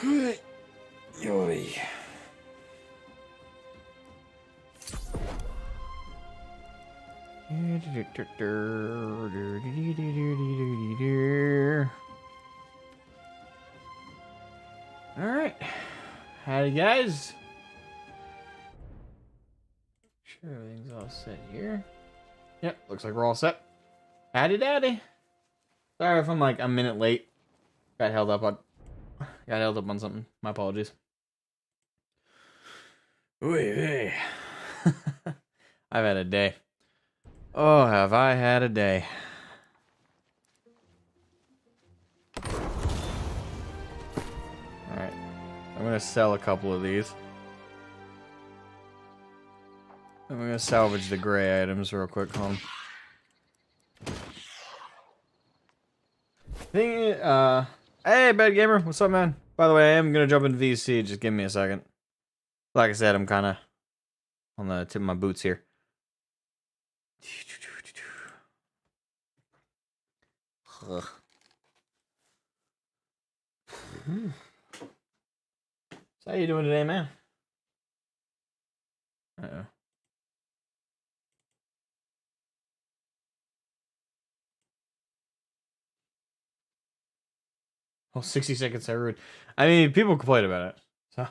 Yoy. Alright. Howdy, guys. Sure, everything's all set here. Yep, looks like we're all set. Howdy, daddy. Sorry if I'm like a minute late. Got held up on something. My apologies. Ooh, hey. I've had a day. Oh, have I had a day. Alright. I'm gonna sell a couple of these. I'm gonna salvage the gray items real quick, home. Hey, Bad Gamer, what's up, man? By the way, I am gonna jump into VC, just give me a second. Like I said, I'm kinda on the tip of my boots here. Ugh. So how you doing today, man? Uh-oh. Oh, 60 seconds I rude. I mean, people complain about it. So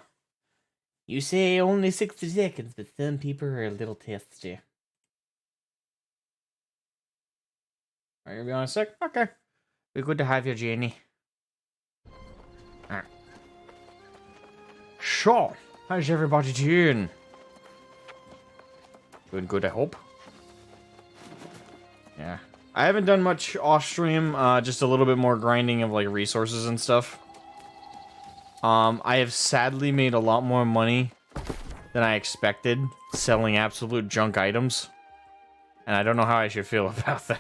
you say only 60 seconds, but some people are a little testy. Are you gonna be on a sec? Okay. Be good to have you, Jenny. Alright. So, how's everybody doing? Doing good, I hope. Yeah. I haven't done much off stream, just a little bit more grinding of like resources and stuff. I have sadly made a lot more money than I expected selling absolute junk items. And I don't know how I should feel about that.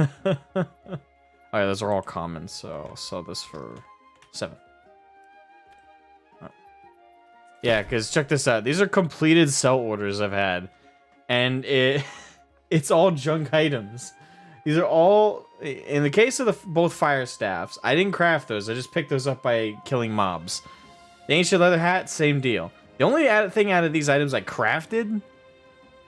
Alright, those are all common, so I'll sell this for 7. Yeah, because check this out. These are completed sell orders I've had. And it's all junk items. These are all... In the case of both fire staffs, I didn't craft those. I just picked those up by killing mobs. The ancient leather hat, same deal. The only thing out of these items I crafted,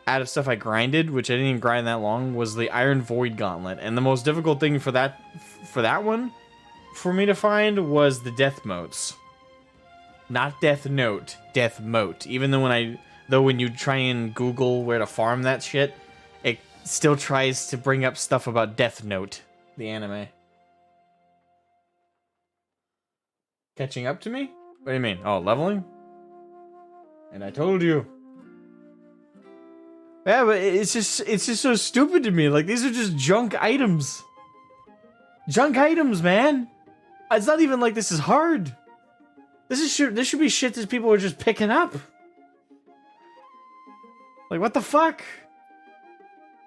out of stuff I grinded, which I didn't even grind that long, was the Iron Void Gauntlet. And the most difficult thing for that one, for me to find, was the Death Motes. Not Death Note, Death Mote. Even though when you try and Google where to farm that shit, it still tries to bring up stuff about Death Note, the anime. Catching up to me? What do you mean? Oh, leveling? And I told you. Yeah, but it's just so stupid to me. Like, these are just junk items. Junk items, man. It's not even like this is hard. This should be shit that people are just picking up. Like, what the fuck?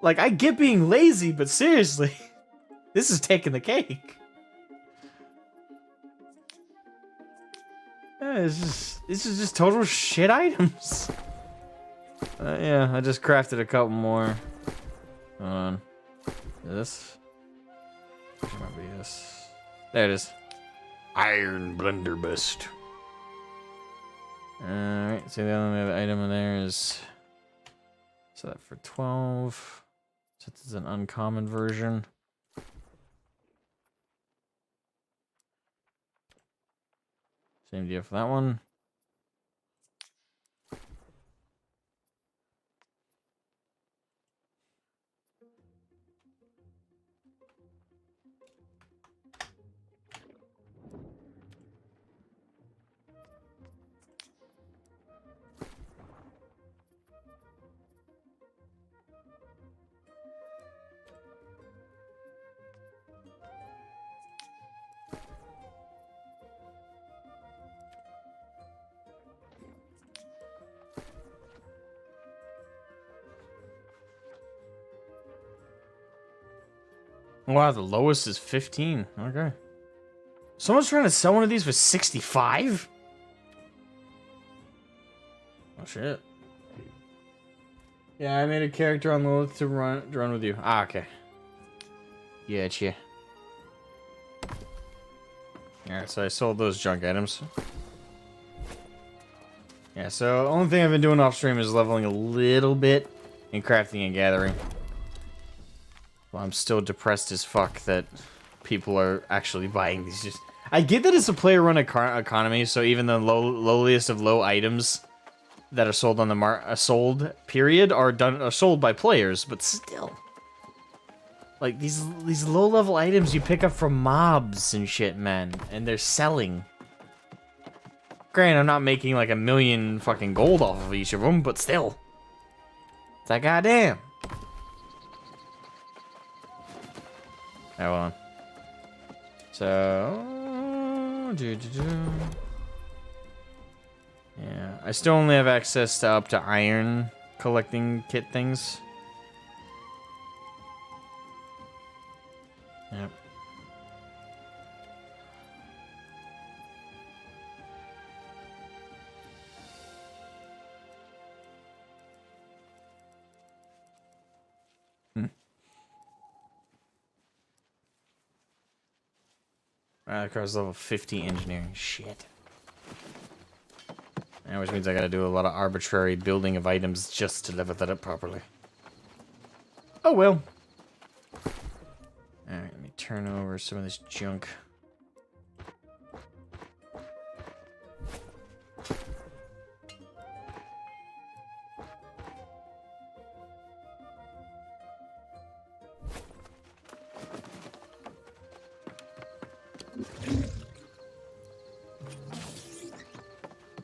Like, I get being lazy, but seriously, this is taking the cake. Yeah, this is just total shit items. Yeah, I just crafted a couple more. Hold on. This? Which might be this. There it is. Iron Blunderbuss. Alright, so the only other item in there is... Set that for 12. Since it's an uncommon version. Same deal for that one. Wow, the lowest is 15. Okay. Someone's trying to sell one of these for 65? Oh, shit. Yeah, I made a character on Lilith to run with you. Ah, okay. Yeah, it's you. Yeah. Alright, so I sold those junk items. Yeah, so the only thing I've been doing off stream is leveling a little bit in crafting and gathering. Well, I'm still depressed as fuck that people are actually buying these. Just I get that it's a player-run economy, so even the lowliest of low items that are sold on the sold period are sold by players, but still, like these low-level items you pick up from mobs and shit, man, and they're selling. Granted, I'm not making like 1 million fucking gold off of each of them, but still, it's like goddamn. Hold on. So, yeah, I still only have access to up to iron collecting kit things. Yep. That car's level 50 engineering. Shit. That which means I gotta do a lot of arbitrary building of items just to level that up properly. Oh well. Alright, let me turn over some of this junk.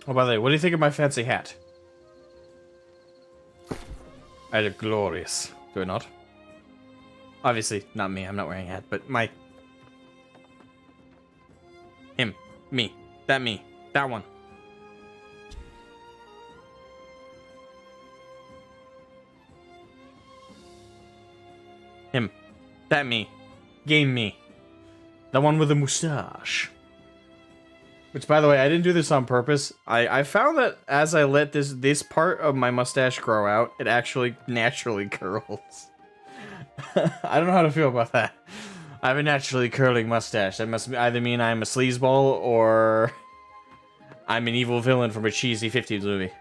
Oh, by the way, what do you think of my fancy hat? I look glorious. Do I not? Obviously, not me. I'm not wearing a hat, but my... Him. Me. That me. That one. Him. That me. Game me. The one with the mustache. Which, by the way, I didn't do this on purpose. I found that as I let this part of my mustache grow out, it actually naturally curls. I don't know how to feel about that. I have a naturally curling mustache. That must either mean I'm a sleazeball or I'm an evil villain from a cheesy 50s movie.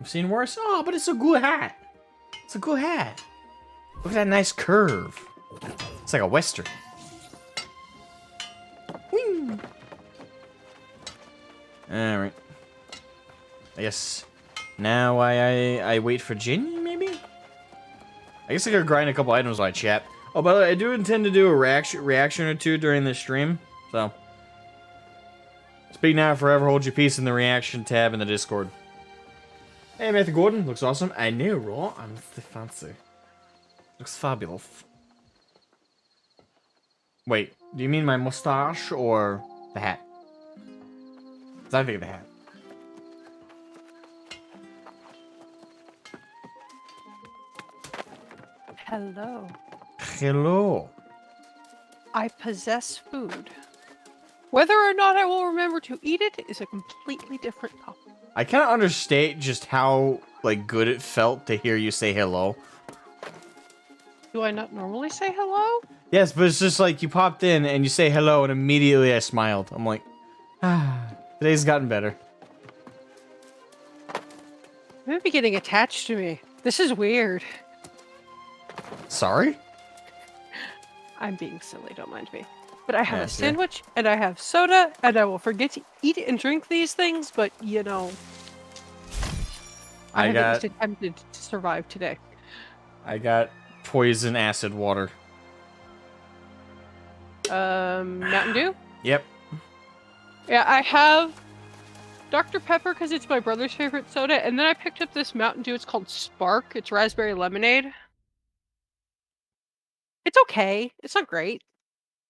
I've seen worse. Oh, but it's a good hat. It's a good hat. Look at that nice curve. It's like a western. Whee! Alright. I guess now I wait for Ginny, maybe? I guess I could grind a couple items while I chat. Oh, by the way, I do intend to do a reaction or two during this stream, so... Speak now, forever hold your peace in the reaction tab in the Discord. Hey, Matthew Gordon. Looks awesome. I know, right? I'm so fancy. Looks fabulous. Wait, do you mean my mustache or the hat? 'Cause I think of the hat. Hello. Hello. I possess food. Whether or not I will remember to eat it is a completely different topic. I kind of understate just how like good it felt to hear you say hello. Do I not normally say hello? Yes, but it's just like you popped in and you say hello and immediately I smiled. I'm like, ah, today's gotten better. You may be getting attached to me. This is weird. Sorry? I'm being silly, don't mind me. But I have Yes, a sandwich, and I have soda, and I will forget to eat and drink these things, but, you know... I have at least attempted to survive today. I got poison acid water. Mountain Dew? Yep. Yeah, I have Dr. Pepper because it's my brother's favorite soda, and then I picked up this Mountain Dew. It's called Spark. It's raspberry lemonade. It's okay. It's not great.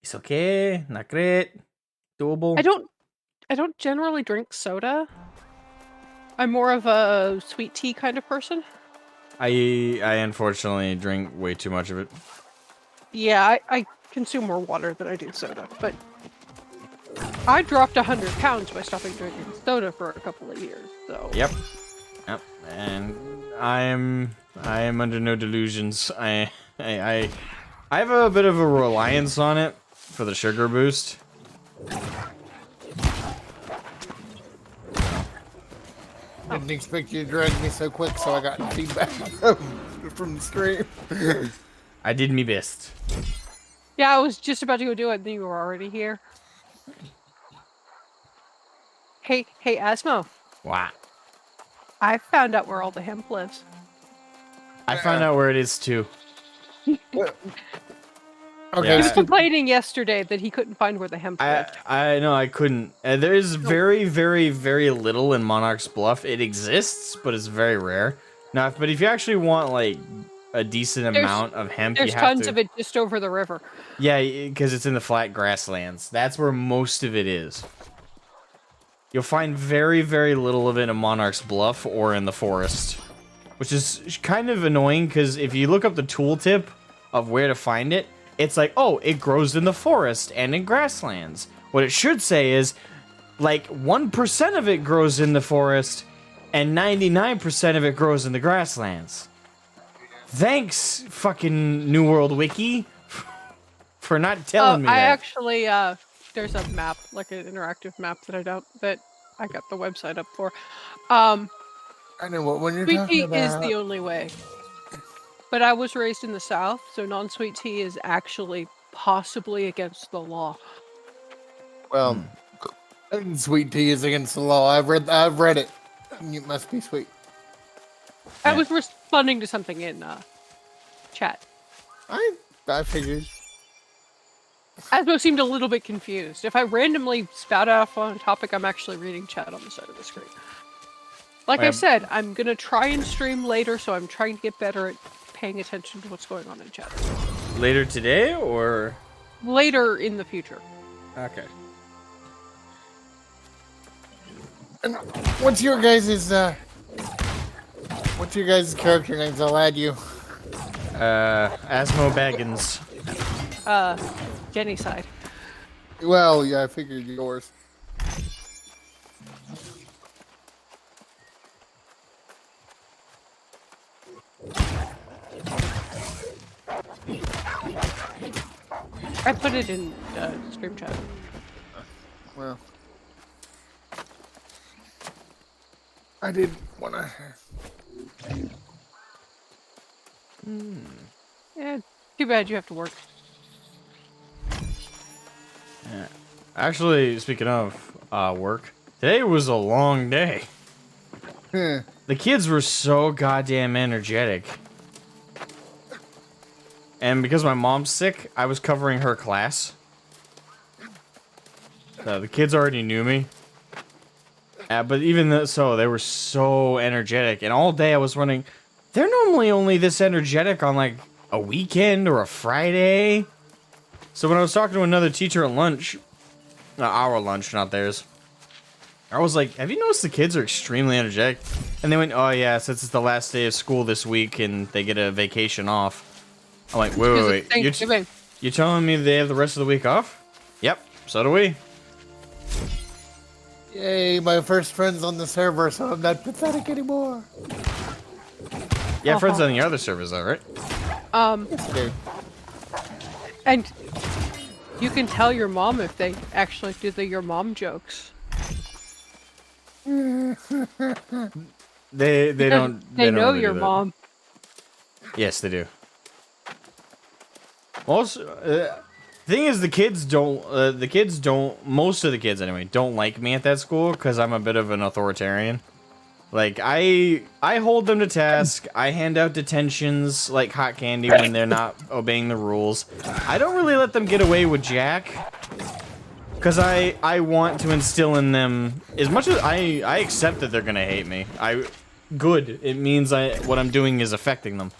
It's okay. Not great. Doable. I don't generally drink soda. I'm more of a sweet tea kind of person. I unfortunately drink way too much of it. Yeah, I consume more water than I do soda, but I dropped 100 pounds by stopping drinking soda for a couple of years, so... Yep. Yep. And I am under no delusions. I have a bit of a reliance on it for the sugar boost. I didn't expect you to drag me so quick, so I got feedback from the stream. I did me best. Yeah, I was just about to go do it, and then you were already here. Hey, Asmo. Wow. I found out where all the hemp lives. I found out where it is too. Okay, Yeah. He was complaining yesterday that he couldn't find where the hemp lived. I know I couldn't. There is very, very, very little in Monarch's Bluff. It exists, but it's very rare. Now, but if you actually want like a decent amount of hemp, There's you have tons to. of it just over the river. Yeah, because it's in the flat grasslands. That's where most of it is. You'll find very, very little of it in Monarch's Bluff or in the forest, which is kind of annoying because if you look up the tooltip of where to find it, it's like, oh, it grows in the forest and in grasslands. What it should say is, like, 1% of it grows in the forest and 99% of it grows in the grasslands. Thanks, fucking New World Wiki, for not telling me that. I actually, there's a map, like an interactive map that I got the website up for. I know what one you're Sweet talking tea about. is the only way. But I was raised in the South, so non-sweet tea is actually possibly against the law. Well, sweet tea is against the law. I've read it. It must be sweet. I was responding to something in chat. I figured. Asmo seemed a little bit confused. If I randomly spout off on a topic, I'm actually reading chat on the side of the screen. Like I said, I'm gonna try and stream later, so I'm trying to get better at paying attention to what's going on in chat. Later today or Later in the future. okay. And what's your guys' character names? I'll add you. Asmo Baggins. Jenny's side. Well, yeah, I figured yours. I put it in stream chat. Well, I did want to. Yeah, too bad you have to work. Yeah. Actually, speaking of work, today was a long day. The kids were so goddamn energetic. And because my mom's sick, I was covering her class. The kids already knew me. But even so, they were so energetic. And all day I was running. They're normally only this energetic on like a weekend or a Friday. So when I was talking to another teacher at lunch, our lunch, not theirs, I was like, have you noticed the kids are extremely energetic? And they went, oh yeah, since it's the last day of school this week and they get a vacation off. I'm like, wait. You're telling me they have the rest of the week off? Yep, so do we. Yay, my first friend's on the server, so I'm not pathetic anymore. Yeah, friends on the other servers though, right? Yes, I do. And you can tell your mom if they actually do your mom jokes. They don't. They don't know really your do that. mom. Yes, they do. Also, thing is, the kids don't. Most of the kids, anyway, don't like me at that school because I'm a bit of an authoritarian. Like I hold them to task. I hand out detentions like hot candy when they're not obeying the rules. I don't really let them get away with jack. Because I want to instill in them, as much as I accept that they're gonna hate me. Good. It means what I'm doing is affecting them.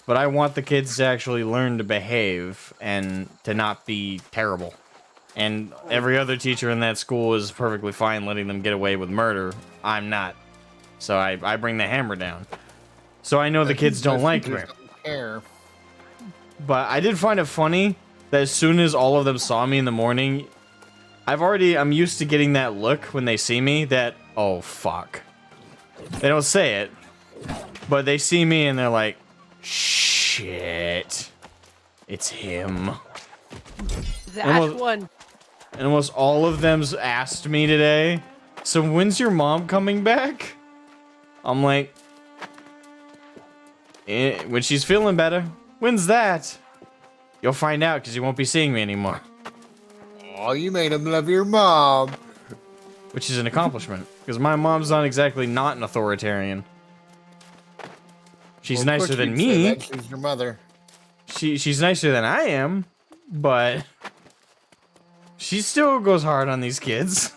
But I want the kids to actually learn to behave and to not be terrible. And every other teacher in that school is perfectly fine letting them get away with murder. I'm not. So I bring the hammer down. So I know the kids don't like me. Don't care. But I did find it funny that as soon as all of them saw me in the morning, I'm used to getting that look when they see me that, oh, fuck. They don't say it, but they see me and they're like, shh. shit. It's him. That Almost- one. And almost all of them's asked me today, so when's your mom coming back? I'm like, when she's feeling better. When's that? You'll find out because you won't be seeing me anymore. Oh, you made him love your mom. Which is an accomplishment, because my mom's not exactly not an authoritarian. She's Well, of nicer course than you'd say me. that, she's your mother. She's nicer than I am, but she still goes hard on these kids.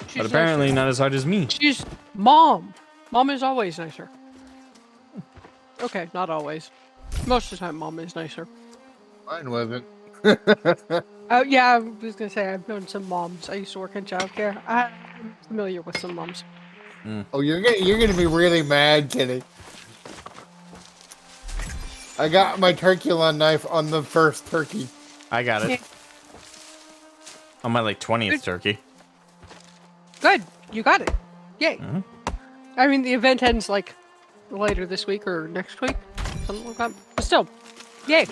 She's But apparently nicer. not as hard as me. She's mom. Mom is always nicer. Okay, not always. Most of the time, mom is nicer. Mine wasn't. Oh yeah, I was gonna say I've known some moms. I used to work in childcare. I'm familiar with some moms. Oh, you're gonna be really mad, Kenny. I got my turculon knife on the first turkey. I got it. On my like 20th Good. turkey. Good, you got it. Yay. Mhm. I mean, the event ends like later this week or next week, something like that. But still, yay. I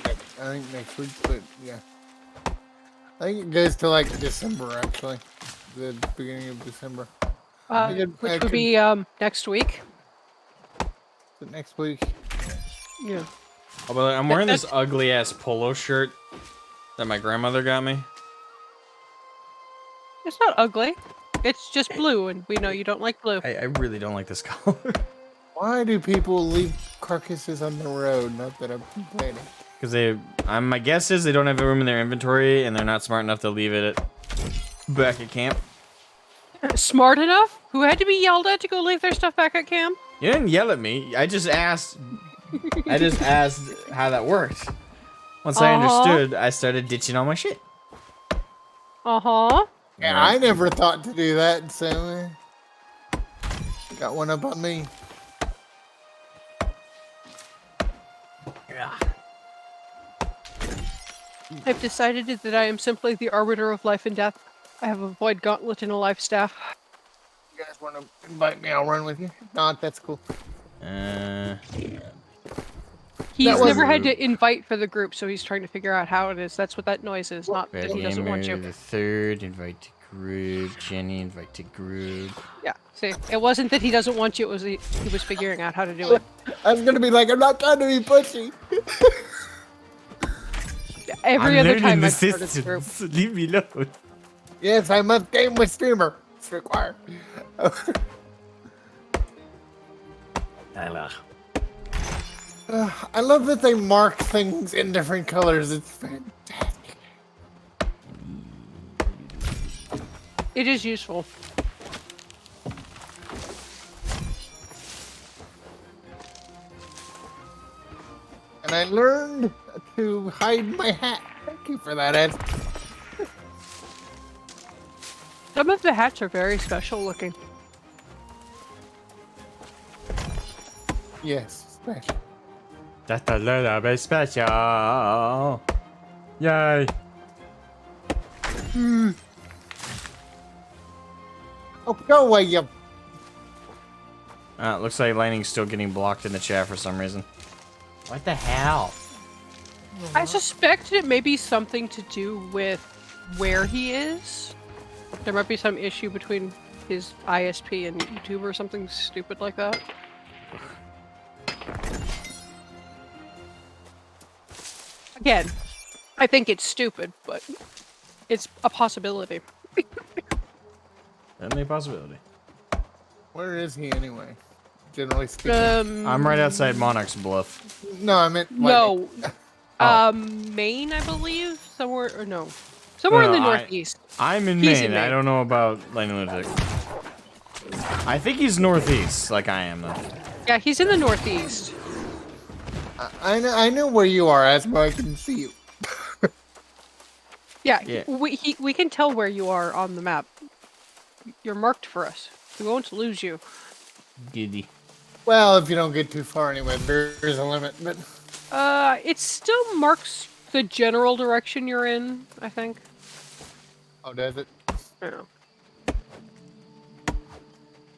think next week, but yeah. I think it goes to like December, actually. The beginning of December. I Which could- would be next week. Is it next week? Yeah. Oh, but I'm wearing this That's- ugly ass polo shirt that my grandmother got me. It's not ugly. It's just blue, and we know you don't like blue. I really don't like this color. Why do people leave carcasses on the road? Not that I'm complaining. Because my guess is they don't have room in their inventory and they're not smart enough to leave it back at camp. Smart enough? Who had to be yelled at to go leave their stuff back at camp? You didn't yell at me. I just asked. I just asked how that worked. Once I understood, I started ditching all my shit. Uh-huh. Yeah, I never thought to do that, so got one up on me. Yeah. I've decided that I am simply the arbiter of life and death. I have a void gauntlet and a life staff. You guys want to invite me? I'll run with you. Not that's cool. He's was- never had to invite for the group, so he's trying to figure out how it is. That's what that noise is, not that he doesn't want you. The third, invite to group. Jenny, invite to group. Yeah, see, it wasn't that he doesn't want you, it was he was figuring out how to do it. I was gonna be like, I'm not trying to be pushy. Every other time I've started the group. Leave me alone. Yes, I must game with streamer. It's required. I love that they mark things in different colors. It's fantastic. It is useful. And I learned to hide my hat. Thank you for that, Ed. Some of the hats are very special looking. Yes, special. That's a little bit special. Yay. Oh, go away, you. Looks like Lightning's still getting blocked in the chat for some reason. What the hell? I suspect it may be something to do with where he is. There might be some issue between his ISP and YouTube or something stupid like that. Again, I think it's stupid, but it's a possibility. Definitely a possibility. Where is he anyway? Generally speaking. I'm right outside Monarch's Bluff. No, I meant. No. Oh. Maine, I believe? Somewhere, or no. Somewhere in the northeast. I'm in He's Maine. in I Maine. don't know about Lightning Lunatic. I think he's northeast, like I am, though. Yeah, he's in the northeast. I know where you are, Asmo. I can see you. Yeah, Yeah. we can tell where you are on the map. You're marked for us. We won't lose you. Giddy. Well, if you don't get too far anyway, there is a limit, but. It still marks the general direction you're in, I think. Oh, does it? Yeah.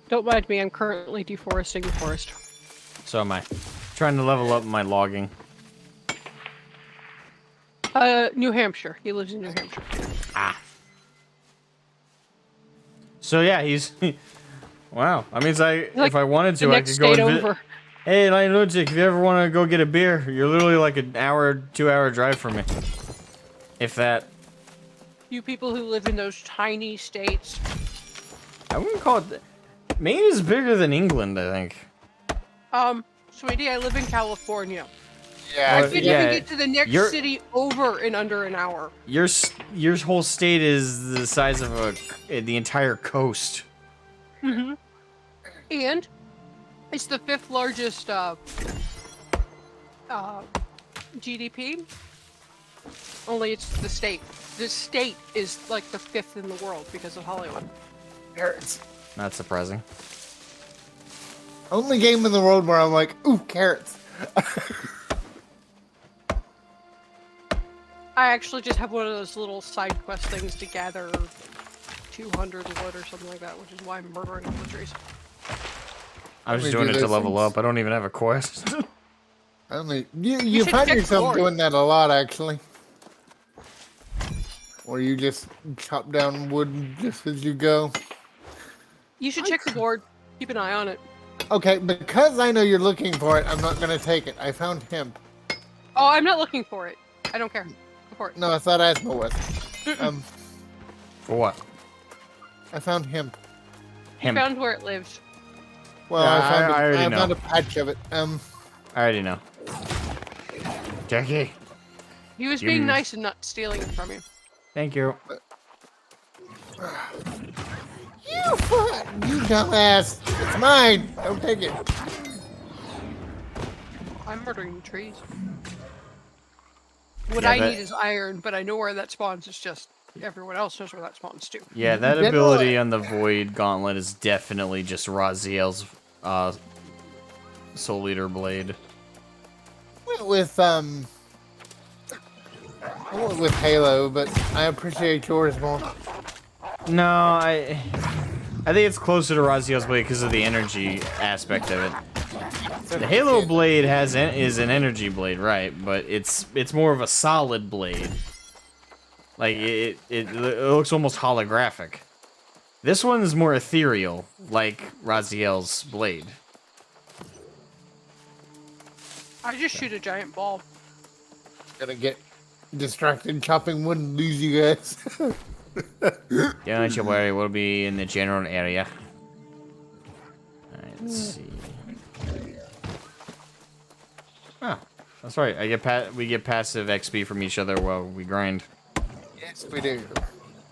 Don't mind me, I'm currently deforesting the forest. So am I. Trying to level up my logging. New Hampshire. He lives in New Hampshire. Ah. So yeah, he's. Wow. I mean, if I wanted to, I could go and visit. Hey, Lunatic, if you ever want to go get a beer, you're literally like an hour, 2-hour drive from me. If that. You people who live in those tiny states. I wouldn't call it. Maine is bigger than England, I think. Sweetie, I live in California. Yeah, I can't even get to the next city over in under an hour. Your whole state is the size of the entire coast. Mm-hmm. And it's the 5th largest GDP. Only it's the state. The state is like the 5th in the world because of Hollywood. Carrots. Not surprising. Only game in the world where I'm like, ooh, carrots. I actually just have one of those little side quest things to gather 200 wood or something like that, which is why I'm murdering all the trees. I was doing it to level up. I don't even have a quest. You find yourself doing that a lot, actually. Or you just chop down wood just as you go. You should check the board. Keep an eye on it. Okay, because I know you're looking for it, I'm not going to take it. I found hemp. Oh, I'm not looking for it. I don't care. Go for it. No, I thought Asmo was. For what? I found hemp. You found where it lives. Well, Yeah, I found a patch of it. I already know. Jackie. He was being nice and not stealing it from you. Thank you. You dumbass! It's mine! Don't take it. I'm murdering the trees. What I need is iron, but I know where that spawns. It's just everyone else knows where that spawns too. Yeah, that ability on the Void Gauntlet is definitely just Raziel's Soul Eater Blade. With I went with Halo, but I appreciate yours more. No, I think it's closer to Raziel's Blade because of the energy aspect of it. The Halo Blade is an energy blade, right? But it's more of a solid blade. Like it looks almost holographic. This one is more ethereal, like Raziel's blade. I just shoot a giant ball. Gonna get distracted chopping wood and lose you guys. Don't you worry, we'll be in the general area. Alright, let's see. Oh, that's right. We get passive XP from each other while we grind. Yes, we do.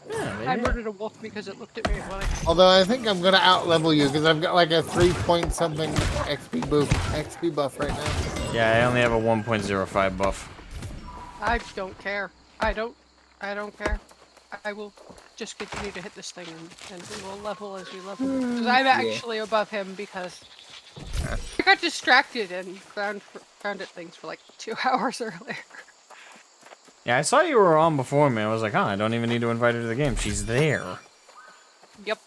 Yeah, I murdered a wolf because it looked at me funny. Although I think I'm gonna out-level you because I've got like a 3-point-something XP buff right now. Yeah, I only have a 1.05 buff. I don't care. I don't care. I will just continue to hit this thing and we will level as we level. Because I'm actually above him because I got distracted and ground at things for like 2 hours earlier. Yeah, I saw you were on before me. I was like, I don't even need to invite her to the game. She's there. Yep.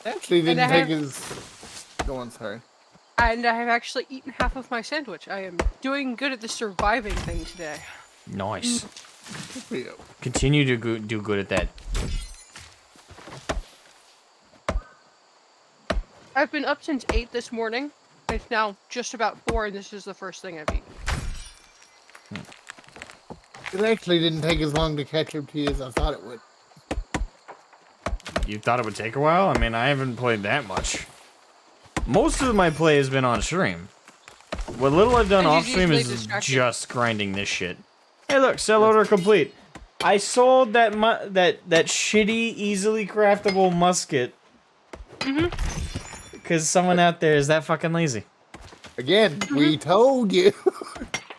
Actually, didn't take his... Go on, sorry. And I have actually eaten half of my sandwich. I am doing good at the surviving thing today. Nice. Good for you. Continue to do good at that. I've been up since 8 this morning. It's now just about 4, and this is the first thing I've eaten. It actually didn't take as long to catch up to you as I thought it would. You thought it would take a while? I mean, I haven't played that much. Most of my play has been on stream. What little I've done off stream is just grinding this shit. Hey, look, sell order complete. I sold that shitty, easily craftable musket. Because someone out there is that fucking lazy. Again, we told you,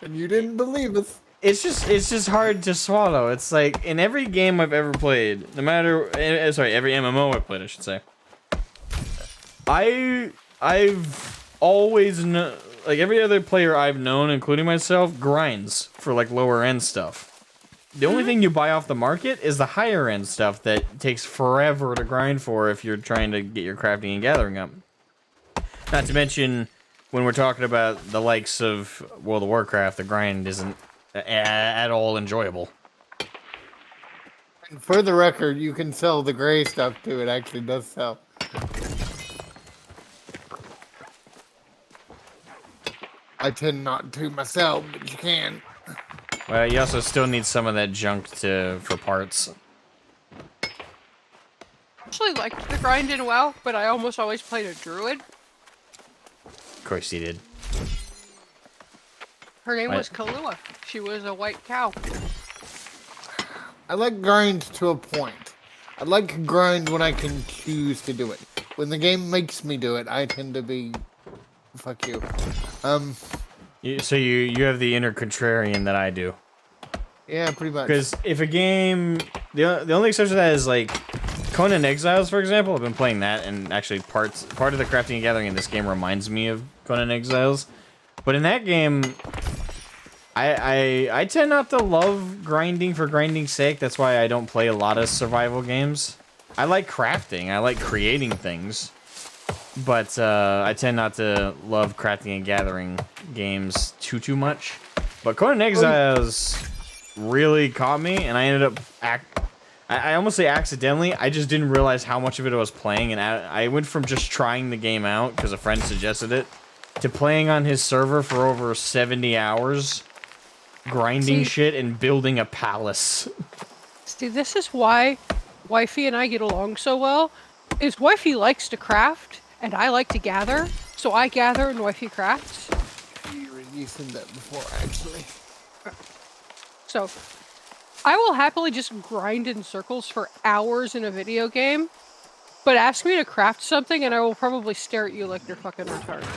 and you didn't believe us. It's just hard to swallow. It's like in every game I've ever played, no matter every MMO I've played, I should say. I've always known, like every other player I've known, including myself, grinds for like lower end stuff. The only thing you buy off the market is the higher end stuff that takes forever to grind for if you're trying to get your crafting and gathering up. Not to mention, when we're talking about the likes of World of Warcraft, the grind isn't at all enjoyable. And for the record, you can sell the gray stuff too. It actually does sell. I tend not to myself, but you can. Well, you also still need some of that junk for parts. Actually liked the grind in WoW, but I almost always played a druid. Of course you did. Her name was Kahlua. She was a white cow. I like grind to a point. I like grind when I can choose to do it. When the game makes me do it, I tend to be... Fuck you. So you have the inner contrarian that I do. Yeah, pretty much. Because if a game... The only exception to that is, like, Conan Exiles, for example. I've been playing that, and actually part of the crafting and gathering in this game reminds me of Conan Exiles. But in that game... I tend not to love grinding for grinding's sake. That's why I don't play a lot of survival games. I like crafting. I like creating things. But I tend not to love crafting and gathering games too much. But Conan Exiles really caught me, and I ended up... I almost say accidentally. I just didn't realize how much of it I was playing, and I went from just trying the game out, because a friend suggested it, to playing on his server for over 70 hours... grinding shit and building a palace. See, this is why Wifey and I get along so well. Is Wifey likes to craft, and I like to gather. So I gather and Wifey crafts. You said that before, actually. So I will happily just grind in circles for hours in a video game, but ask me to craft something and I will probably stare at you like you're fucking retarded.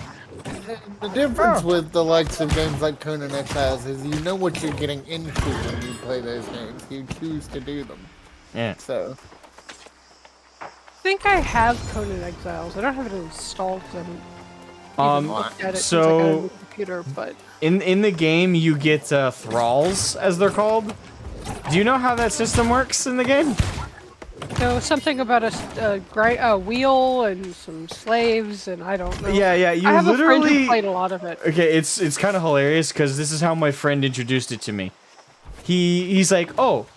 The difference with the likes of games like Conan Exiles is you know what you're getting into when you play those games. You choose to do them. Yeah. So. I think I have Conan Exiles. I don't have it installed because I haven't even looked at it since I got a new computer, but... In the game, you get thralls, as they're called. Do you know how that system works in the game? No, something about a wheel and some slaves, and I don't know. Yeah, you I have literally... a friend who played a lot of it. Okay, it's kind of hilarious, because this is how my friend introduced it to me. He's like, oh,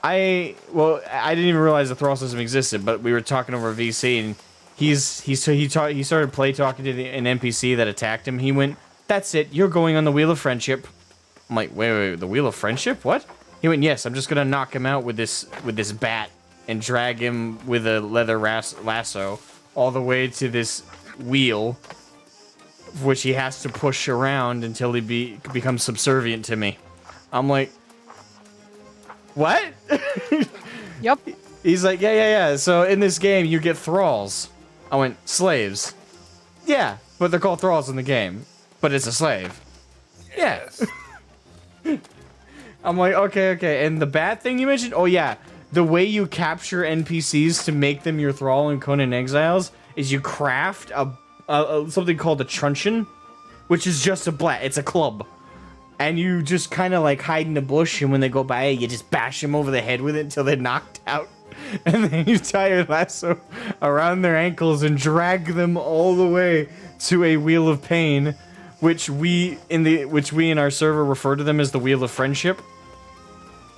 I didn't even realize the thrall system existed, but we were talking over VC, and he started talking to an NPC that attacked him. He went, that's it, you're going on the Wheel of Friendship. I'm like, wait, the Wheel of Friendship? What? He went, yes, I'm just gonna knock him out with this bat and drag him with a leather lasso all the way to this wheel, which he has to push around until he becomes subservient to me. I'm like, what? Yep. He's like, yeah. So in this game, you get thralls. I went, slaves. Yeah, but they're called thralls in the game. But it's a slave. Yes. Yeah. I'm like, okay. And the bad thing you mentioned? Oh, yeah. The way you capture NPCs to make them your thrall in Conan Exiles is you craft something called a truncheon, which is just it's a club. And you just kind of like hide in a bush, and when they go by, you just bash them over the head with it until they're knocked out. And then you tie your lasso around their ankles and drag them all the way to a Wheel of Pain, which we in our server refer to them as the Wheel of Friendship.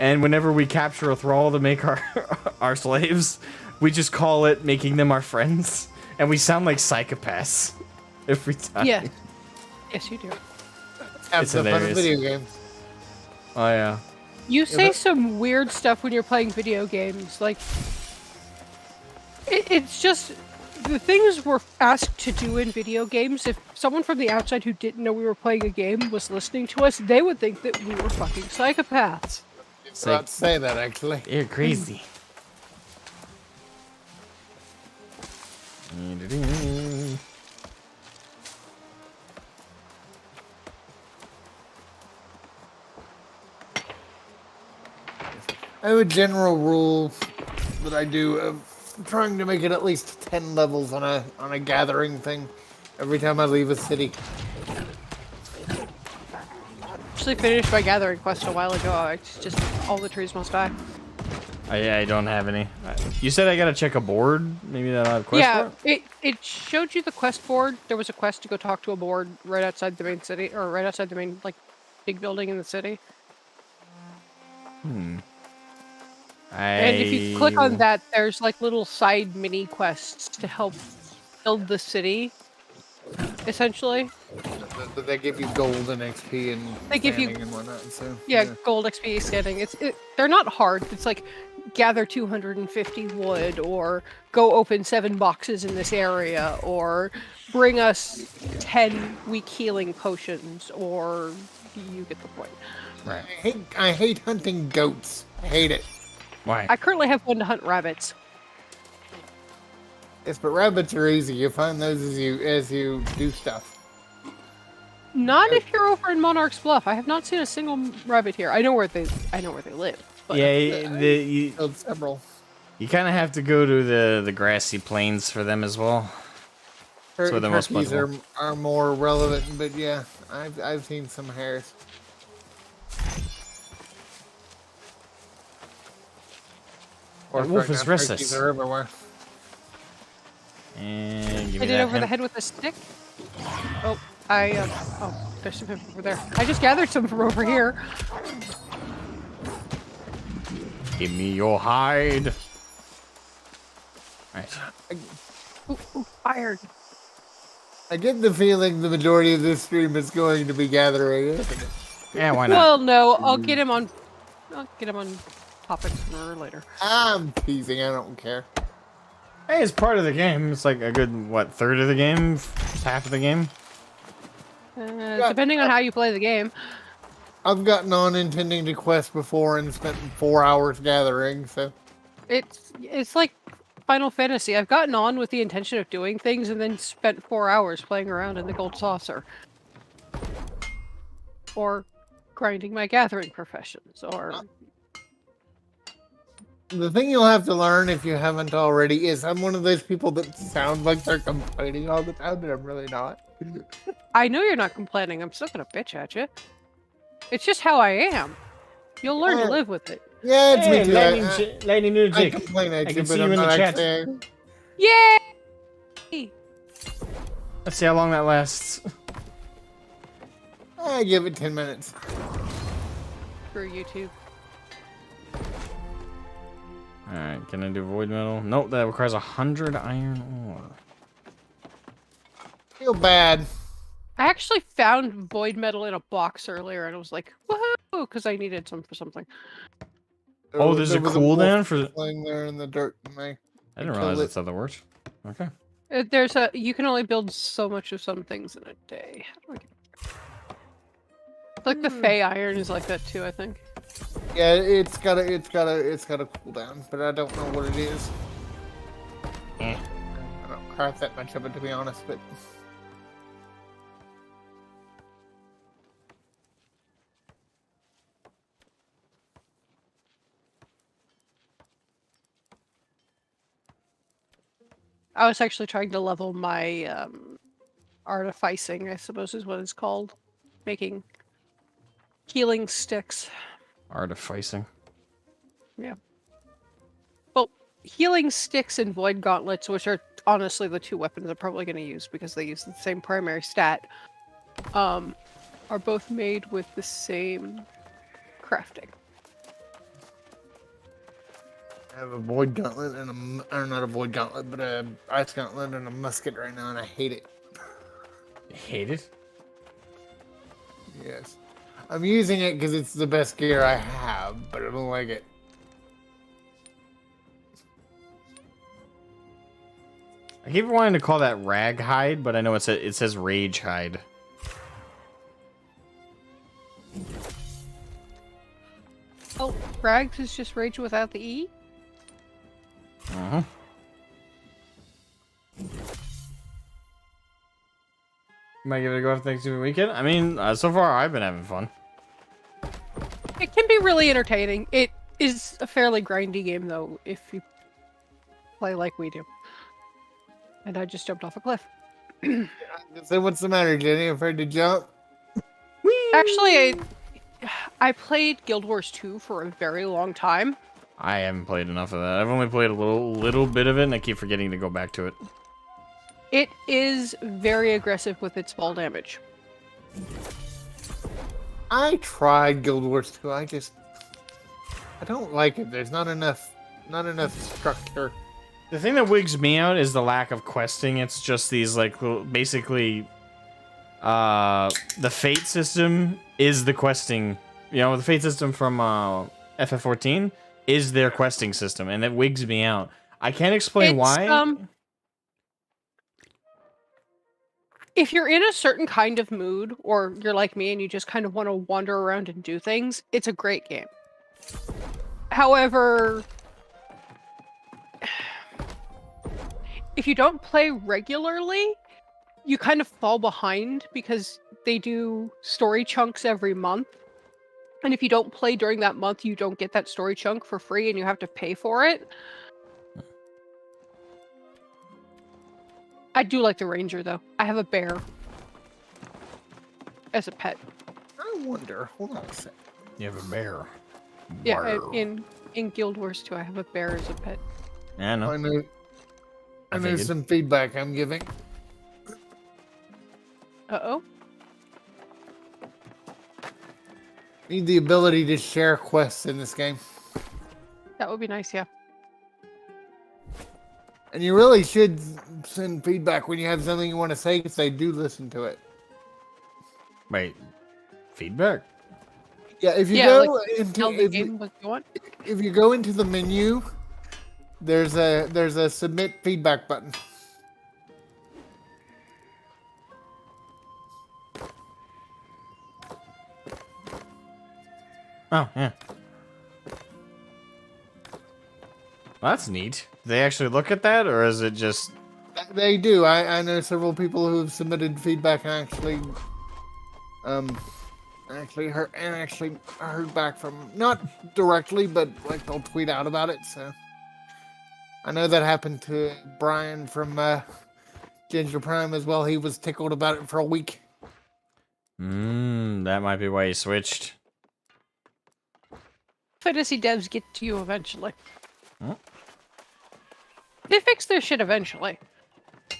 And whenever we capture a thrall to make our slaves, we just call it making them our friends. And we sound like psychopaths every time. Yeah. Yes, you do. Have some fun with video games. Oh, yeah. You say some weird stuff when you're playing video games. Like, it's just... The things we're asked to do in video games, if someone from the outside who didn't know we were playing a game was listening to us, they would think that we were fucking psychopaths. It's about to say that, actually. You're crazy. I have a general rule that I do of trying to make it at least 10 levels on a gathering thing every time I leave a city. Actually finished my gathering quest a while ago. It's just all the trees must die. I don't have any. You said I gotta check a board? Maybe that'll have quest Yeah, for it? it showed you the quest board. There was a quest to go talk to a board right outside the main city, or right outside the main, like, big building in the city. And if you click on that, there's, like, little side mini quests to help build the city, essentially. They give you gold and XP and They give you- standing and whatnot. So Yeah, gold XP standing. They're not hard. It's like gather 250 wood, or go open 7 boxes in this area, or bring us 10 weak healing potions, or you get the point. Right. I hate hunting goats. I hate it. Why? I currently have one to hunt rabbits. Yes, but rabbits are easy. You find those as you do stuff. Not if you're over in Monarch's Bluff. I have not seen a single rabbit here. I know where they live. But Yeah, I killed several. you kind of have to go to the grassy plains for them as well. That's where the most Turkeys plentiful. are more relevant, but yeah, I've seen some hares. That wolf is Turkeys restless. are everywhere. And give me hit it that over the hemp. head with a stick. Oh, there's some hemp over there. I just gathered some from over here. Give me your hide. Right. Ooh, fired. I get the feeling the majority of this stream is going to be gathering, isn't it? Yeah, why not? Well, no, I'll get him on topic sooner or later. I'm teasing. I don't care. Hey, it's part of the game. It's like a good, what, third of the game? Half of the game? Depending on how you play the game. I've gotten on intending to quest before and spent 4 hours gathering, so... It's like Final Fantasy. I've gotten on with the intention of doing things and then spent 4 hours playing around in the gold saucer. Or grinding my gathering professions, or... The thing you'll have to learn, if you haven't already, is I'm one of those people that sound like they're complaining all the time, but I'm really not. I know you're not complaining. I'm still gonna bitch at you. It's just how I am. You'll learn to live with it. Yeah, it's Hey, me too. Lightning New I Jake. complain at I you, can but see you I'm in the not chat. actually... Yay! Let's see how long that lasts. I give it 10 minutes. For YouTube. Alright, can I do void metal? Nope, that requires 100 iron ore. Feel bad. I actually found void metal in a box earlier, and I was like, woohoo! Because I needed some for something. Oh, there's a was cooldown wolf for... laying there in the dirt. And I didn't killed realize it. that's how that worked. Okay. You can only build so much of some things in a day. How do I get like the Fey Iron is like that too, I think. Yeah, it's got a cooldown, but I don't know what it is. Eh. I don't craft that much of it, to be honest, but... I was actually trying to level my artificing, I suppose is what it's called. Making healing sticks. Artificing. Yeah. Well, healing sticks and void gauntlets, which are honestly the 2 weapons I'm probably going to use because they use the same primary stat, are both made with the same crafting. I have a void gauntlet and or not a void gauntlet, but a ice gauntlet and a musket right now, and I hate it. You hate it? Yes. I'm using it because it's the best gear I have, but I don't like it. I keep wanting to call that rag hide, but I know it says rage hide. Oh, Rags is just rage without the E? Uh-huh. You might give it a go after Thanksgiving weekend. I mean, so far I've been having fun. It can be really entertaining. It is a fairly grindy game, though, if you play like we do. And I just jumped off a cliff. So what's the matter, Jenny? Afraid to jump? Actually, I played Guild Wars 2 for a very long time. I haven't played enough of that. I've only played a little bit of it, and I keep forgetting to go back to it. It is very aggressive with its ball damage. I tried Guild Wars 2. I don't like it. There's not enough structure. The thing that wigs me out is the lack of questing. It's just these like basically, the fate system is the questing. You know, the fate system from FF14 is their questing system, and it wigs me out. I can't explain why. If you're in a certain kind of mood, or you're like me and you just kind of want to wander around and do things, it's a great game. However, if you don't play regularly, you kind of fall behind because they do story chunks every month. And if you don't play during that month, you don't get that story chunk for free and you have to pay for it. I do like the ranger, though. I have a bear as a pet. I wonder. Hold on a sec. You have a bear. Yeah, in Guild Wars 2, I have a bear as a pet. Yeah, no. I know some feedback I'm giving. Uh-oh. Need the ability to share quests in this game. That would be nice, yeah. And you really should send feedback when you have something you want to say, because they do listen to it. Wait, feedback? Yeah, if you if you go into the menu, there's a submit feedback button. Oh, yeah. Well, that's neat. Do they actually look at that, or is it just... They do. I know several people who have submitted feedback and actually heard back from, not directly, but like they'll tweet out about it. So I know that happened to Brian from Ginger Prime as well. He was tickled about it for a week. That might be why he switched. Fantasy devs get to you eventually. Huh? They fix their shit eventually.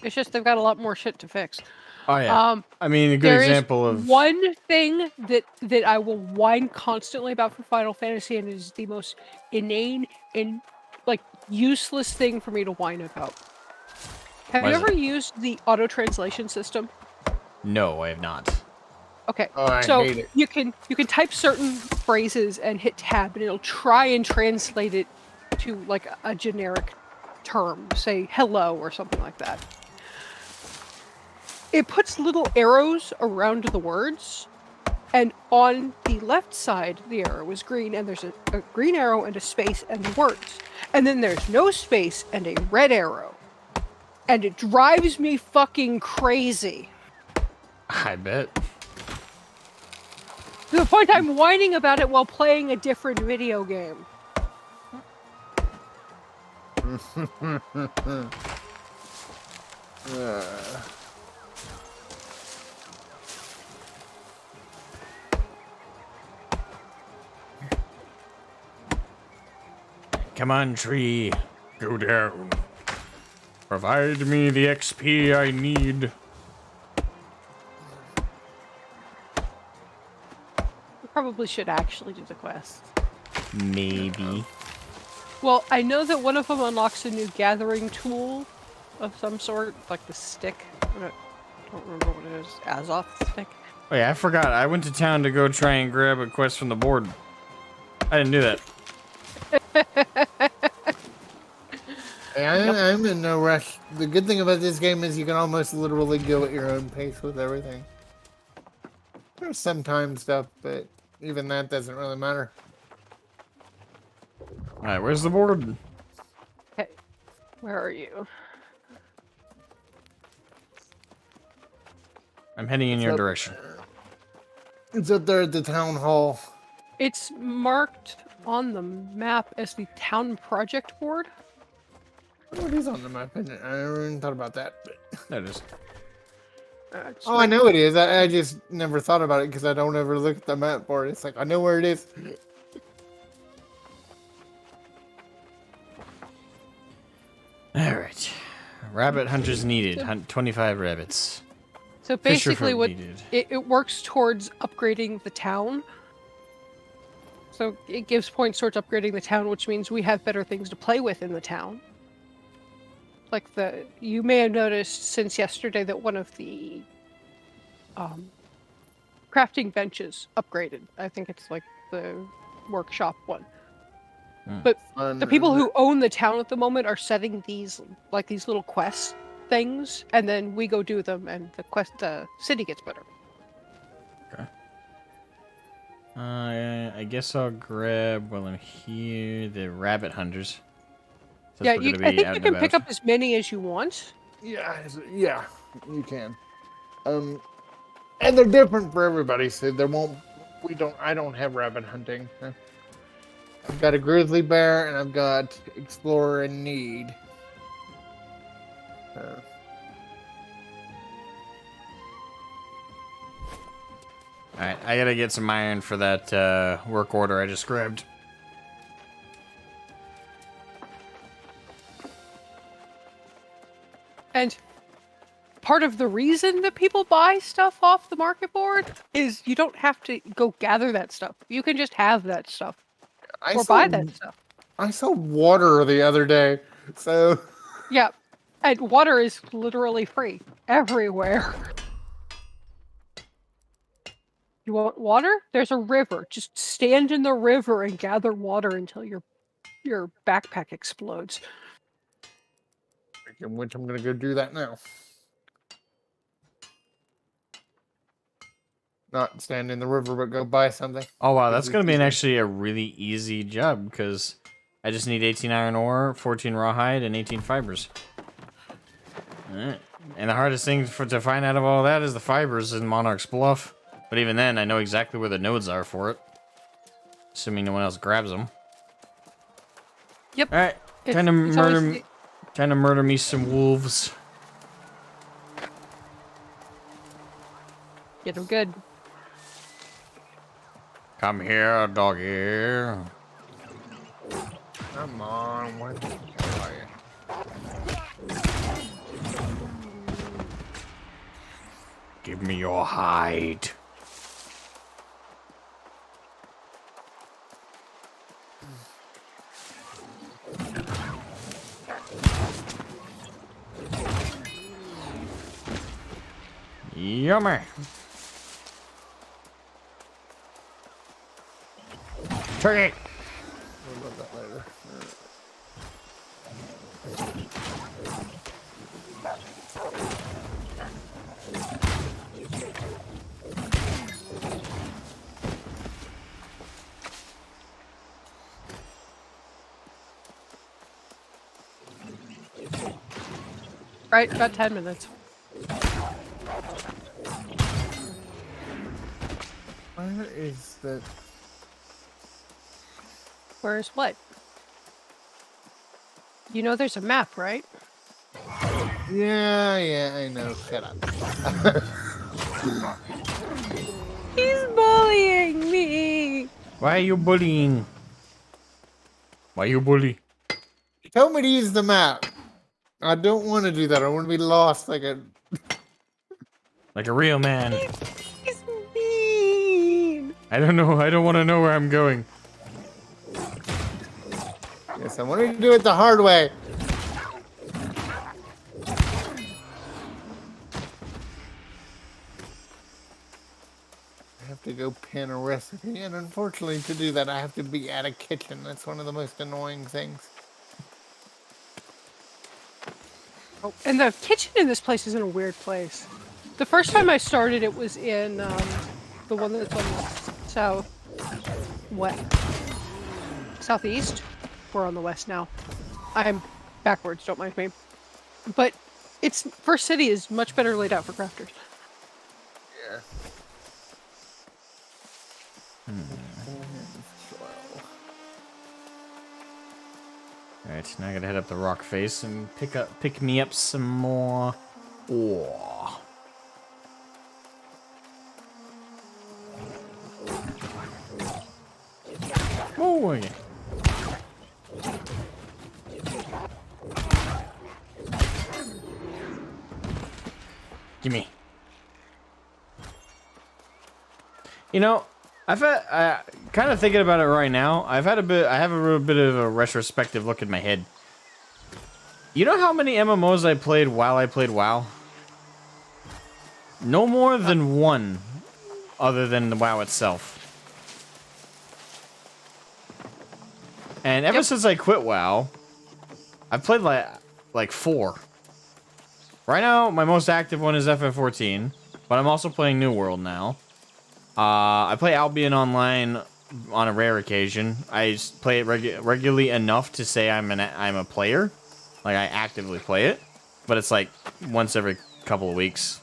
It's just they've got a lot more shit to fix. Oh yeah. I mean, a good example of one thing that I will whine constantly about for Final Fantasy, and is the most inane and like useless thing for me to whine about. Have you ever used the auto translation system? No, I have not. Okay, Oh, I so hate it. you can type certain phrases and hit tab, and it'll try and translate it to like a generic term, say hello or something like that. It puts little arrows around the words, and on the left side, the arrow is green, and there's a green arrow and a space and the words. And then there's no space and a red arrow. And it drives me fucking crazy. I bet. To the point I'm whining about it while playing a different video game. Come on, tree. Go down. Provide me the XP I need. We probably should actually do the quest. Maybe. Well, I know that one of them unlocks a new gathering tool of some sort, like the stick. I don't remember what it is. Azoth stick. Oh yeah, I forgot. I went to town to go try and grab a quest from the board. I didn't do that. Hey, I'm in no rush. The good thing about this game is you can almost literally go at your own pace with everything. There's some time stuff, but even that doesn't really matter. Alright, where's the board? Okay, where are you? I'm heading in your direction. It's up there at the town hall. It's marked on the map as the town project board. Oh, it is on the map, isn't it? I never even thought about that. But... There it is. Oh, I know it is. I just never thought about it because I don't ever look at the map board. It's like, I know where it is. Alright. Rabbit hunters needed. Hunt 25 rabbits. So Fisher basically, folk what needed. it works towards upgrading the town. So it gives points towards upgrading the town, which means we have better things to play with in the town. Like you may have noticed since yesterday that one of the crafting benches upgraded. I think it's like the workshop one. But the people who own the town at the moment are setting these little quest things, and then we go do them, and the city gets better. Okay. I guess I'll grab while I'm here the rabbit hunters. Yeah, I think you can pick up as many as you want. Yeah, you can. And they're different for everybody, so I don't have rabbit hunting. I've got a grizzly bear, and I've got explorer in need. Alright, I gotta get some iron for that work order I just grabbed. And part of the reason that people buy stuff off the market board is you don't have to go gather that stuff. You can just have that stuff. Or buy that stuff. I saw water the other day, so... Yeah, and water is literally free everywhere. You want water? There's a river. Just stand in the river and gather water until your backpack explodes. Which I'm gonna go do that now. Not stand in the river, but go buy something. Oh wow, that's gonna be actually a really easy job, because I just need 18 iron ore, 14 rawhide, and 18 fibers. Alright. And the hardest thing to find out of all that is the fibers in Monarch's Bluff. But even then, I know exactly where the nodes are for it. Assuming no one else grabs them. Yep. Alright, time to murder me some wolves. Get them good. Come here, doggy. Come on, what are you? Give me your hide. Yummy. Turkey. We'll love that later. Right, about 10 minutes. Where is the... Where's what? You know there's a map, right? Yeah, I know. Shut up. He's bullying me! Why are you bullying? Why you bully? You told me to use the map. I don't want to do that. I want to be lost like a... Like a real man. He's mean! I don't know. I don't want to know where I'm going. Yes, I wanted to do it the hard way. I have to go pin a recipe, and unfortunately to do that I have to be at a kitchen. That's one of the most annoying things. Oh, and the kitchen in this place is in a weird place. The first time I started, it was in the one that's on the southeast. We're on the west now. I'm backwards, don't mind me. But First City is much better laid out for crafters. Yeah. Alright, now I gotta head up the rock face and pick me up some more ore. Oh, yeah. Gimme. You know, I've had kind of thinking about it right now. I have a little bit of a retrospective look in my head. You know how many MMOs I played while I played WoW? No more than one, other than the WoW itself. And ever since I quit WoW, I've played like 4. Right now, my most active one is FF14, but I'm also playing New World now. I play Albion Online on a rare occasion. I just play it regularly enough to say I'm a player. Like, I actively play it. But it's like once every couple of weeks.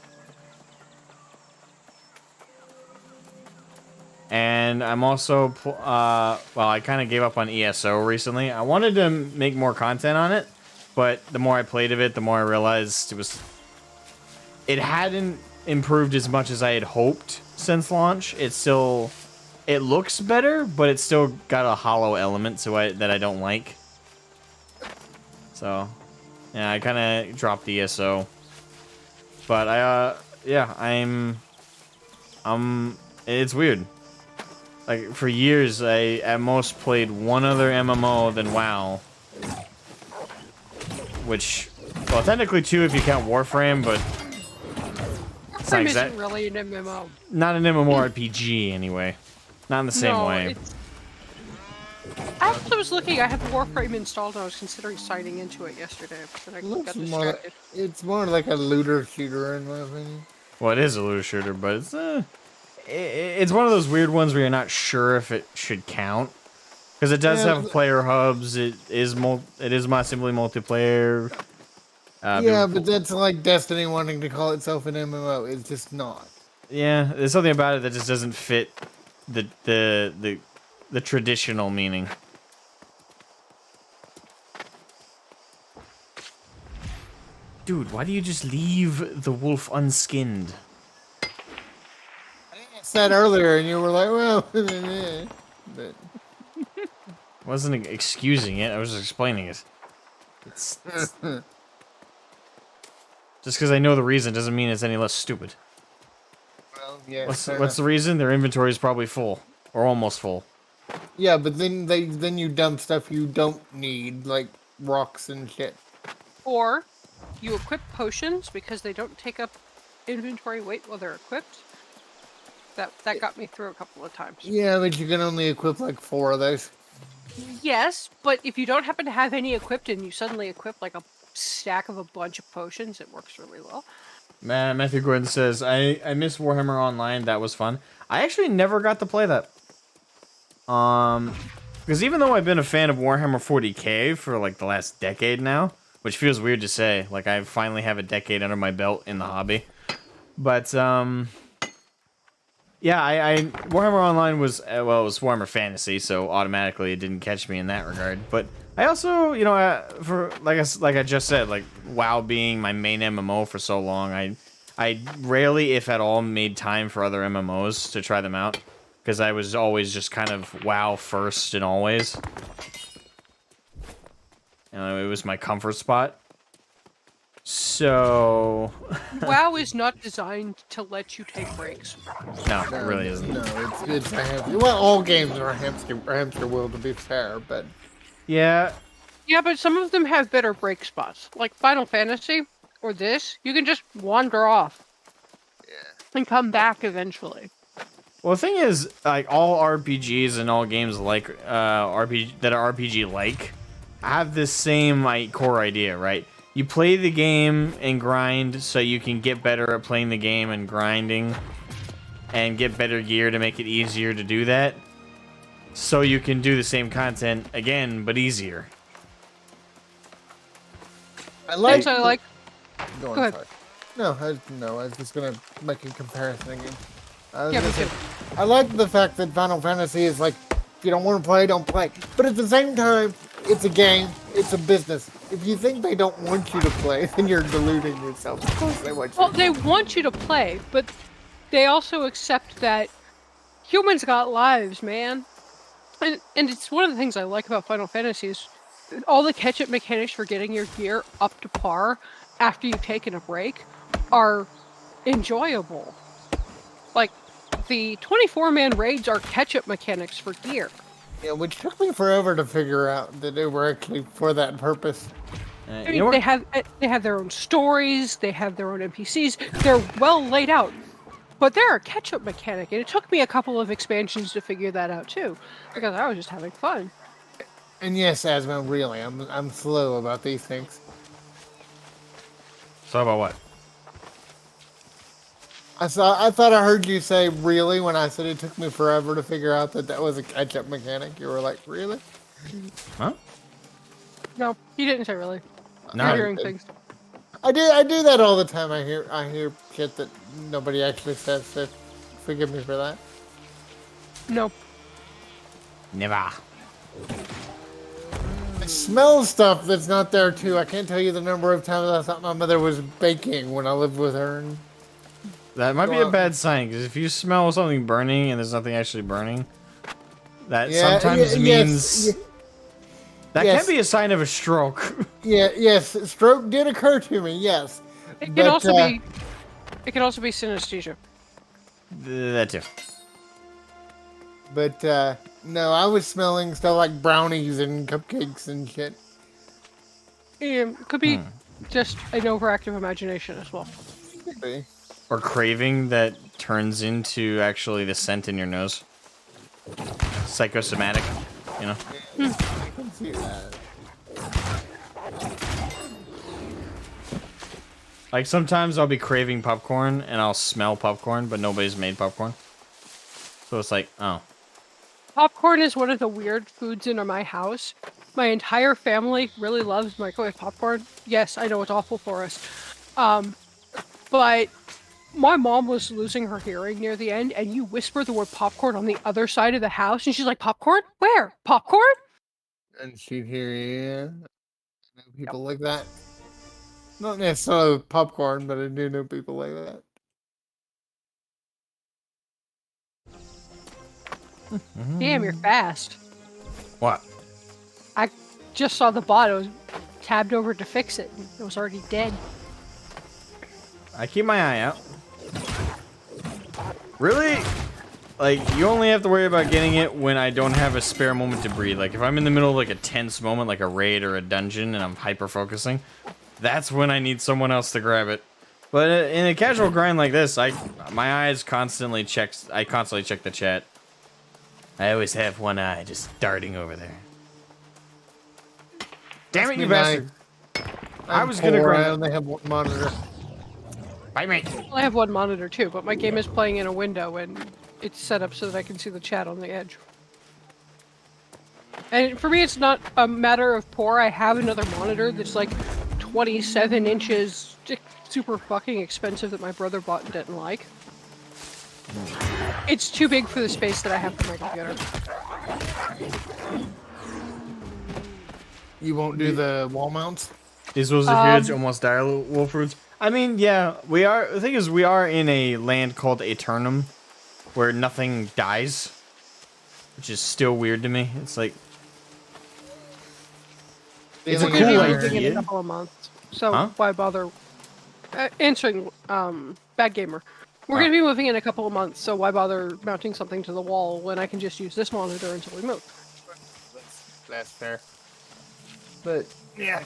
And I'm also, well, I kind of gave up on ESO recently. I wanted to make more content on it, but the more I played of it, the more I realized it hadn't improved as much as I had hoped since launch. It looks better, but it's still got a hollow element to it that I don't like. So, yeah, I kind of dropped the ESO. But yeah, it's weird. Like, for years, I at most played one other MMO than WoW. Which, well, technically 2 if you count Warframe, but it's Warframe isn't really an MMO. Not an MMORPG, anyway. Not in the same way. I actually was looking, I have Warframe installed, and I was considering signing into it yesterday, but I got distracted. It's more like a looter shooter, in my opinion. Well, it is a looter shooter, but it's one of those weird ones where you're not sure if it should count. Because it does have player hubs, it is massively multiplayer. Yeah, but that's like Destiny wanting to call itself an MMO. It's just not. Yeah, there's something about it that just doesn't fit the traditional meaning. Dude, why do you just leave the wolf unskinned? I said earlier, and you were like, well, but... Wasn't excusing it, I was just explaining it. It's just because I know the reason doesn't mean it's any less stupid. Well, yeah. What's the reason? Their inventory is probably full. Or almost full. Yeah, but then you dump stuff you don't need, like rocks and shit. Or you equip potions because they don't take up inventory weight while they're equipped. That got me through a couple of times. Yeah, but you can only equip like 4 of those. Yes, but if you don't happen to have any equipped and you suddenly equip like a stack of a bunch of potions, it works really well. Matthew Gordon says, I miss Warhammer Online, that was fun. I actually never got to play that. Because even though I've been a fan of Warhammer 40k for like the last decade now, which feels weird to say, like I finally have a decade under my belt in the hobby. But, yeah, Warhammer Online was, well, it was Warhammer Fantasy, so automatically it didn't catch me in that regard. But I also, you know, for like I just said, like WoW being my main MMO for so long, I rarely, if at all, made time for other MMOs to try them out, because I was always just kind of WoW first and always. You know, it was my comfort spot. So... WoW is not designed to let you take breaks. No, it really isn't. No, it's a hamster. Well, all games are a hamster wheel, to be fair, but... Yeah. Yeah, but some of them have better break spots. Like Final Fantasy, or this, you can just wander off. Yeah. And come back eventually. Well, the thing is, like, all RPGs and all games like, that are RPG-like, have this same, like, core idea, right? You play the game and grind so you can get better at playing the game and grinding and get better gear to make it easier to do that. So you can do the same content again, but easier. I like... Go ahead. Sorry. No, I was just gonna make a comparison again. Yeah, me too. I like the fact that Final Fantasy is like, if you don't want to play, don't play. But at the same time, it's a game, it's a business. If you think they don't want you to play, then you're deluding yourself. Of course they want you. Well, they want you to play, but they also accept that humans got lives, man. And it's one of the things I like about Final Fantasy is all the catch-up mechanics for getting your gear up to par after you've taken a break are enjoyable. Like, the 24-man raids are catch-up mechanics for gear. Yeah, which took me forever to figure out that they were actually for that purpose. I mean, they have their own stories, they have their own NPCs, they're well laid out. But they're a catch-up mechanic, and it took me a couple of expansions to figure that out too, because I was just having fun. And yes, Asmo, really, I'm slow about these things. So about what? I thought I heard you say really when I said it took me forever to figure out that was a catch-up mechanic. You were like, really? Huh? No, you didn't say really. No. You're hearing things. I do that all the time. I hear shit that nobody actually says. So forgive me for that. No. Never. I smell stuff that's not there too. I can't tell you the number of times I thought my mother was baking when I lived with her. And That might be a bad sign, because if you smell something burning and there's nothing actually burning, that sometimes means that can be a sign of a stroke. Yes, stroke did occur to me. Yes, It can also be. It can also be synesthesia. That too. But no, I was smelling stuff like brownies and cupcakes and shit. Yeah, could be just an overactive imagination as well. Could be. Or craving that turns into actually the scent in your nose. Psychosomatic, you know? I can see that. Like sometimes I'll be craving popcorn and I'll smell popcorn, but nobody's made popcorn. So it's like, oh. Popcorn is one of the weird foods in my house. My entire family really loves microwave popcorn. Yes, I know it's awful for us. But my mom was losing her hearing near the end, and you whisper the word popcorn on the other side of the house, and she's like, popcorn? Where? Popcorn? And she'd hear you. I know people like that. Not necessarily with popcorn, but I do know people like that. Damn, you're fast. What? I just saw the bot. I was tabbed over to fix it. It was already dead. I keep my eye out. Really? Like, you only have to worry about getting it when I don't have a spare moment to breathe. Like, if I'm in the middle of, like, a tense moment, like a raid or a dungeon, and I'm hyper-focusing, that's when I need someone else to grab it. But in a casual grind like this, my eyes constantly check the chat. I always have one eye just darting over there. Damn it, you bastard! I was gonna grind. I only have one monitor. Bite me. I have one monitor too, but my game is playing in a window and it's set up so that I can see the chat on the edge. And for me, it's not a matter of poor. I have another monitor that's like 27 inches, super fucking expensive that my brother bought and didn't like. It's too big for the space that I have for my computer. You won't do the wall mounts? These was the huge almost dire wolf roots. I mean, yeah, we are. The thing is, we are in a land called Aeternum, where nothing dies, which is still weird to me. It's like it's a cool idea. In a couple of months, so why bother answering? Bad gamer. We're gonna be moving in a couple of months, so why bother mounting something to the wall when I can just use this monitor until we move? That's fair. But yeah.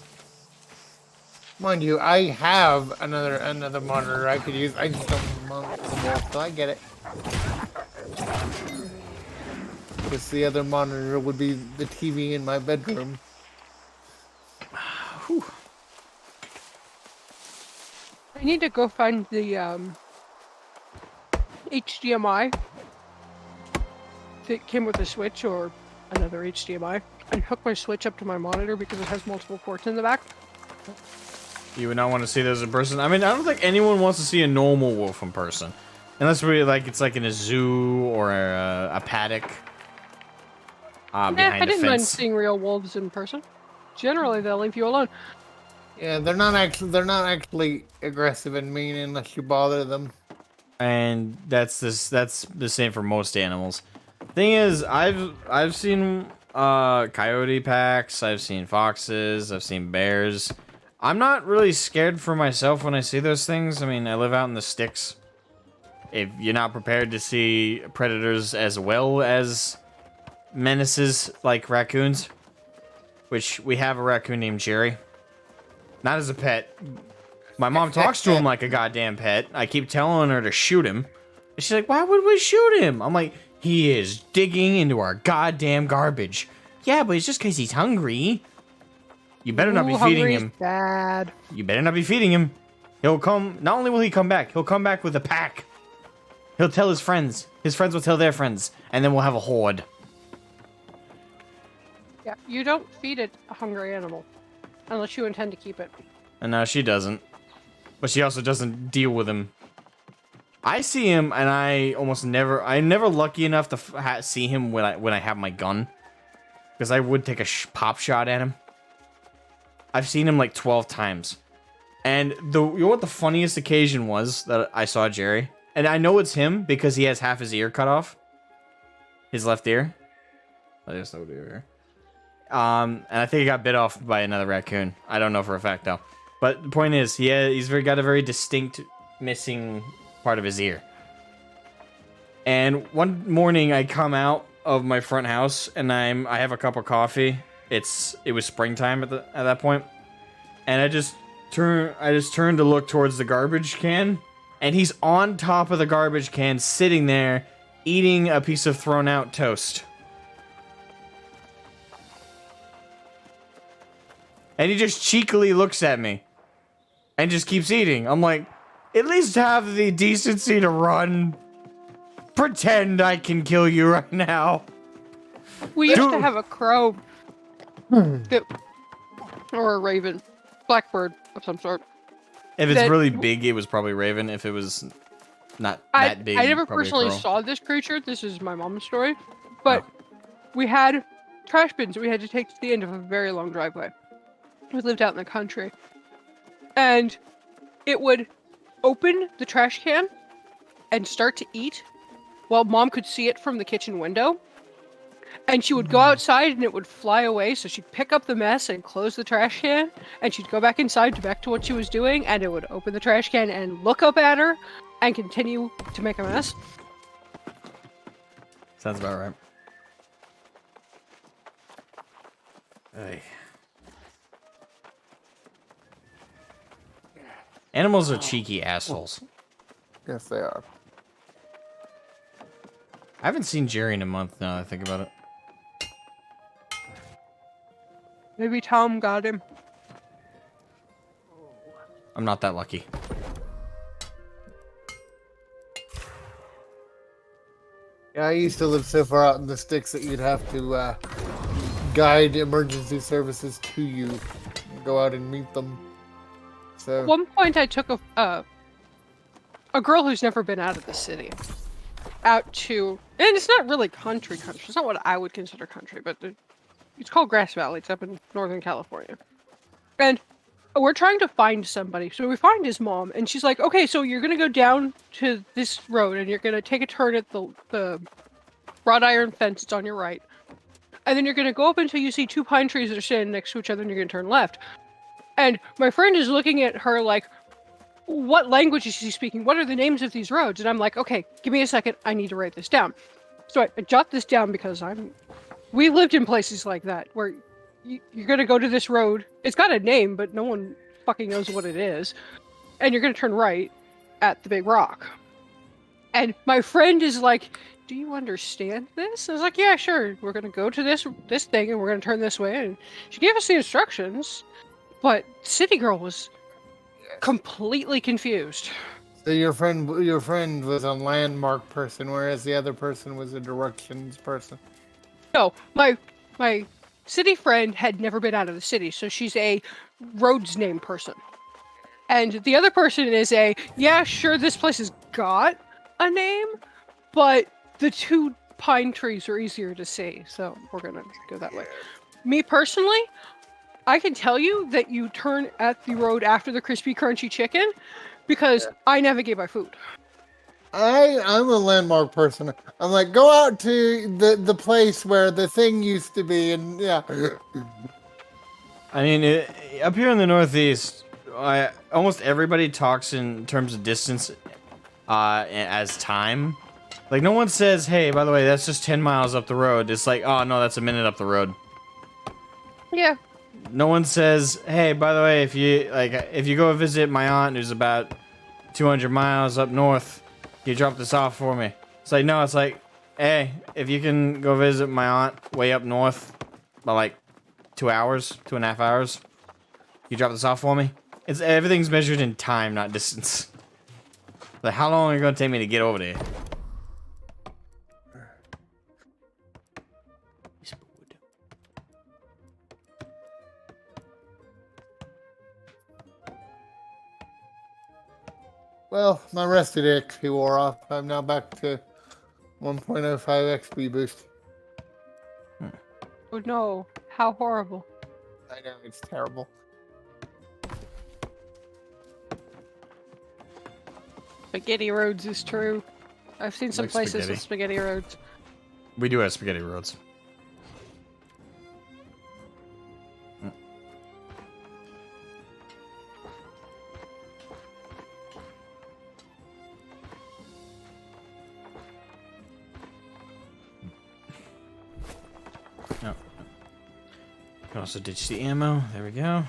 Mind you, I have another monitor I could use. I just don't mount the wall, so I get it. Because the other monitor would be the TV in my bedroom. Whew. I need to go find the HDMI that came with the Switch or another HDMI and hook my Switch up to my monitor because it has multiple ports in the back. You would not want to see those in person. I mean, I don't think anyone wants to see a normal wolf in person, unless we it's like in a zoo or a paddock. Behind I didn't a mind fence. seeing real wolves in person. Generally, they'll leave you alone. Yeah, they're not actually aggressive and mean unless you bother them. And that's the same for most animals. Thing is, I've seen coyote packs, I've seen foxes, I've seen bears. I'm not really scared for myself when I see those things. I mean, I live out in the sticks. If you're not prepared to see predators as well as menaces like raccoons, which we have a raccoon named Jerry. Not as a pet. My mom talks to him like a goddamn pet. I keep telling her to shoot him. And she's like, why would we shoot him? I'm like, he is digging into our goddamn garbage. Yeah, but it's just because he's hungry. You better not be feeding him. Bad. You better not be feeding him. He'll come. Not only will he come back, he'll come back with a pack. He'll tell his friends. His friends will tell their friends. And then we'll have a horde. Yeah, you don't feed it a hungry animal. Unless you intend to keep it. And no, she doesn't. But she also doesn't deal with him. I see him, and I'm never lucky enough to see him when I have my gun. Because I would take a pop shot at him. I've seen him like 12 times. And you know what the funniest occasion was that I saw Jerry? And I know it's him because he has half his ear cut off. His left ear. I just know ear. And I think he got bit off by another raccoon. I don't know for a fact though. But the point is, he's got a very distinct missing part of his ear. And one morning I come out of my front house and I have a cup of coffee. It was springtime at that point. And I just turned to look towards the garbage can, and he's on top of the garbage can sitting there eating a piece of thrown out toast. And he just cheekily looks at me and just keeps eating. I'm like, at least have the decency to run. Pretend I can kill you right now. We used to have a crow. Or a raven. Blackbird of some sort. If it's really big, it was probably raven. If it was not that big, I never probably personally crow. saw this creature. This is my mom's story. But we had trash bins we had to take to the end of a very long driveway. We lived out in the country. And it would open the trash can and start to eat while mom could see it from the kitchen window. And she would go outside and it would fly away, so she'd pick up the mess and close the trash can, and she'd go back inside back to what she was doing, and it would open the trash can and look up at her and continue to make a mess. Sounds about right. Hey. Animals are cheeky assholes. Yes, they are. I haven't seen Jerry in a month now that I think about it. Maybe Tom got him. I'm not that lucky. Yeah, I used to live so far out in the sticks that you'd have to guide emergency services to you. Go out and meet them. So At one point I took a girl who's never been out of the city out to, and it's not really country. It's not what I would consider country, but it's called Grass Valley. It's up in Northern California. And we're trying to find somebody. So we find his mom, and she's like, okay, so you're going to go down to this road, and you're going to take a turn at the wrought iron fence that's on your right. And then you're going to go up until you see two pine trees that are standing next to each other, and you're going to turn left. And my friend is looking at her like, what language is she speaking? What are the names of these roads? And I'm like, okay, give me a second. I need to write this down. So I jot this down because we lived in places like that where you're going to go to this road. It's got a name, but no one fucking knows what it is. And you're going to turn right at the big rock. And my friend is like, do you understand this? I was like, yeah, sure. We're going to go to this thing and we're going to turn this way. And she gave us the instructions, but City Girl was completely confused. So your friend was a landmark person, whereas the other person was a directions person. No, my city friend had never been out of the city, so she's a roads name person. And the other person is yeah, sure, this place has got a name, but the two pine trees are easier to see, so we're gonna go that way. Me personally, I can tell you that you turn at the road after the crispy crunchy chicken because I navigate by food. I'm a landmark person. I'm like, go out to the place where the thing used to be, and yeah. I mean, up here in the Northeast, almost everybody talks in terms of distance as time. Like, no one says, hey, by the way, that's just 10 miles up the road. It's like, oh, no, that's a minute up the road. Yeah. No one says, hey, by the way, if you go visit my aunt who's about 200 miles up north, can you drop this off for me? It's like, no, it's like, hey, if you can go visit my aunt way up north by like 2 hours, 2.5 hours, you drop this off for me? Everything's measured in time, not distance. Like, how long are you gonna take me to get over there? Well, my rested XP wore off. I'm now back to 1.05 XP boost. Oh no, how horrible. I know, it's terrible. Spaghetti roads is true. I've seen some Like places spaghetti. with spaghetti roads. We do have spaghetti roads. Oh. Can also ditch the ammo. There we go.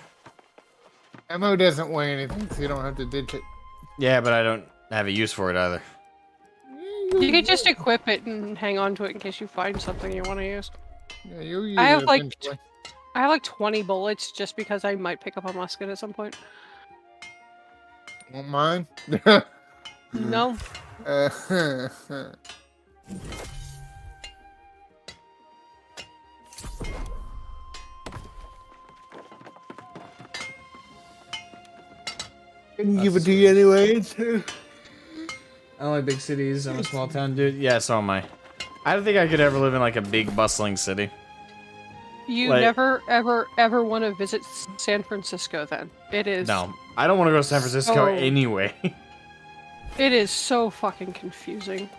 Ammo doesn't weigh anything, so you don't have to ditch it. Yeah, but I don't have a use for it either. You could just equip it and hang on to it in case you find something you want to use. Yeah, you'll use I have it like eventually. I have like 20 bullets just because I might pick up a musket at some point. Want mine? No. Couldn't give it to you anyway. I don't like big cities. I'm a small town dude. Yeah, so am I. I don't think I could ever live in like a big bustling city. You Like- never, ever, ever want to visit San Francisco then. It is... No, I don't want to go to San Francisco So- anyway. It is so fucking confusing.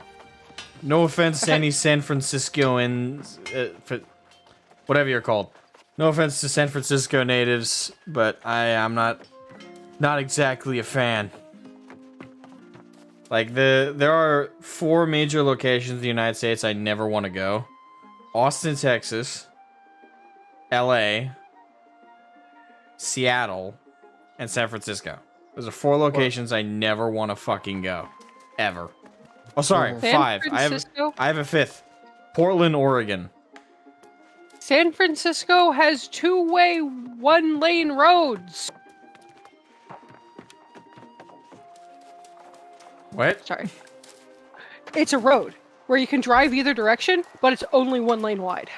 No offense to any San Franciscoans, whatever you're called. No offense to San Francisco natives, but I'm not exactly a fan. Like there are 4 major locations in the United States I never want to go: Austin, Texas, LA, Seattle, and San Francisco. Those are 4 locations I never want to fucking go, ever. Oh, sorry, San 5. Francisco? I have a 5th. Portland, Oregon. San Francisco has 2-way, 1-lane roads. What? Sorry. It's a road where you can drive either direction, but it's only 1 lane wide.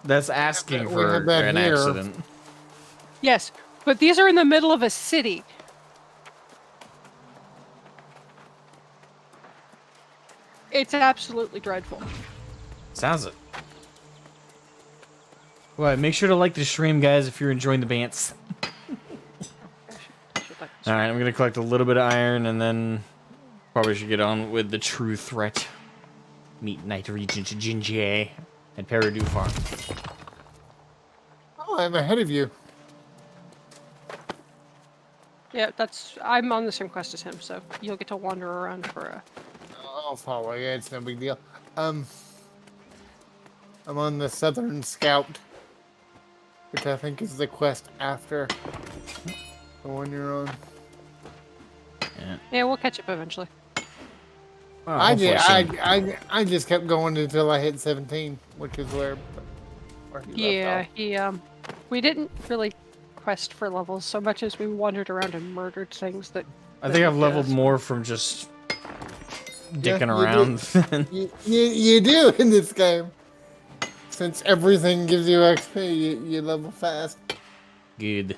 That's asking We for have that an here. accident. Yes, but these are in the middle of a city. It's absolutely dreadful. Sounds it. Well, make sure to like the stream, guys, if you're enjoying the bants. All right, I'm gonna collect a little bit of iron, and then probably should get on with the true threat. Meet Night Regent Jinjie and Peridou Farm. Oh, I'm ahead of you. Yeah, I'm on the same quest as him, so you'll get to wander around for a... I'll follow you. It's no big deal. I'm on the Southern Scout, which I think is the quest after the one you're on. Yeah, we'll catch up eventually. Well, I hopefully soon. just kept going until I hit 17, which is where he left Yeah, we didn't really quest for levels so much as we wandered around and murdered things that... I think I've that leveled us. more from just dicking you around than... You do in this game. Since everything gives you XP, you level fast. Good.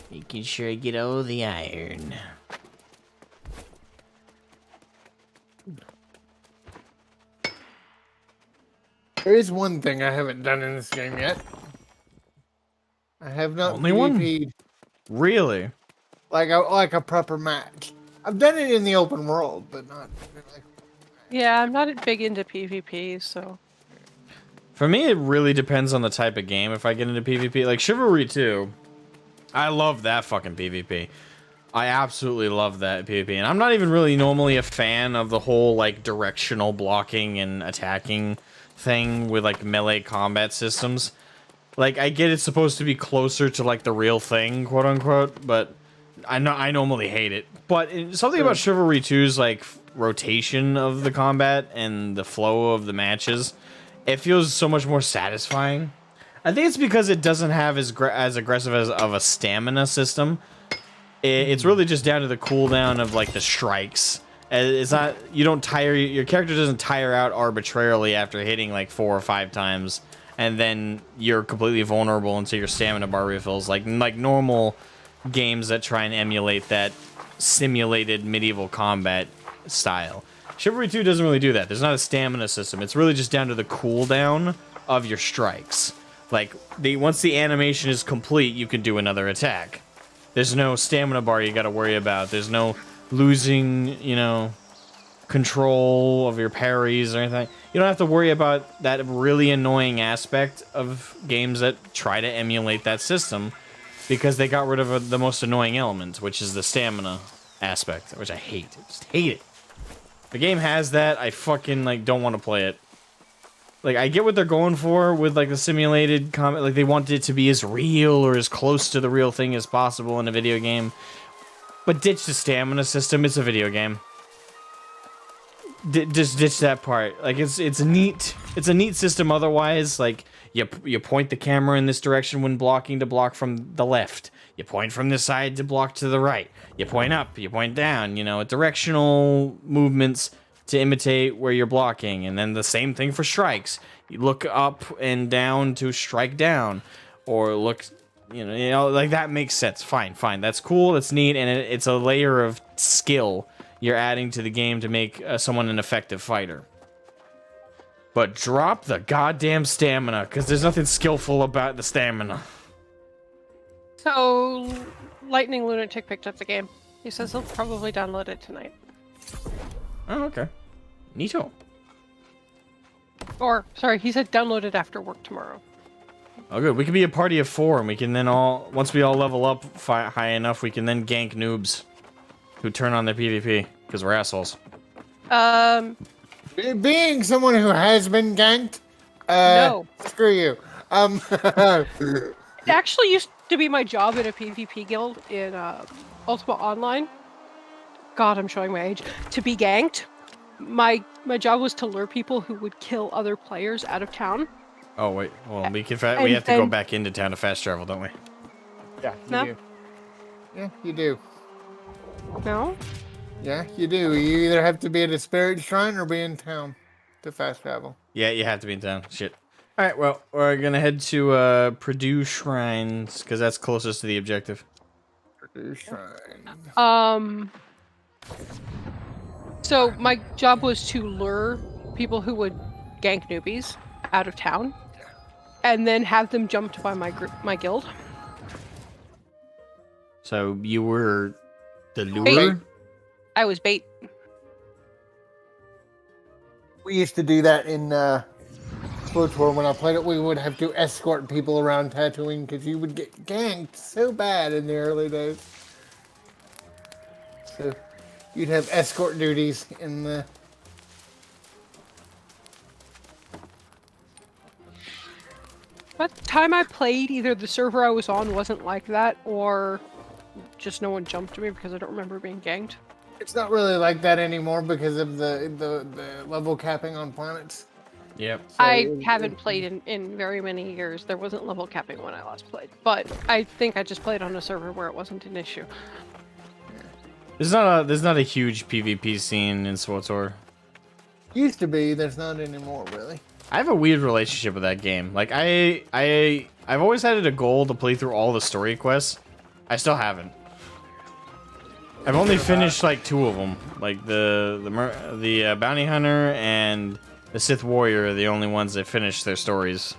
Making sure I get all the iron. There is one thing I haven't done in this game yet. I have not Only one? PvP'd Really? like a proper match. I've done it in the open world, but not like Yeah, I'm not big into PvP, so. For me, it really depends on the type of game. If I get into PvP, like Chivalry 2, I love that fucking PvP. I absolutely love that PvP, and I'm not even really normally a fan of the whole like directional blocking and attacking thing with like melee combat systems. Like, I get it's supposed to be closer to like the real thing, quote unquote, but I normally hate it. But something about Chivalry 2's like rotation of the combat and the flow of the matches, it feels so much more satisfying. I think it's because it doesn't have as aggressive as of a stamina system. It's really just down to the cooldown of like the strikes. It's not, you don't tire, your character doesn't tire out arbitrarily after hitting like 4 or 5 times, and then you're completely vulnerable until your stamina bar refills, like normal games that try and emulate that simulated medieval combat style. Chivalry 2 doesn't really do that. There's not a stamina system. It's really just down to the cooldown of your strikes. Like, once the animation is complete, you can do another attack. There's no stamina bar you gotta worry about. There's no losing, you know, control of your parries or anything. You don't have to worry about that really annoying aspect of games that try to emulate that system, because they got rid of the most annoying element, which is the stamina aspect, which I hate. I just hate it. If the game has that, I fucking, like, don't want to play it. Like, I get what they're going for with, like, the simulated combat. Like, they want it to be as real or as close to the real thing as possible in a video game. But ditch the stamina system. It's a video game. Just ditch that part. Like, it's a neat system otherwise. Like, you point the camera in this direction when blocking to block from the left. You point from this side to block to the right. You point up, you point down, you know, directional movements to imitate where you're blocking. And then the same thing for strikes. You look up and down to strike down, or look, you know, like, that makes sense. Fine. That's cool. That's neat. And it's a layer of skill you're adding to the game to make someone an effective fighter. But drop the goddamn stamina, because there's nothing skillful about the stamina. So, Lightning Lunatic picked up the game. He says he'll probably download it tonight. Oh, okay. Neato. Or, sorry, he said download it after work tomorrow. Oh, good. We can be a party of 4, and we can then once we all level up high enough, we can then gank noobs who turn on their PvP, because we're assholes. Being someone who has been ganked, no. Screw you. It actually used to be my job in a PvP guild in Ultima Online. God, I'm showing my age. To be ganked. My job was to lure people who would kill other players out of town. Oh, wait. Well, we have to go back into town to fast travel, don't we? Yeah, you No. do. Yeah, you do. No? Yeah, you do. You either have to be at a spirit shrine or be in town to fast travel. Yeah, you have to be in town. Shit. Alright, well, we're gonna head to Purdue Shrines, because that's closest to the objective. Purdue Shrine. So my job was to lure people who would gank newbies out of town, and then have them jumped by my guild. So you were the lure? Bait. I was bait. We used to do that in SWTOR when I played it. We would have to escort people around Tatooine because you would get ganked so bad in the early days. So you'd have escort duties in the... By the time I played, either the server I was on wasn't like that, or just no one jumped me because I don't remember being ganked. It's not really like that anymore because of the level capping on planets. Yep. So I haven't played in very many years. There wasn't level capping when I last played, but I think I just played on a server where it wasn't an issue. There's not a huge PvP scene in SWTOR. Used to be. There's not anymore, really. I have a weird relationship with that game. Like, I've always had it a goal to play through all the story quests. I still haven't. I've only finished like 2 of them. Like the bounty hunter and the Sith warrior are the only ones that finished their stories,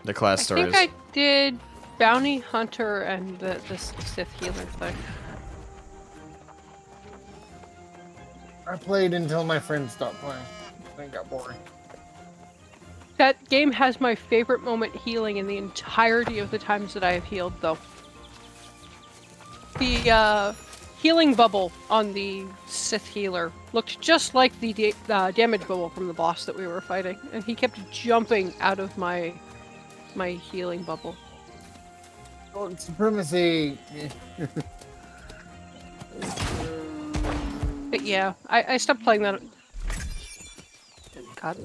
the class stories. I think I did bounty hunter and the Sith healer thing. I played until my friends stopped playing. It got boring. That game has my favorite moment healing in the entirety of the times that I have healed, though. The healing bubble on the Sith healer looked just like the damage bubble from the boss that we were fighting, and he kept jumping out of my healing bubble. Oh, supremacy. But yeah, I stopped playing that. God,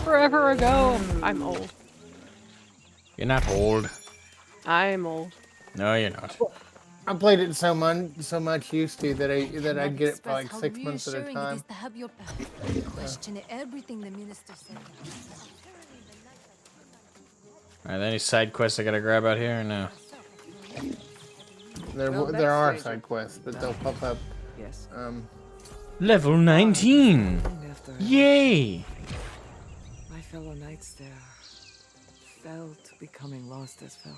forever ago. I'm old. You're not old. I'm old. No, you're not. I played it so much used to that I'd get it for like 6 months at a time. Question everything the minister said. Alright, any side quests I gotta grab out here or no? There are side quests, but they'll pop up. Yes. Level 19! Yay! My fellow knights there fell to becoming lost as well.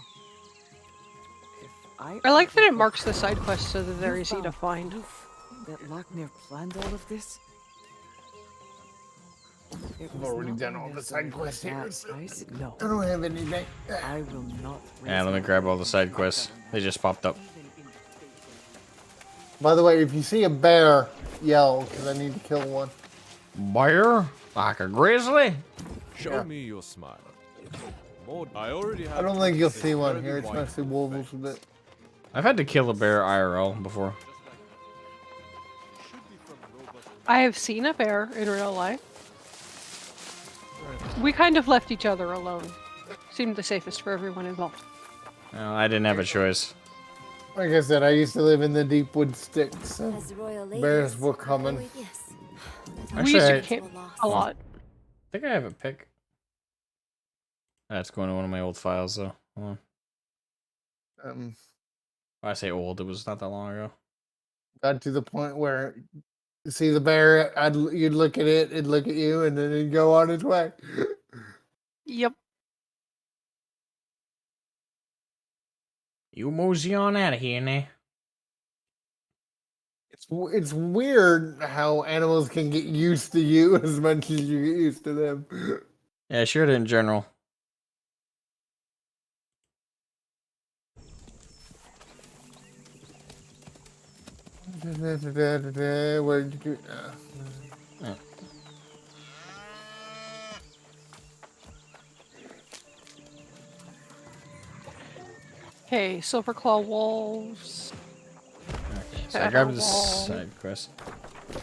If I like that it marks the side quests so that they're easy to find. that Lochner planned all of this. I've already done all the side quests here. No, I don't have anything. I will not. Yeah, let me grab all the side quests. They just popped up. By the way, if you see a bear, yell, because I need to kill one. Bear? Like a grizzly? Show me your smile. I already have. I don't think you'll see one here. It's mostly wolves, but I've had to kill a bear IRL before. I have seen a bear in real life. We kind of left each other alone. Seemed the safest for everyone involved. Well, I didn't have a choice. like I said, I used to live in the deep wood sticks, so As royal bears ladies. were coming. Oh, yes. Actually, we used I- to camp a lot. I think I have a pick. That's going to one of my old files, though. Hold on. Um, I say old, it was not that long ago. got to the point where you see the bear, you'd look at it, it'd look at you, and then it'd go on its way. Yep. You mosey on out of here, now. It's weird how animals can get used to you as much as you get used to them. Yeah, sure did in general. Where'd you go? Yeah. Okay, Silverclaw Wolves. Okay, so I grabbed this side quest.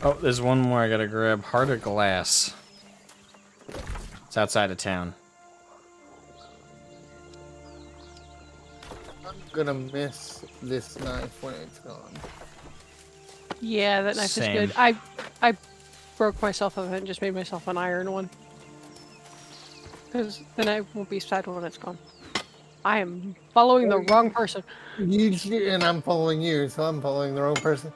Oh, there's one more I gotta grab. Heart of Glass. It's outside of town. I'm gonna miss this knife when it's gone. Yeah, that knife Same. is good. I broke myself of it and just made myself an iron one. Because then I won't be sad when it's gone. I am following the wrong person. And I'm following you, so I'm following the wrong person.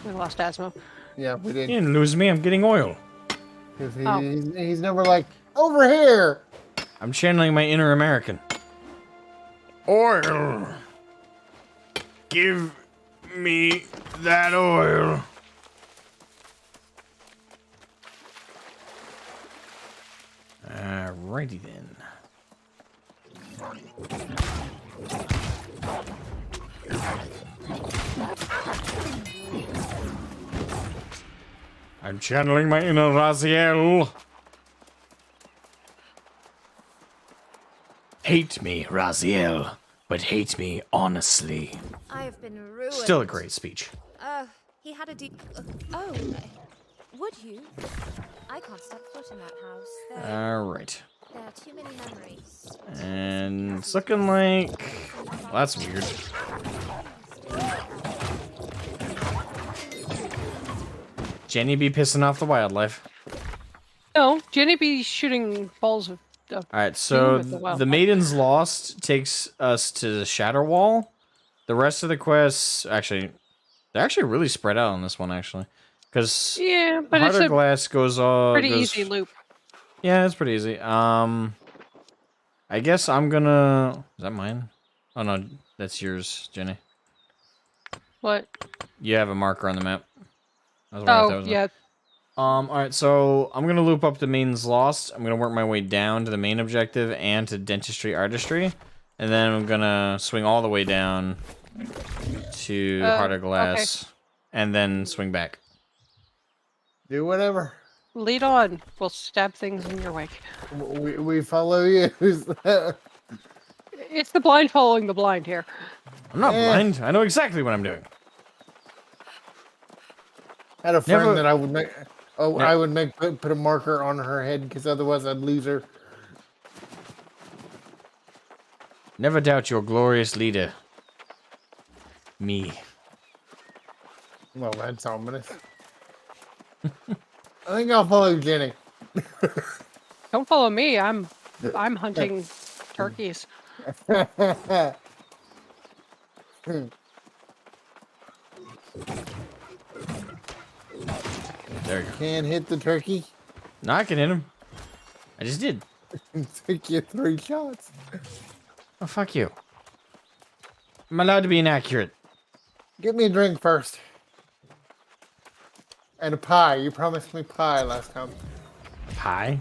We lost Asmo. Yeah, we You did. didn't lose me, I'm getting oil. 'Cause Oh. he's never like, over here! I'm channeling my inner American. Oil! Give me that oil. Alrighty then. I'm channeling my inner Raziel. Hate me, Raziel, but hate me honestly. I have been ruined. Still a great speech. He had a deep. Would you? I can't step foot in that house. Alright. There are too many memories. And it's looking like... Well, that's weird. Jenny be pissing off the wildlife. No, Jenny be shooting balls of. Alright, so with the wildlife. the Maiden's Lost takes us to the Shatter Wall. The rest of the quests, actually, they're actually really spread out on this one, actually. Because Yeah, but Heart it's of a Glass goes all... pretty goes- easy loop. Yeah, it's pretty easy. I guess I'm gonna... Is that mine? Oh no, that's yours, Jenny. What? You have a marker on the map. I was wondering if that Oh, was yeah. Alright, so I'm gonna loop up to Main's Lost. I'm gonna work my way down to the main objective and to Dentistry Artistry. And then I'm gonna swing all the way down to Heart of Glass. Okay. And then swing back. Do whatever. Lead on. We'll stab things in your wake. We follow you. It's the blind following the blind here. I'm not blind. I know exactly what I'm doing. I had a friend Never- that I would make. Oh, Ne- I would make put a marker on her head because otherwise I'd lose her. Never doubt your glorious leader. Me. Well, that's ominous. I think I'll follow Jenny. Don't follow me. I'm hunting turkeys. There you go. Can't hit the turkey. No, I can hit him. I just did. Took you 3 shots. Oh, fuck you. I'm allowed to be inaccurate. Get me a drink first. And a pie. You promised me pie last time. Pie?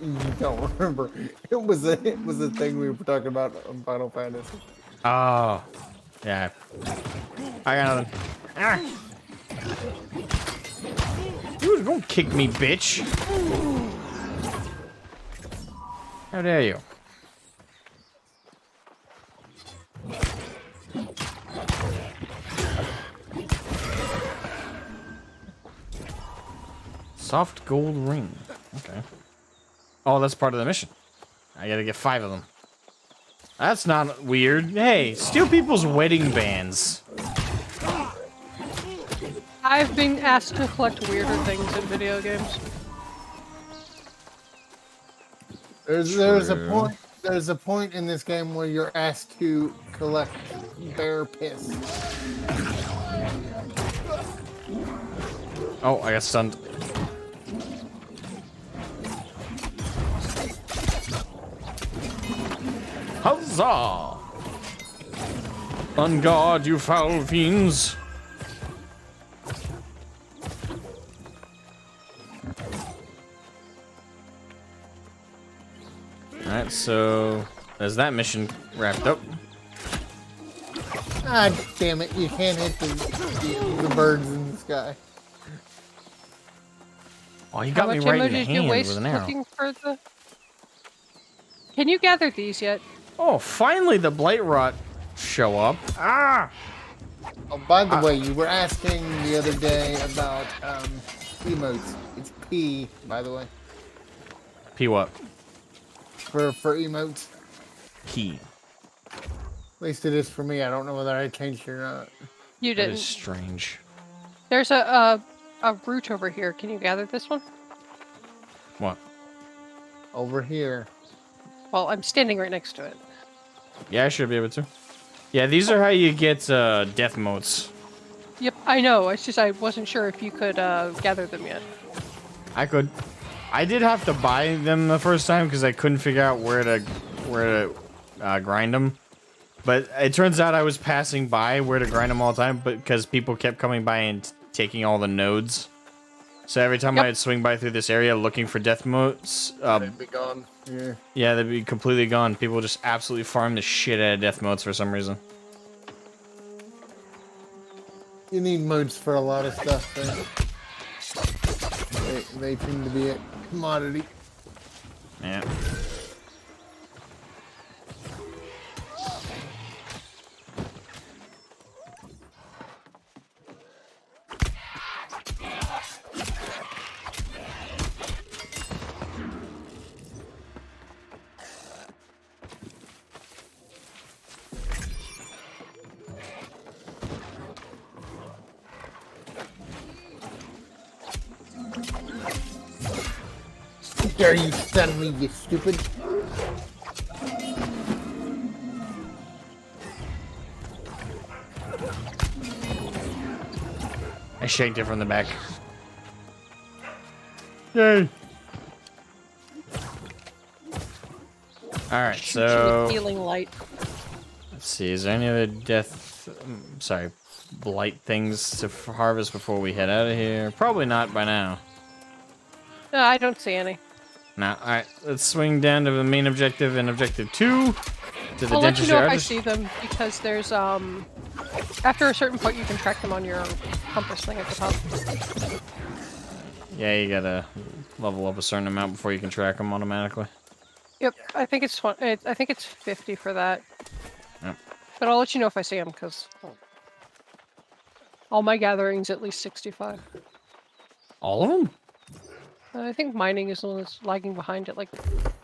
You don't remember. It was a thing we were talking about on Final Fantasy. Oh. Yeah. I got nothing. Ah. Dude, don't kick me, bitch. How dare you? Soft gold ring. Okay. Oh, that's part of the mission. I gotta get 5 of them. That's not weird. Hey, steal people's wedding bands. I've been asked to collect weirder things in video games. There's a True. point. There's a point in this game where you're asked to collect bear piss. Oh, I got stunned. Huzzah! On guard, you foul fiends! Alright, so there's that mission wrapped up. Ah, damn it! You can't hit the birds in the sky. Oh, you How got me much right ammo in the did you hand waste with an arrow. looking for the? Can you gather these yet? Oh, finally the blight rot show up. Ah! Oh, by the way, you were asking the other day about emotes. It's P, by the way, P what? for emotes. P. At least it is for me. I don't know whether I changed it or not. You That didn't. is strange. There's a root over here. Can you gather this one? What? Over here. Well, I'm standing right next to it. Yeah, I should be able to. Yeah, these are how you get death motes. Yep, I know. It's just I wasn't sure if you could gather them yet. I could. I did have to buy them the first time because I couldn't figure out where to grind them. But it turns out I was passing by where to grind them all the time, but because people kept coming by and taking all the nodes. So every time I'd swing by through this area looking for death motes, They'd be gone. Yeah. yeah, they'd be completely gone. People just absolutely farm the shit out of death motes for some reason. You need modes for a lot of stuff. They seem to be a commodity. Yeah. Dare you stun me, you stupid? I shanked it from the back. Yay! Alright, Shoot you with so... healing light. Let's see, is there any other death... sorry, blight things to harvest before we head out of here? Probably not by now. No, I don't see any. Nah, alright, let's swing down to the main objective and objective 2. To the I'll let you know if I Artist. see them, because there's, after a certain point you can track them on your compass thing at the top. Yeah, you gotta level up a certain amount before you can track them automatically. Yep, I think it's 50 for that. Yep. But I'll let you know if I see them, because all my gatherings at least 65. All of them? I think mining is the one that's lagging behind at like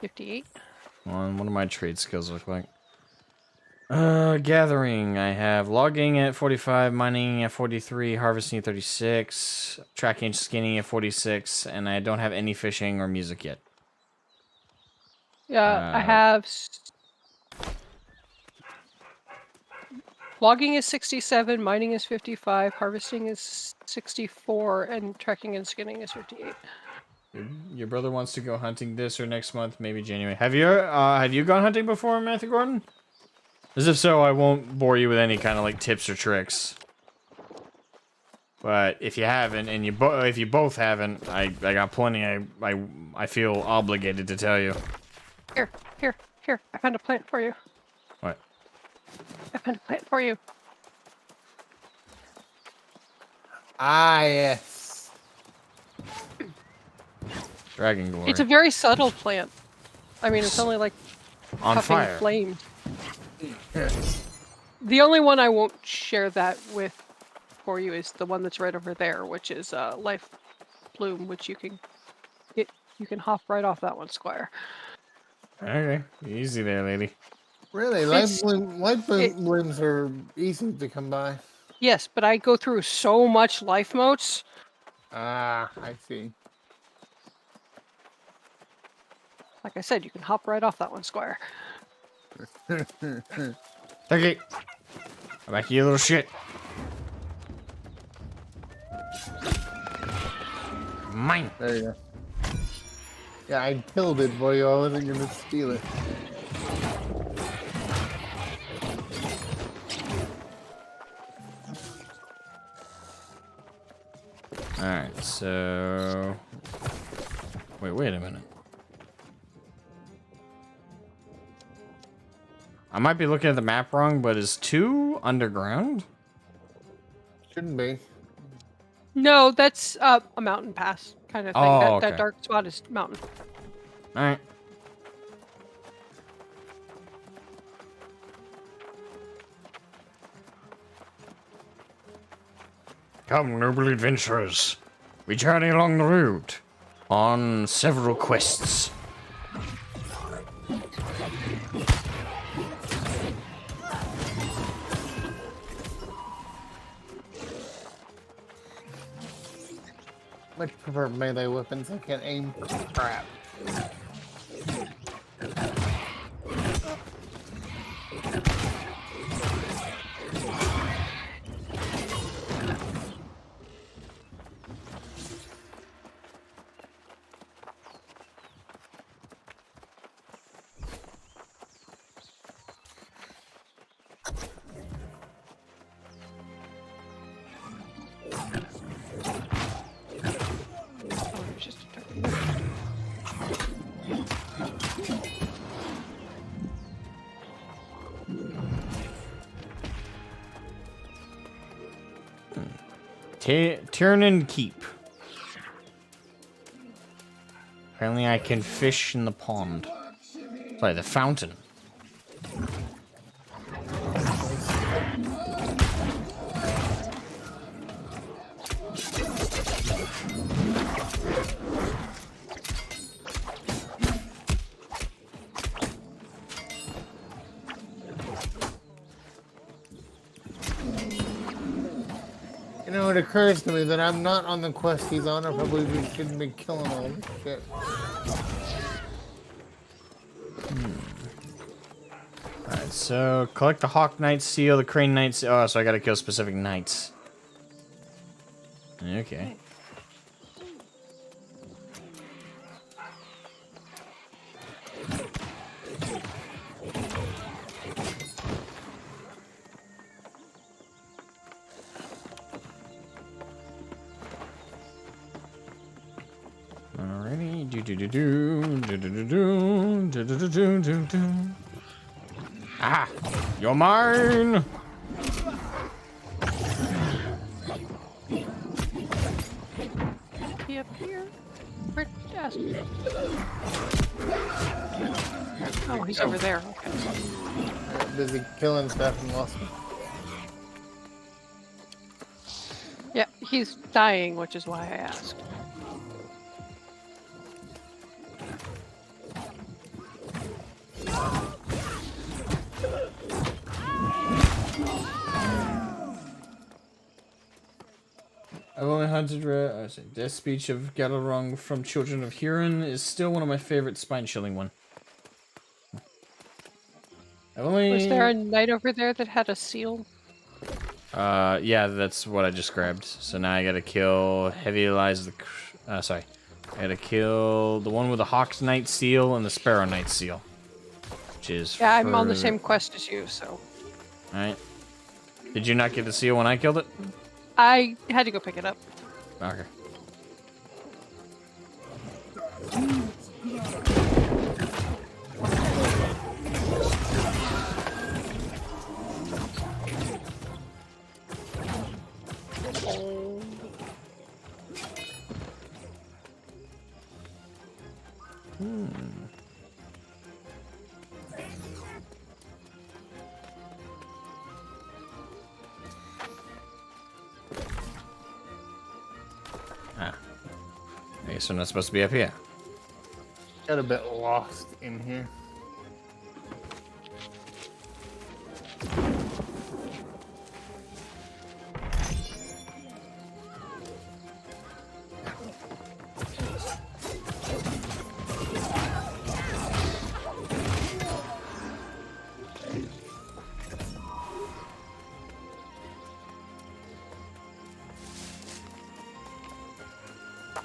58. What do my trade skills look like? Gathering. I have logging at 45, mining at 43, harvesting at 36, tracking, skinning at 46, and I don't have any fishing or music yet. Yeah, I have. Logging is 67, mining is 55, harvesting is 64, and trekking and skinning is 58. Your brother wants to go hunting this or next month, maybe January. Have you gone hunting before, Matthew Gordon? As if so, I won't bore you with any kind of like tips or tricks. But if you haven't, and if you both haven't, I got plenty. I feel obligated to tell you. Here. I found a plant for you. What? I found a plant for you. Ah, yes. Dragon glory. It's a very subtle plant. I mean, it's only like on puffing fire. Flame. The only one I won't share that with for you is the one that's right over there, which is Life Bloom, which you can get. You can hop right off that one, Squire. Okay, easy there, lady. Really, blooms are easy to come by. Yes, but I go through so much life motes. Ah, I see. Like I said, you can hop right off that one, Squire. Take it. Come back, you little shit. Mine. There you go. Yeah, I killed it for you. I wasn't gonna steal it. Alright, so... Wait a minute. I might be looking at the map wrong, but is 2 underground? Shouldn't be. No, that's a mountain pass kind of thing. Oh, That okay. dark spot is mountain. Alright. Come, noble adventurers. We journey along the road on several quests. Much prefer melee weapons. I can't aim. Crap. Oh, there's just a dark. Tiernan Keep. Apparently I can fish in the pond. Sorry, the fountain. You know, it occurs to me that I'm not on the quest he's on. I probably shouldn't be killing all this shit. Alright, so collect the Hawk Knight seal, the Crane Knight seal. Oh, so I gotta kill specific knights. Okay. Alrighty. Do. Ah! You're mine! He up here? Where'd Jas- Oh, he's over there. Okay. Busy killing stuff and lost me. Yeah, he's dying, which is why I asked. I've only hunted Death Speech of Galarong from Children of Huron is still one of my favorite spine-chilling one. I've only... Was there a knight over there that had a seal? Yeah, that's what I just grabbed. So now I gotta kill Heavy Lies the... sorry. I gotta kill the one with the Hawk's Knight seal and the Sparrow Knight seal. Which is Yeah, I'm on the same quest as you, so... Alright. Did you not get the seal when I killed it? I had to go pick it up. Okay. Okay, so I'm not supposed to be up here. Got a bit lost in here.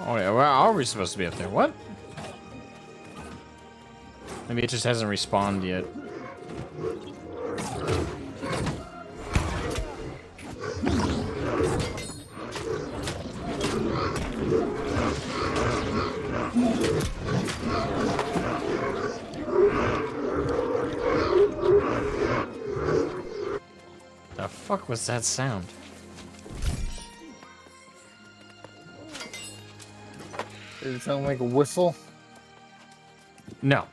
Oh yeah, where are we supposed to be up there? What? Maybe it just hasn't respawned yet. The fuck was that sound? Did it sound like a whistle? No.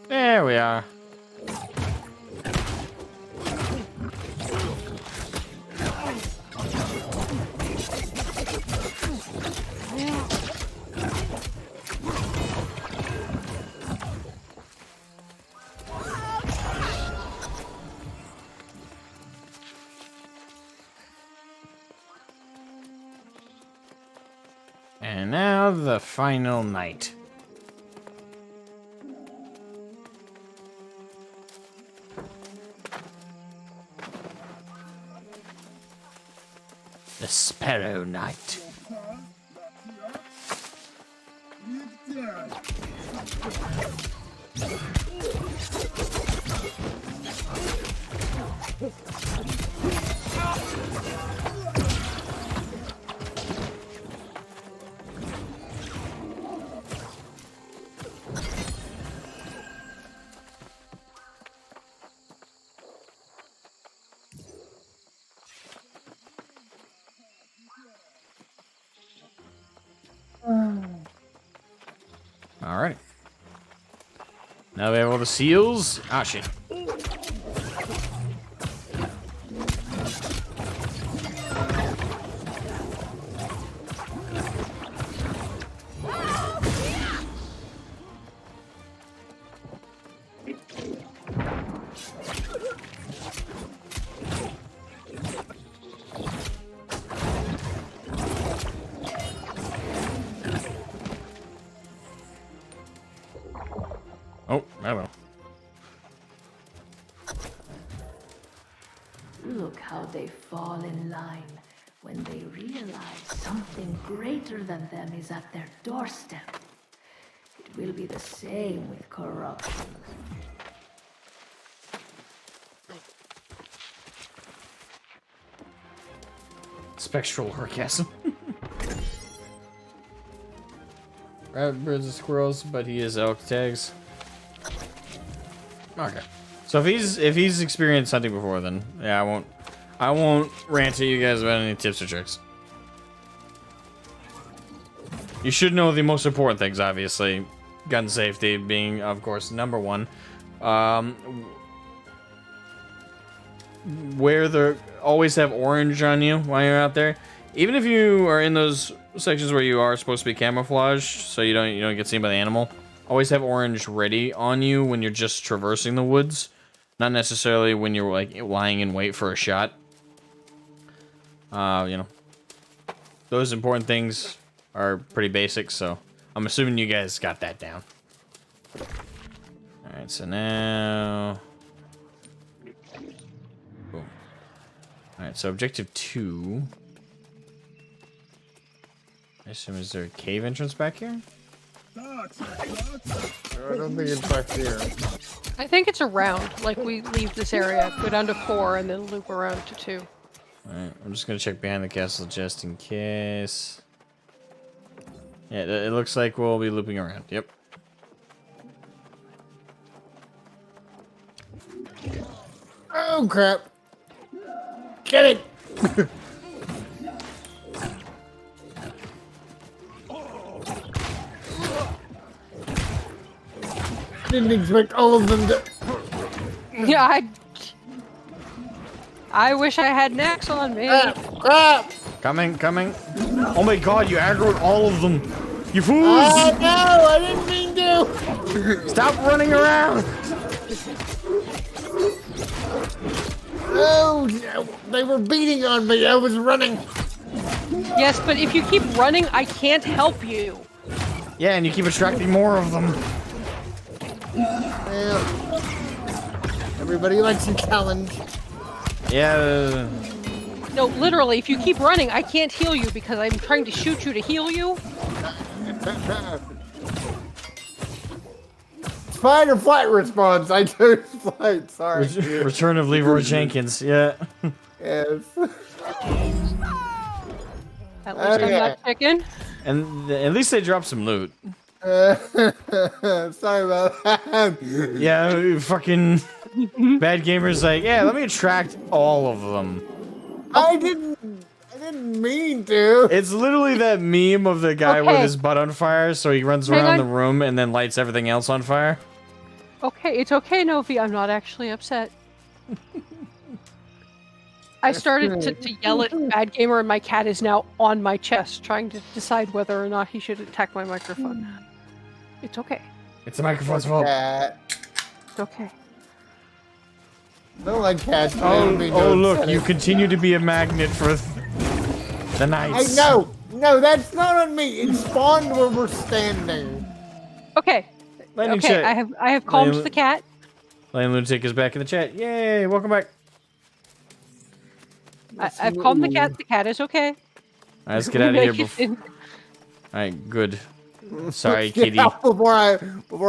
There we are. And now the final night. The Sparrow Knight. Alrighty. Now we have all the seals. Ah, shit. Oh, hello. Look how they fall in line when they realize something greater than them is at their doorstep. It will be the same with corruption. Spectral orgasm. Rabbit, birds, and squirrels, but he is elk tags. Okay. So if he's experienced hunting before, then yeah, I won't rant at you guys about any tips or tricks. You should know the most important things, obviously. Gun safety being, of course, number one. Always have orange on you while you're out there. Even if you are in those sections where you are supposed to be camouflaged, so you don't get seen by the animal. Always have orange ready on you when you're just traversing the woods, not necessarily when you're like lying in wait for a shot. Those important things are pretty basic, so I'm assuming you guys got that down. All right, so now, boom. All right, so objective 2. I assume, is there a cave entrance back here? I don't think it's back here. I think it's around. Like, we leave this area, go down to 4, and then loop around to 2. Alright, I'm just gonna check behind the castle just in case. Yeah, it looks like we'll be looping around. Yep. Oh, crap. Get it! Didn't expect all of them to... Yeah, I wish I had an axe on me. Crap! Coming. Oh my god, you aggroed all of them. You fools! Oh, no, I didn't mean to! Stop running around! Oh, they were beating on me. I was running. Yes, but if you keep running, I can't help you. Yeah, and you keep attracting more of them. Well, everybody likes a challenge. Yeah. No, literally, if you keep running, I can't heal you because I'm trying to shoot you to heal you. Fight or flight response. I chose flight. Sorry. Return of Leroy Jenkins. Yeah. Yes. At least I'm not chicken. And at least they dropped some loot. Sorry about that. Yeah, fucking bad gamers like, yeah, let me attract all of them. I didn't mean to. It's literally that meme of the guy with Okay. his butt on fire, so he runs Hang around on. the room and then lights everything else on fire. Okay, it's okay, Novi. I'm not actually upset. I started to yell at Bad Gamer, and my cat is now on my chest, trying to decide whether or not he should attack my microphone. It's okay. It's the microphone's fault. Cat. It's okay. Don't like cats. Oh, They oh don't look, upset you it. continue to be a magnet for the knights. No, that's not on me. It spawned where we're standing. Okay. Lightning Okay, check. I have calmed Lightning- the cat. Lane Lunatic is back in the chat. Yay, welcome back. I've calmed the cat. The cat is okay. Alright, let's get out of here Make it before. in- Alright, good. Sorry, Let's get kitty. out before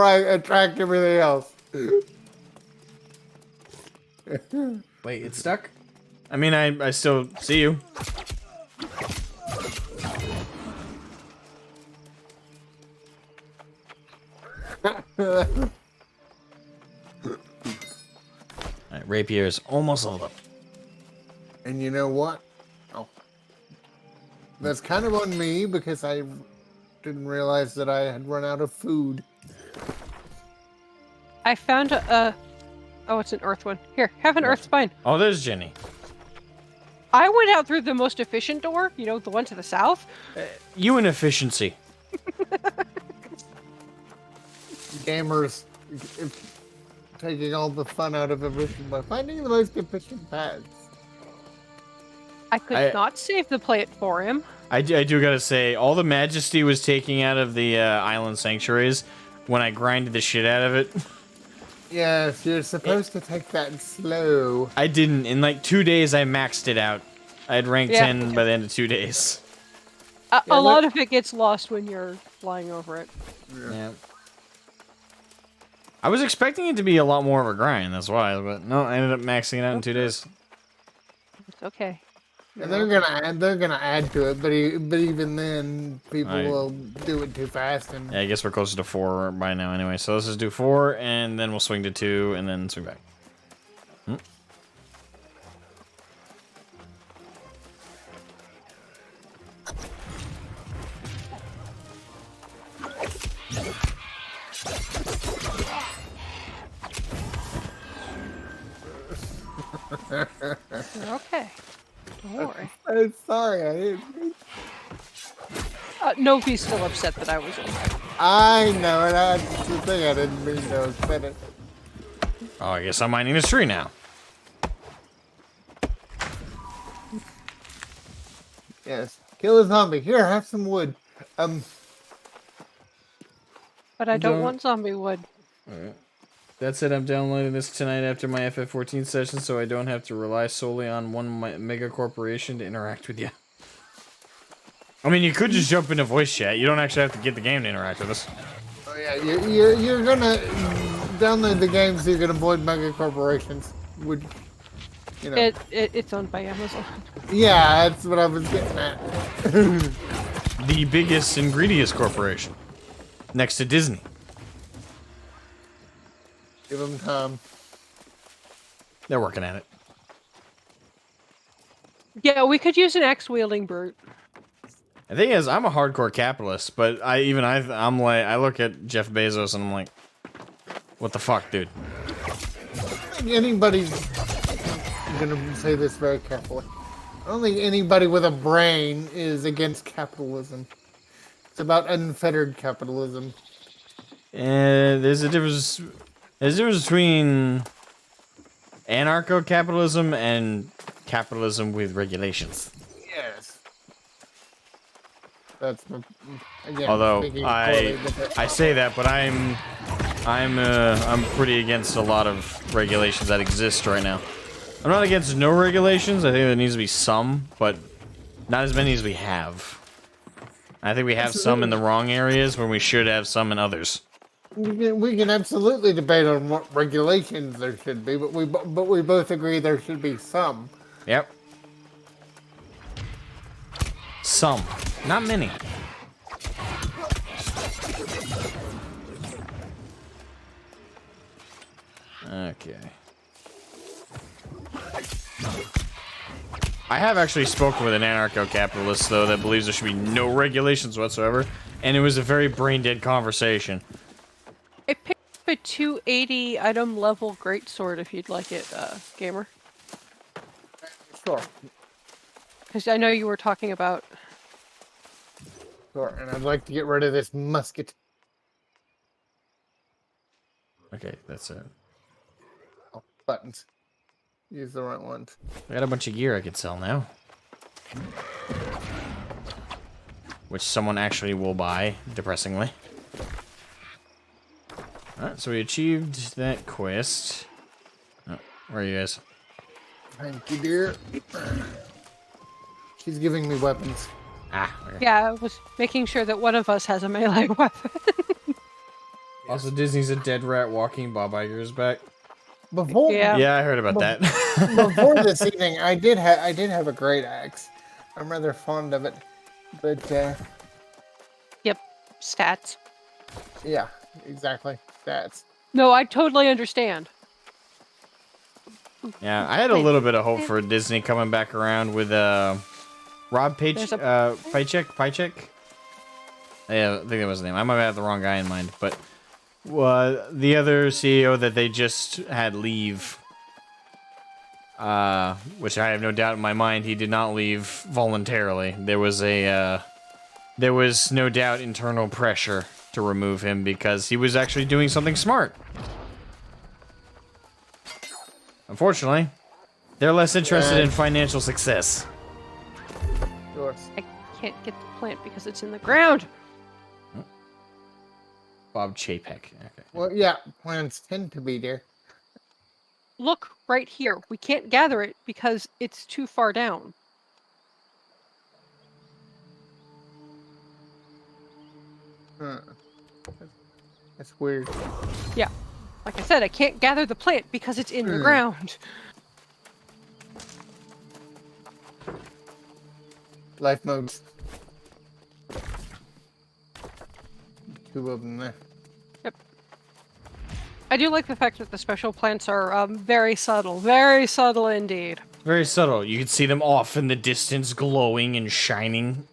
I attract everything else. Wait, it's stuck? I mean, I still see you. Alright, rapier is almost leveled up. And you know what? Oh, that's kind of on me because I didn't realize that I had run out of food. I found a. Oh, it's an earth one. Here, have an earth spine. Oh, there's Jenny. I went out through the most efficient door. You know, the one to the south. You and efficiency. Gamers taking all the fun out of everything by finding the most efficient paths. I could not save the plate for him. I do gotta say, all the majesty was taking out of the island sanctuaries when I grinded the shit out of it. Yes, you're supposed to take that slow. I didn't. In like 2 days, I maxed it out. I had rank Yeah. 10 by the end of 2 days. A lot of it gets lost when you're flying over it. Yeah. I was expecting it to be a lot more of a grind, that's why, but no, I ended up maxing it out in 2 days. It's okay. And they're gonna add to it, but even then, people will do it too fast. And Yeah, I guess we're closer to 4 by now anyway. So let's just do 4, and then we'll swing to 2, and then swing back. You're okay. Don't worry. I'm sorry, I didn't. No, he's still upset that I was in. I know it. That's the thing. I didn't mean to upset it. Oh, I guess I'm mining this tree now. Yes. Kill a zombie. Here, have some wood. But I don't Don't- want zombie wood. That's it. I'm downloading this tonight after my FF14 session, so I don't have to rely solely on one mega corporation to interact with you. I mean, you could just jump into voice chat. You don't actually have to get the game to interact with us. Oh yeah, you're gonna download the game so you can avoid mega corporations. Would you know? It's owned by Amazon. Yeah, that's what I was getting at. The biggest and greediest corporation, next to Disney. Give them time. They're working at it. Yeah, we could use an axe-wielding brute. The thing is, I'm a hardcore capitalist, but I'm like, I look at Jeff Bezos and I'm like, what the fuck, dude? Anybody's gonna say this very carefully. I don't think anybody with a brain is against capitalism. It's about unfettered capitalism. And there's a difference between anarcho-capitalism and capitalism with regulations. Yes. That's again. Although speaking poorly, I say that, but I'm pretty against a lot of regulations that exist right now. I'm not against no regulations. I think there needs to be some, but not as many as we have. I think we have some in the wrong areas when we should have some in others. we can absolutely debate on what regulations there should be, but we both agree there should be some. Yep. Some. Not many. Okay. I have actually spoken with an anarcho-capitalist, though, that believes there should be no regulations whatsoever, and it was a very brain-dead conversation. I picked up a 280 item level greatsword if you'd like it, gamer. Sure. Because I know you were talking about... Sure, and I'd like to get rid of this musket. Okay, that's it. Oh, buttons. Use the right ones. I got a bunch of gear I could sell now. Which someone actually will buy, depressingly. Alright, so we achieved that quest. Oh, where are you guys? Thank you, dear. She's giving me weapons. Ah, okay. Yeah, I was making sure that one of us has a melee weapon. Also, Disney's a dead rat walking. Bob Iger's back. Before, Yeah, I heard about that. before this evening, I did have a great axe. I'm rather fond of it, but Yep, stats. yeah, exactly. That's No, I totally understand. Yeah, I had a little bit of hope for Disney coming back around with Rob Paycheck. Yeah, I think that was the name. I might have had the wrong guy in mind, but the other CEO that they just had leave, which I have no doubt in my mind he did not leave voluntarily. There was no doubt internal pressure to remove him because he was actually doing something smart. Unfortunately, they're less interested in financial success. yours. I can't get the plant because it's in the ground. Bob Chapek. Okay. Well, yeah, plants tend to be there. Look right here. We can't gather it because it's too far down. Huh. That's weird. Yeah. Like I said, I can't gather the plant because it's in the ground. Life modes. 2 of them there. Yep. I do like the fact that the special plants are very subtle indeed. Very subtle. You can see them off in the distance, glowing and shining.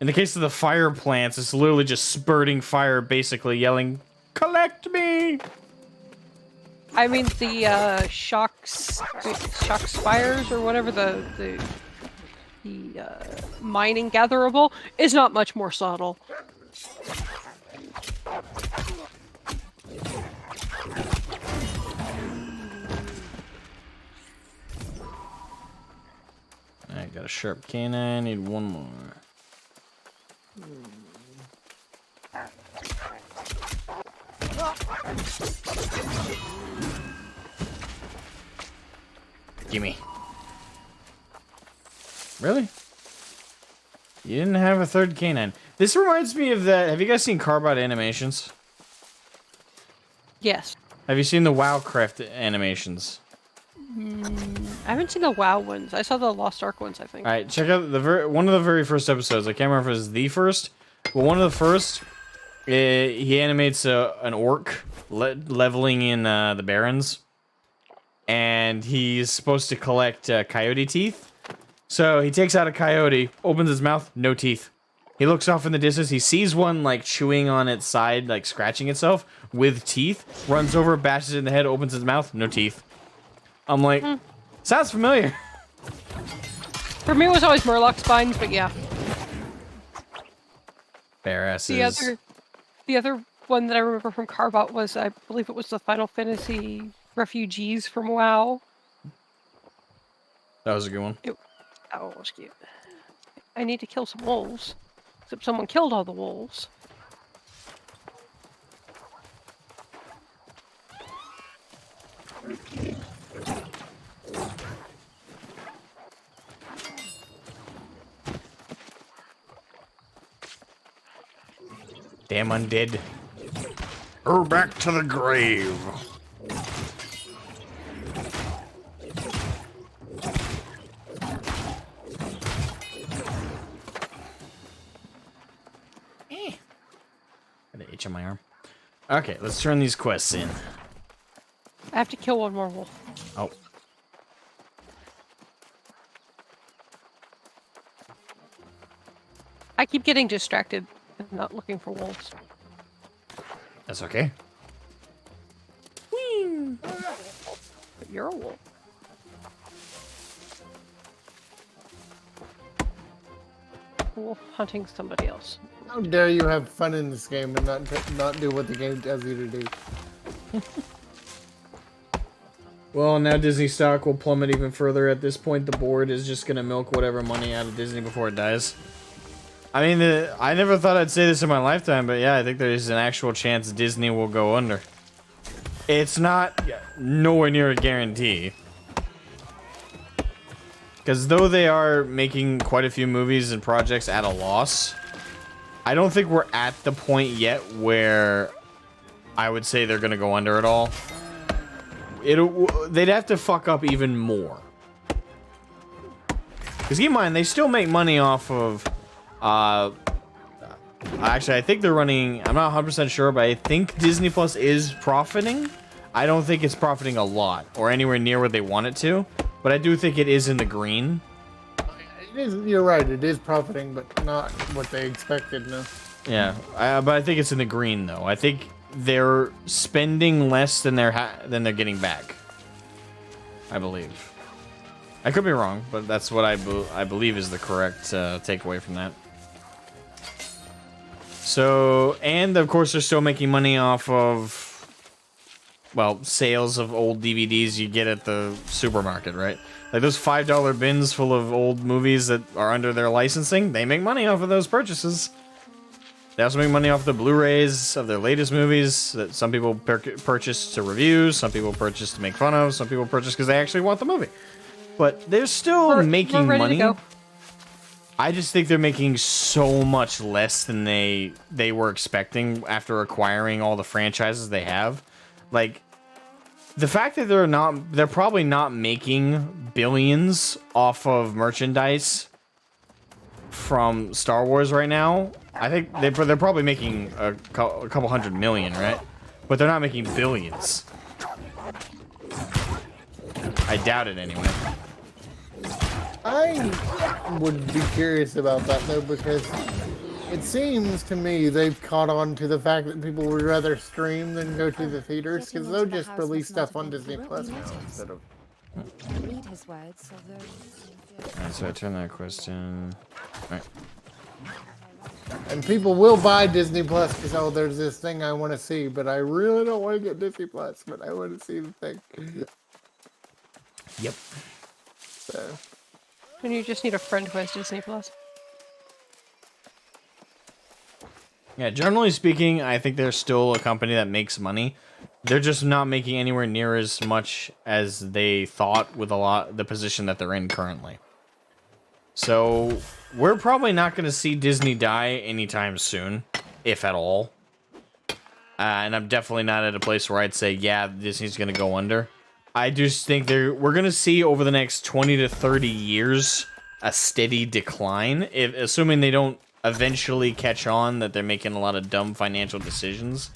In the case of the fire plants, it's literally just spurting fire, basically yelling, "Collect me!" I mean, the shock spires or whatever the mining gatherable is not much more subtle. I got a sharp canine. Need one more. Gimme. Really? You didn't have a third canine. This reminds me of that. Have you guys seen Carbide animations? Yes. Have you seen the WoWcraft animations? I haven't seen the WoW ones. I saw the Lost Ark ones, I think. All right, check out one of the very first episodes. I can't remember if it was the first, but one of the first. He animates an orc leveling in the Barrens, and he's supposed to collect coyote teeth. So he takes out a coyote, opens his mouth, no teeth. He looks off in the distance. He sees one like chewing on its side, like scratching itself with teeth. Runs over, bashes it in the head, opens his mouth, no teeth. I'm like, sounds familiar. For me, it was always Murloc spines, but yeah. Bare asses. The other one that I remember from Carbot was, I believe it was the Final Fantasy refugees from WoW. That was a good one. That was cute. I need to kill some wolves. Except someone killed all the wolves. Damn undead. Her back to the grave. Got an itch on my arm. Okay, let's turn these quests in. I have to kill one more wolf. Oh. I keep getting distracted and not looking for wolves. That's okay. But you're a wolf. Wolf hunting somebody else. How dare you have fun in this game and not do what the game tells you to do? Well, now Disney stock will plummet even further. At this point, the board is just gonna milk whatever money out of Disney before it dies. I mean, I never thought I'd say this in my lifetime, but yeah, I think there's an actual chance Disney will go under. It's not nowhere near a guarantee. Because though they are making quite a few movies and projects at a loss, I don't think we're at the point yet where I would say they're going to go under at all. They'd have to fuck up even more. Because keep in mind, they still make money off of... actually, I think they're running... I'm not 100% sure, but I think Disney Plus is profiting. I don't think it's profiting a lot, or anywhere near where they want it to. But I do think it is in the green. It is. You're right. It is profiting, but not what they expected. No. Yeah, but I think it's in the green though. I think they're spending less than they're getting back. I believe. I could be wrong, but that's what I believe is the correct takeaway from that. So, and of course, they're still making money off of, well, sales of old DVDs you get at the supermarket, right? Like those $5 bins full of old movies that are under their licensing, they make money off of those purchases. They also make money off the Blu-rays of their latest movies that some people purchase to review, some people purchase to make fun of, some people purchase because they actually want the movie. But they're still making ready to money. go. I just think they're making so much less than they were expecting after acquiring all the franchises they have. Like, the fact that they're probably not making billions off of merchandise from Star Wars right now. I think they're probably making a couple hundred million, right? But they're not making billions. I doubt it anyway. I would be curious about that though, because it seems to me they've caught on to the fact that people would rather stream than go to the theaters, because they'll just release stuff on Disney Plus now instead of. Read his words, Alright, so I turn that question. Alright. And people will buy Disney Plus because, oh, there's this thing I want to see, but I really don't want to get Disney Plus, but I want to see the thing. Yep. So. And you just need a friend who has Disney Plus. Yeah, generally speaking, I think they're still a company that makes money. They're just not making anywhere near as much as they thought with the position that they're in currently. So we're probably not going to see Disney die anytime soon, if at all. And I'm definitely not at a place where I'd say, yeah, Disney's going to go under. I just think we're going to see over the next 20 to 30 years a steady decline, assuming they don't eventually catch on that they're making a lot of dumb financial decisions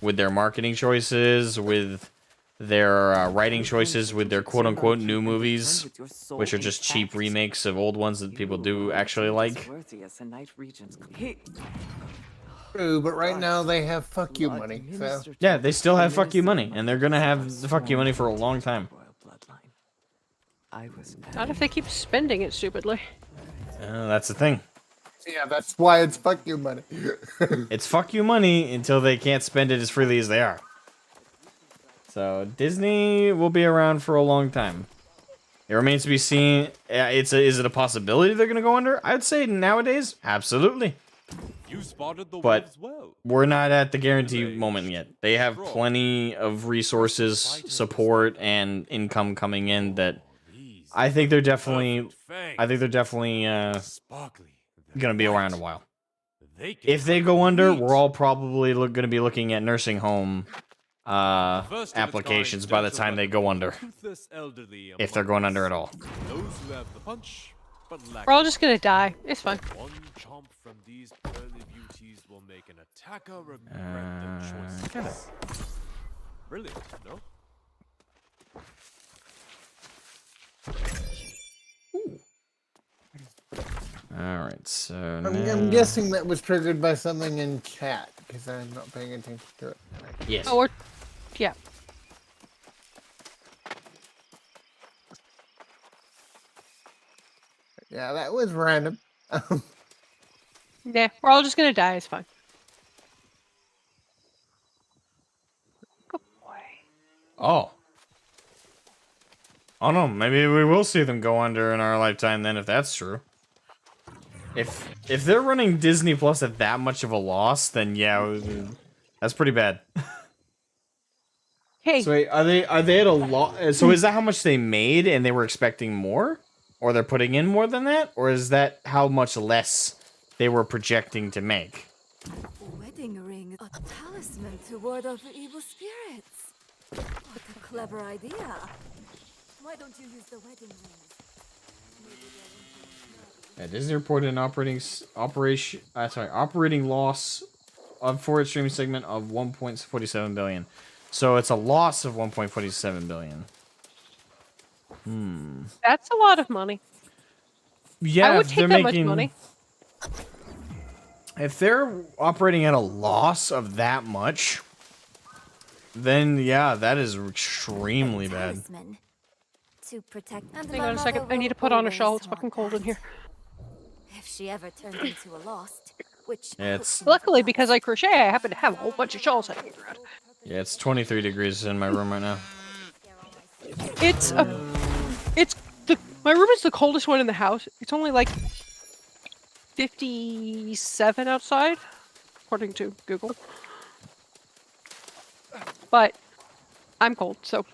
with their marketing choices, with their writing choices, with their quote-unquote new movies, which are just cheap remakes of old ones that people do actually like. True, but right now they have fuck you money, so. Yeah, they still have fuck you money, and they're gonna have the fuck you money for a long time. Not if they keep spending it stupidly. That's the thing. Yeah, that's why it's fuck you money. It's fuck you money until they can't spend it as freely as they are. So Disney will be around for a long time. It remains to be seen. Is it a possibility they're gonna go under? I'd say nowadays, absolutely. You spotted the But wolves well. we're not at the guarantee moment yet. They have plenty of resources, support, and income coming in that I think they're definitely gonna be around a while. If they go under, we're all probably going to be looking at nursing home applications by the time they go under, if they're going under at all. We're all just gonna die. It's fine. One chomp from these pearly beauties will make an attacker regret their choices. Brilliant, no? Alright, so I'm guessing that was triggered by something in chat, because I'm not paying attention to it. yes. Oh, yeah. Yeah, that was random. Yeah, we're all just gonna die. It's fine. Good boy. Oh. Oh no, maybe we will see them go under in our lifetime then, if that's true. If they're running Disney Plus at that much of a loss, then yeah, that's pretty bad. Hey. So wait, are they at a loss? So is that how much they made and they were expecting more? Or they're putting in more than that? Or is that how much less they were projecting to make? Wedding ring, a talisman to ward off evil spirits. What a clever idea. Why don't you use the wedding ring? Yeah, Disney reported an operating loss for its streaming segment of 1.47 billion. So it's a loss of 1.47 billion. That's a lot of money. Yeah, I would if take they're that making, much money. If they're operating at a loss of that much, then yeah, that is extremely bad. Talisman to protect. And Hang my on a second. mother I need to will put on a always shawl. It's want fucking cold in that. here. If she ever turned into a lost, which Yeah, it's Luckily, because I crochet, I happen to have a whole bunch of shawls hanging around. yeah, it's 23 degrees in my room right now. My room is the coldest one in the house. It's only like 57 outside. according to Google. But I'm cold, so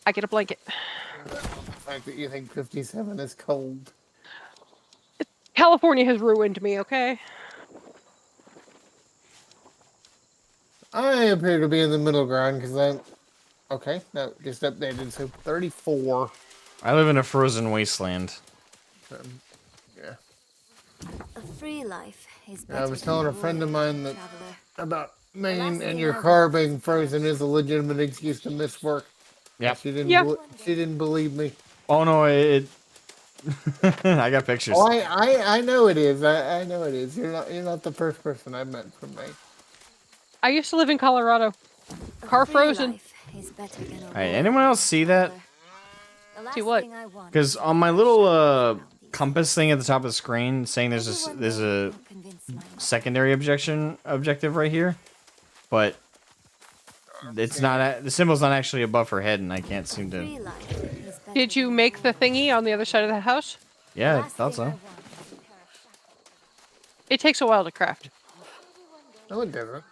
I get a blanket. The fact that you think 57 is cold. California has ruined me, okay? I appear to be in the middle ground because I'm... Okay, no, just updated. So 34. I live in a frozen wasteland. Yeah. A free life is I better was than telling a war, friend of mine that traveler. about Maine last and thing your I car want being is frozen chaos. is a legitimate excuse to miss work. Yep. She didn't. Yeah. She didn't believe me. Oh no, it I got pictures. Oh, I know it is. I know it is. You're not the first person I've met from Maine. I used to live in Colorado. A Car free frozen. life is better than a Alright, war, anyone else see that? traveler. The last See what? thing I want Because is on my to little around these. compass thing at the top of the screen saying Maybe there's one there's day a I'll convince my mom. secondary objective right here, but it's not the symbol's not actually above her head, and I can't seem to. Free life is better Did you than make the war. thingy on the other side of the house? Yeah, I Last thought thing I so. want is a pair of shackles. It takes a while to craft. No, it doesn't.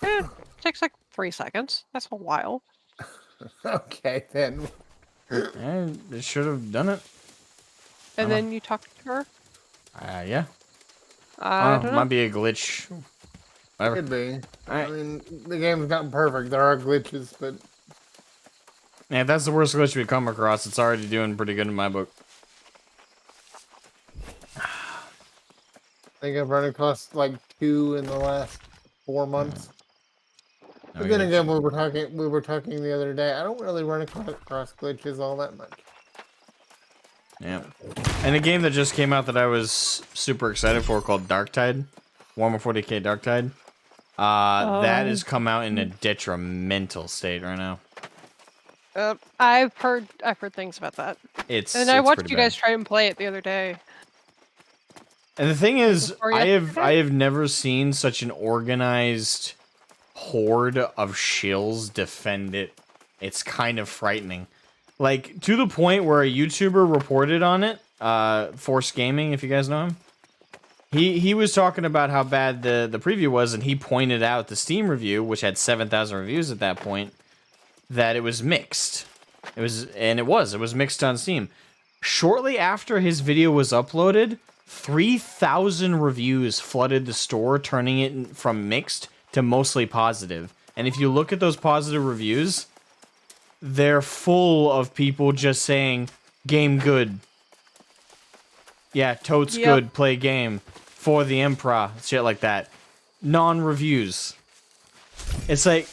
It takes like 3 seconds. That's a while. Okay then. It should have done it. And then you talk to her? Yeah. I don't know. Might be a glitch. Whatever. Could be. I Alright. mean, the game's not perfect. There are glitches, but Yeah, if that's the worst glitch we come across, it's already doing pretty good in my book. I think I've run across like 2 in the last 4 months. No, But we then gotta again, we were talking the other day. I don't really run across glitches all that much. Yeah. And a game that just came out that I was super excited for called Darktide. Warhammer 40k Darktide. That has come out in a detrimental state right now. I've heard things about that. It's I watched pretty you bad. guys try and play it the other day. And the thing is, Before I yesterday? have never seen such an organized horde of shills defend it. It's kind of frightening. Like, to the point where a YouTuber reported on it, Force Gaming, if you guys know him. He was talking about how bad the preview was, and he pointed out the Steam review, which had 7,000 reviews at that point, that it was mixed. It was mixed on Steam. Shortly after his video was uploaded, 3,000 reviews flooded the store, turning it from mixed to mostly positive. And if you look at those positive reviews, they're full of people just saying, game good. Yeah, totes Yep. good, play game. For the Emperor, shit like that. Non-reviews. It's like,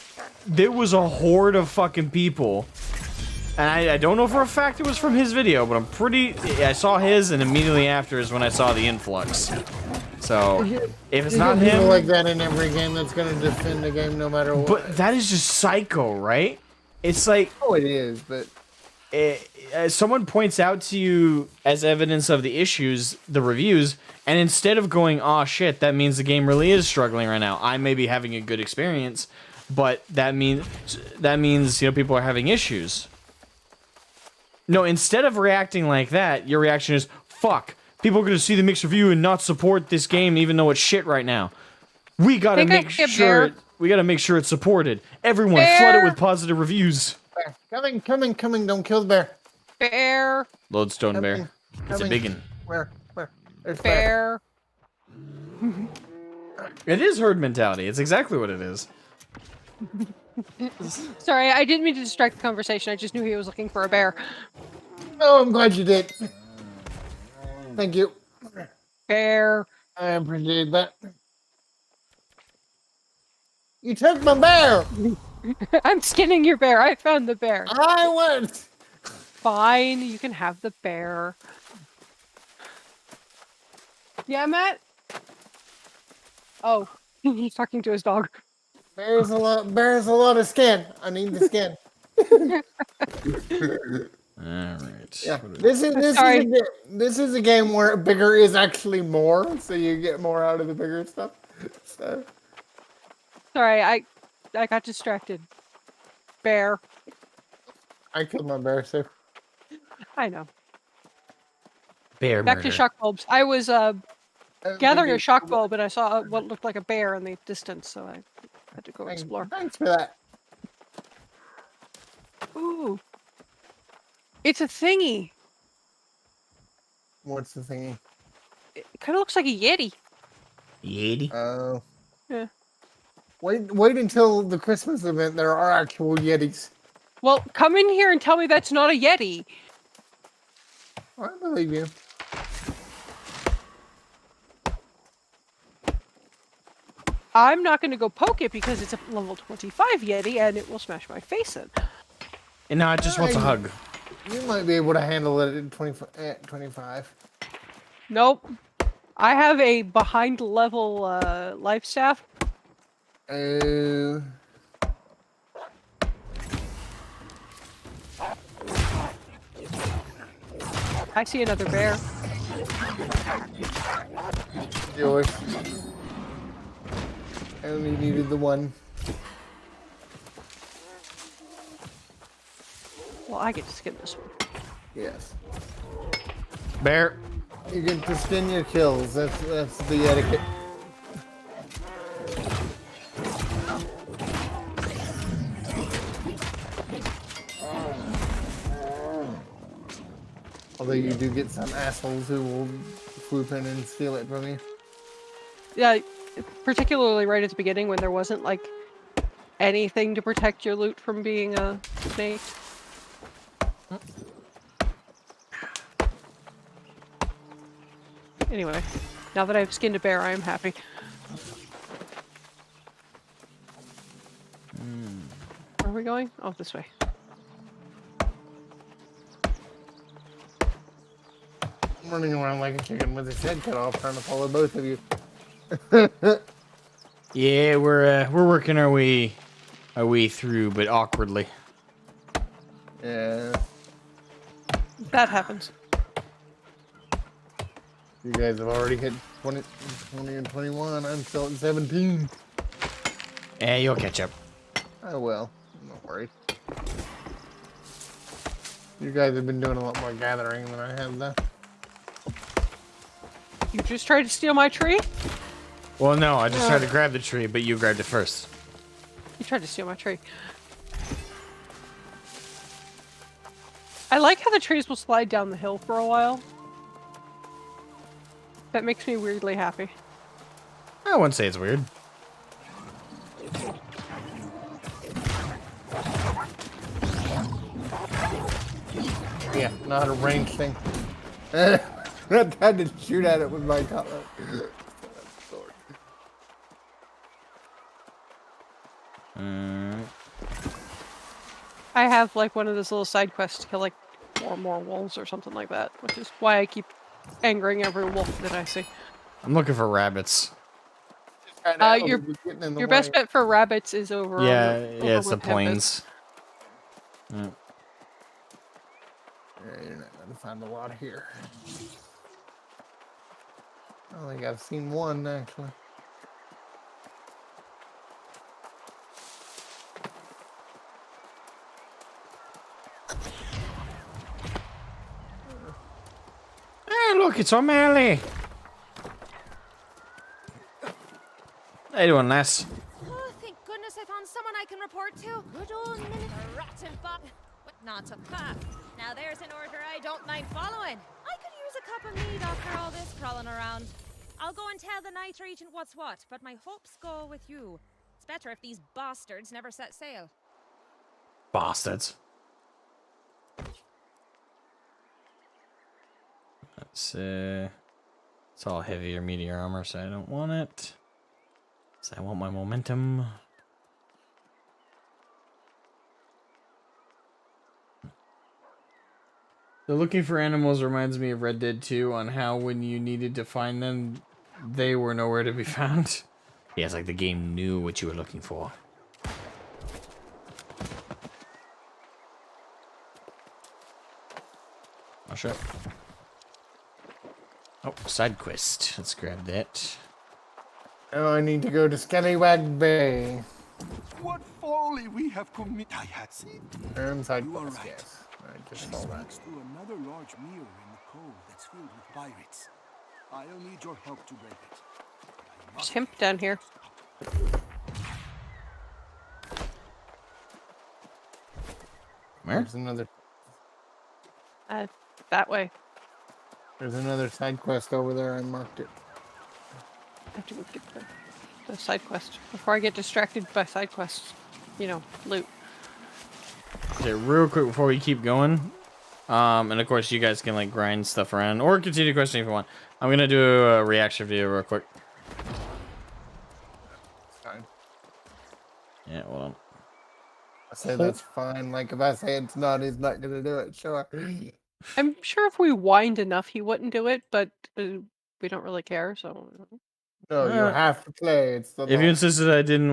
there was a horde of fucking people. And I don't know for a fact it was from his video, but I saw his, and immediately after is when I saw the influx. So, if it's You not get people him... like that in every game that's going to defend the game no matter what. But that is just psycho, right? It's like... Oh, it is, but... someone points out to you as evidence of the issues, the reviews, and instead of going, "Aw, shit, that means the game really is struggling right now. I may be having a good experience, but that means people are having issues." No, instead of reacting like that, your reaction is, "Fuck, people are gonna see the mixed review and not support this game even though it's shit right now. We gotta make sure it's supported. Everyone flood it with positive reviews." Coming, don't kill the bear. Bear. Lodestone bear. It's a coming. biggin. Where? There's bear. Bear. It is herd mentality. It's exactly what it is. Sorry, I didn't mean to distract the conversation. I just knew he was looking for a bear. Oh, I'm glad you did. Thank you. Bear. I appreciate that. You took my bear! I'm skinning your bear. I found the bear. I went! Fine, you can have the bear. Yeah, Matt? Oh, he's talking to his dog. Bear's a lot of skin. I need the skin. Alright. Yeah. This is a game where bigger is actually more, so you get more out of the bigger stuff. So Sorry, I got distracted. Bear. I killed my bear, so I know. Bear Back murder. to shock bulbs. I was gathering a shock ball, but I saw what looked like a bear in the distance, so I had to go explore. Thanks for that. Ooh. It's a thingy. What's the thingy? It kind of looks like a Yeti. Yeti. Oh. Yeah. Wait until the Christmas event. There are actual Yetis. Well, come in here and tell me that's not a Yeti. I believe you. I'm not going to go poke it because it's a level 25 Yeti and it will smash my face in. And now it just wants a hug. You might be able to handle it at 25. Nope. I have a behind level life staff. Oh. I see another bear. Yours. I only needed the one. Well, I get to skin this one. Yes. Bear. You get to skin your kills. That's the etiquette. Although you do get some assholes who will swoop in and steal it from you. Yeah, particularly right at the beginning when there wasn't like anything to protect your loot from being snaked. Anyway, now that I've skinned a bear, I am happy. Where are we going? Oh, this way. I'm running around like a chicken with his head cut off, trying to follow both of you. Yeah, we're working our way through, but awkwardly. Yeah. That happens. You guys have already hit 20 and 21. I'm still at 17. Yeah, you'll catch up. Oh well. I'm not worried. You guys have been doing a lot more gathering than I have, though. You just tried to steal my tree? Well, no, I just tried to grab the tree, but you grabbed it first. You tried to steal my tree. I like how the trees will slide down the hill for a while. That makes me weirdly happy. I wouldn't say it's weird. Yeah, not a range thing. I had to shoot at it with my cutlass. I have like one of those little side quests to kill like 4 more wolves or something like that, which is why I keep angering every wolf that I see. I'm looking for rabbits. Your best bet for rabbits is over. Yeah, over it's the with plains. Yeah. Yeah, you're not gonna find a lot here. I don't think I've seen one actually. Hey, look, it's O'Malley. How you doing, lass? Oh, thank goodness I found someone I can report to. Good old minute rotten bot. But not a path. Now there's an order I don't mind following. I could use a cup of mead after all this crawling around. I'll go and tell the Night Regent what's what, but my hopes go with you. It's better if these bastards never set sail. Bastards. It's all heavy or meteor armor, so I don't want it. So I want my momentum. So looking for animals reminds me of Red Dead 2 on how when you needed to find them, they were nowhere to be found. Yeah, it's like the game knew what you were looking for. Oh, sure. Oh, side quest. Let's grab that. Oh, I need to go to Scallywag Bay. What folly we have committed. I had seen. Side You are quest, right. yes. I just She saw that. speaks to another large mirror in the cove that's filled with pirates. I'll need your help to break it. There's hemp down here. Where? There's another. That way. There's another side quest over there. I marked it. I have to go get the side quest before I get distracted by side quests. You know, loot. Okay, real quick before we keep going. And of course you guys can like grind stuff around or continue questioning if you want. I'm gonna do a reaction video real quick. Fine. Yeah, hold on. I say that's fine. Like if I say it's not, he's not gonna do it. Sure. I'm sure if we whined enough, he wouldn't do it, but we don't really care, so. No, you have to play. It's the If law. you insisted I didn't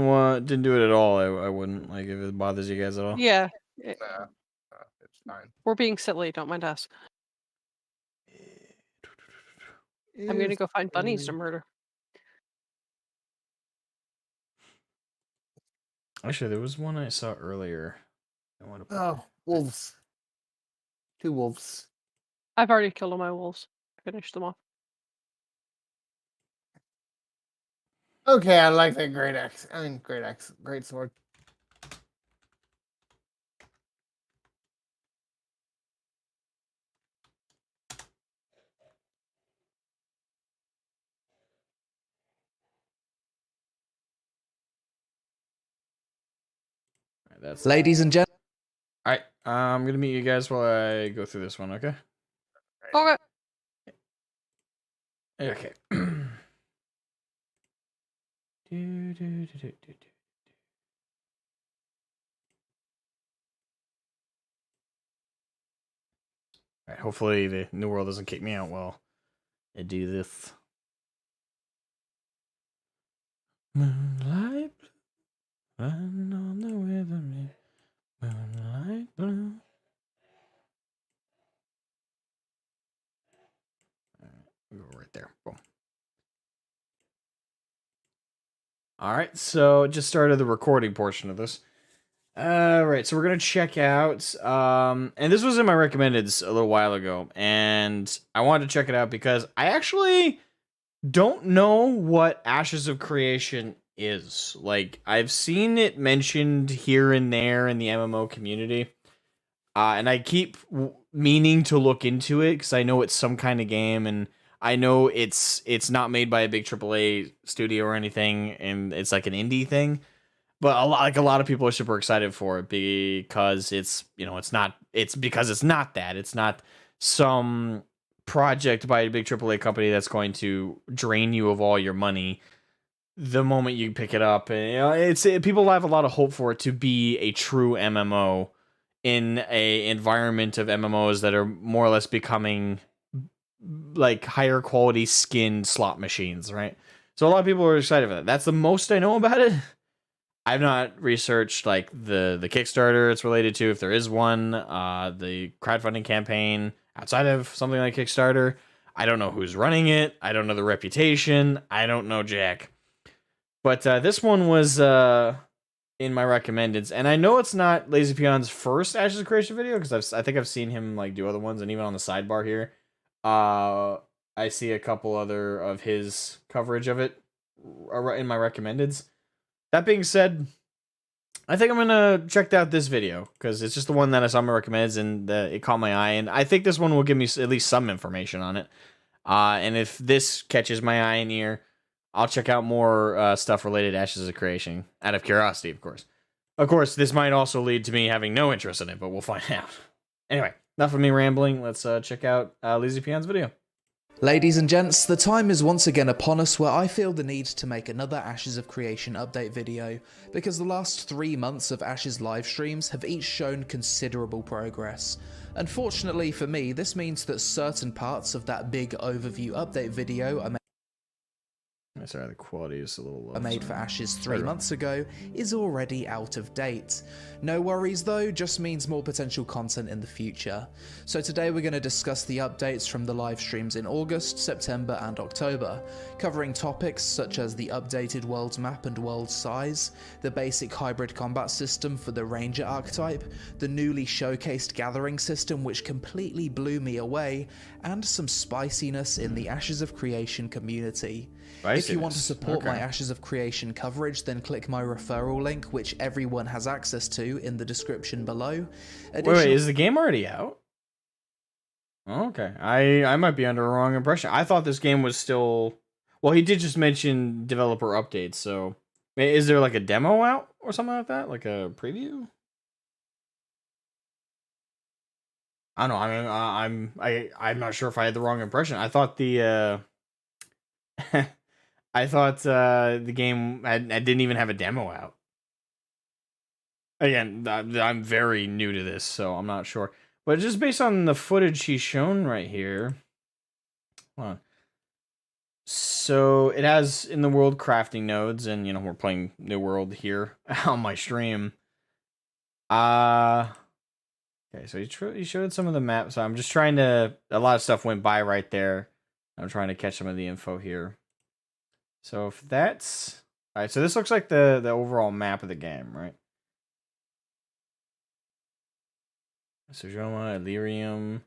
do it at all, I wouldn't. Like if it bothers you guys at all. Yeah, Nah, it's fine. we're being silly. Don't mind us. I'm gonna go find bunnies to murder. Actually, there was one I saw earlier. I want to. Oh, wolves. 2 wolves. I've already killed all my wolves. Finished them off. Okay, I like that great axe. I mean, great sword. That's Ladies and gentlemen. all right. I'm gonna meet you guys while I go through this one. Okay. Okay. Okay. All right. Hopefully the new world doesn't kick me out while I do this. Moonlight, run on the river, moonlight blue. We'll go right there. Boom. All right, so just started the recording portion of this. All right, so we're gonna check out, and this was in my recommendeds a little while ago, and I wanted to check it out because I actually don't know what Ashes of Creation is. Like, I've seen it mentioned here and there in the MMO community, and I keep meaning to look into it because I know it's some kind of game, and I know it's not made by a big AAA studio or anything, and it's like an indie thing. But a lot of people are super excited for it because it's because it's not that. It's not some project by a big AAA company that's going to drain you of all your money the moment you pick it up. And people have a lot of hope for it to be a true MMO in a environment of MMOs that are more or less becoming like higher quality skin slot machines, right? So a lot of people are excited for that. That's the most I know about it. I've not researched like the Kickstarter it's related to, if there is one, the crowdfunding campaign outside of something like Kickstarter. I don't know who's running it. I don't know the reputation. I don't know jack. But this one was in my recommendeds, and I know it's not Lazy Peon's first Ashes of Creation video because I think I've seen him like do other ones, and even on the sidebar here, I see a couple other of his coverage of it in my recommendeds. That being said, I think I'm gonna check out this video because it's just the one that I saw in my recommends and it caught my eye, and I think this one will give me at least some information on it. And if this catches my eye and ear, I'll check out more stuff related to Ashes of Creation out of curiosity, of course. Of course, this might also lead to me having no interest in it, but we'll find out. Anyway, enough of me rambling. Let's check out Lazy Peon's video. Ladies and gents, the time is once again upon us where I feel the need to make another Ashes of Creation update video, because the last 3 months of Ashes live streams have each shown considerable progress. Unfortunately for me, this means that certain parts of that big overview update video are Sorry, the quality is a little low. Made for Ashes 3 months ago is already out of date. No worries though, just means more potential content in the future. So today we're going to discuss the updates from the live streams in August, September and October, covering topics such as the updated world map and world size, the basic hybrid combat system for the Ranger archetype, the newly showcased gathering system which completely blew me away, and some spiciness in the Ashes of Creation community. If you want to support my Ashes of Creation coverage, then click my referral link, which everyone has access to, in the description below. Wait, is the game already out? Okay, I might be under a wrong impression. I thought this game was still... Well, he did just mention developer updates, so... Is there like a demo out or something like that? Like a preview? I don't know. I mean, I'm not sure if I had the wrong impression. I thought the I thought the game didn't even have a demo out. Again, I'm very new to this, so I'm not sure. But just based on the footage he's shown right here, hold on. So it has in the world crafting nodes, and you know we're playing New World here on my stream. Okay, so he showed some of the maps. So I'm just trying to... A lot of stuff went by right there. I'm trying to catch some of the info here. So if that's... Alright, so this looks like the overall map of the game, right? Sojoma, Illyrium.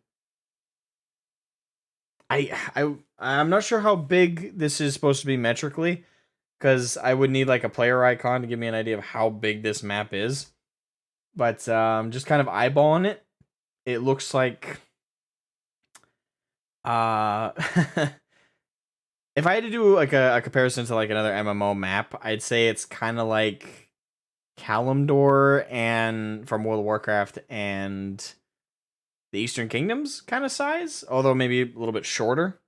I'm not sure how big this is supposed to be metrically, because I would need like a player icon to give me an idea of how big this map is. But just kind of eyeballing it, it looks like if I had to do like a comparison to like another MMO map, I'd say it's kind of like Kalimdor and from World of Warcraft and the Eastern Kingdoms kind of size, although maybe a little bit shorter.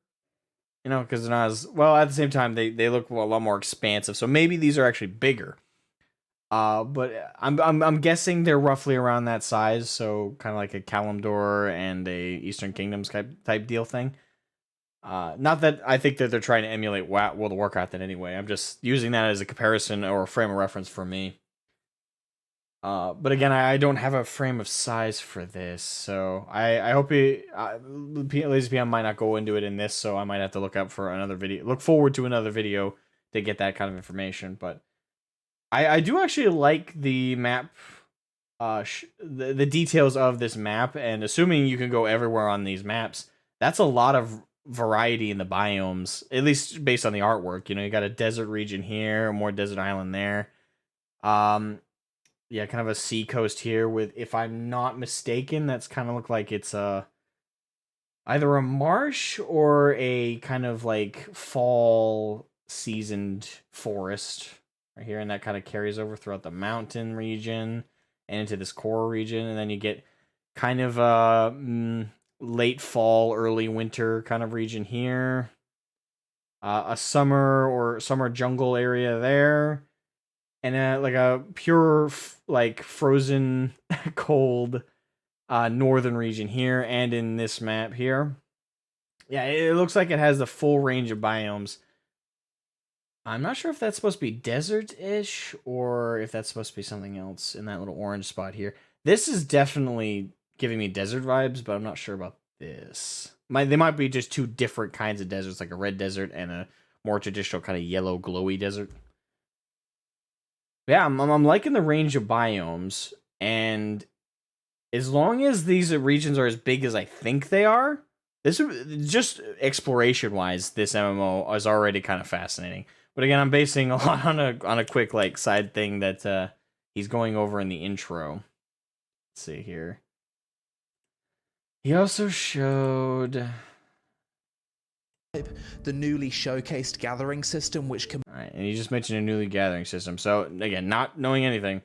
You know, because they're not as well. At the same time, they look a lot more expansive. So maybe these are actually bigger. But I'm guessing they're roughly around that size, so kind of like a Kalimdor and a Eastern Kingdoms type deal thing. Not that I think that they're trying to emulate World of Warcraft in any way. I'm just using that as a comparison or a frame of reference for me. But again, I don't have a frame of size for this, so I hope Lazy PM might not go into it in this, so I might have to look up for another video. Look forward to another video to get that kind of information, but. I do actually like the map, the details of this map, and assuming you can go everywhere on these maps, that's a lot of variety in the biomes, at least based on the artwork. You know, you got a desert region here, more desert island there. Yeah, kind of a sea coast here with, if I'm not mistaken, that's kind of look like it's either a marsh or a kind of like fall seasoned forest. Right here, and that kind of carries over throughout the mountain region and into this core region, and then you get kind of a late fall, early winter kind of region here, a summer jungle area there, and like a pure like frozen cold northern region here, and in this map here. Yeah, it looks like it has the full range of biomes. I'm not sure if that's supposed to be desert-ish or if that's supposed to be something else in that little orange spot here. This is definitely giving me desert vibes, but I'm not sure about this. They might be just two different kinds of deserts, like a red desert and a more traditional kind of yellow glowy desert. Yeah, I'm liking the range of biomes, and as long as these regions are as big as I think they are, this just exploration-wise, this MMO is already kind of fascinating. But again, I'm basing a lot on a quick like side thing that he's going over in the intro. Let's see here. He also showed the newly showcased gathering system, which can... Alright, and he just mentioned a newly gathering system. So again, not knowing anything,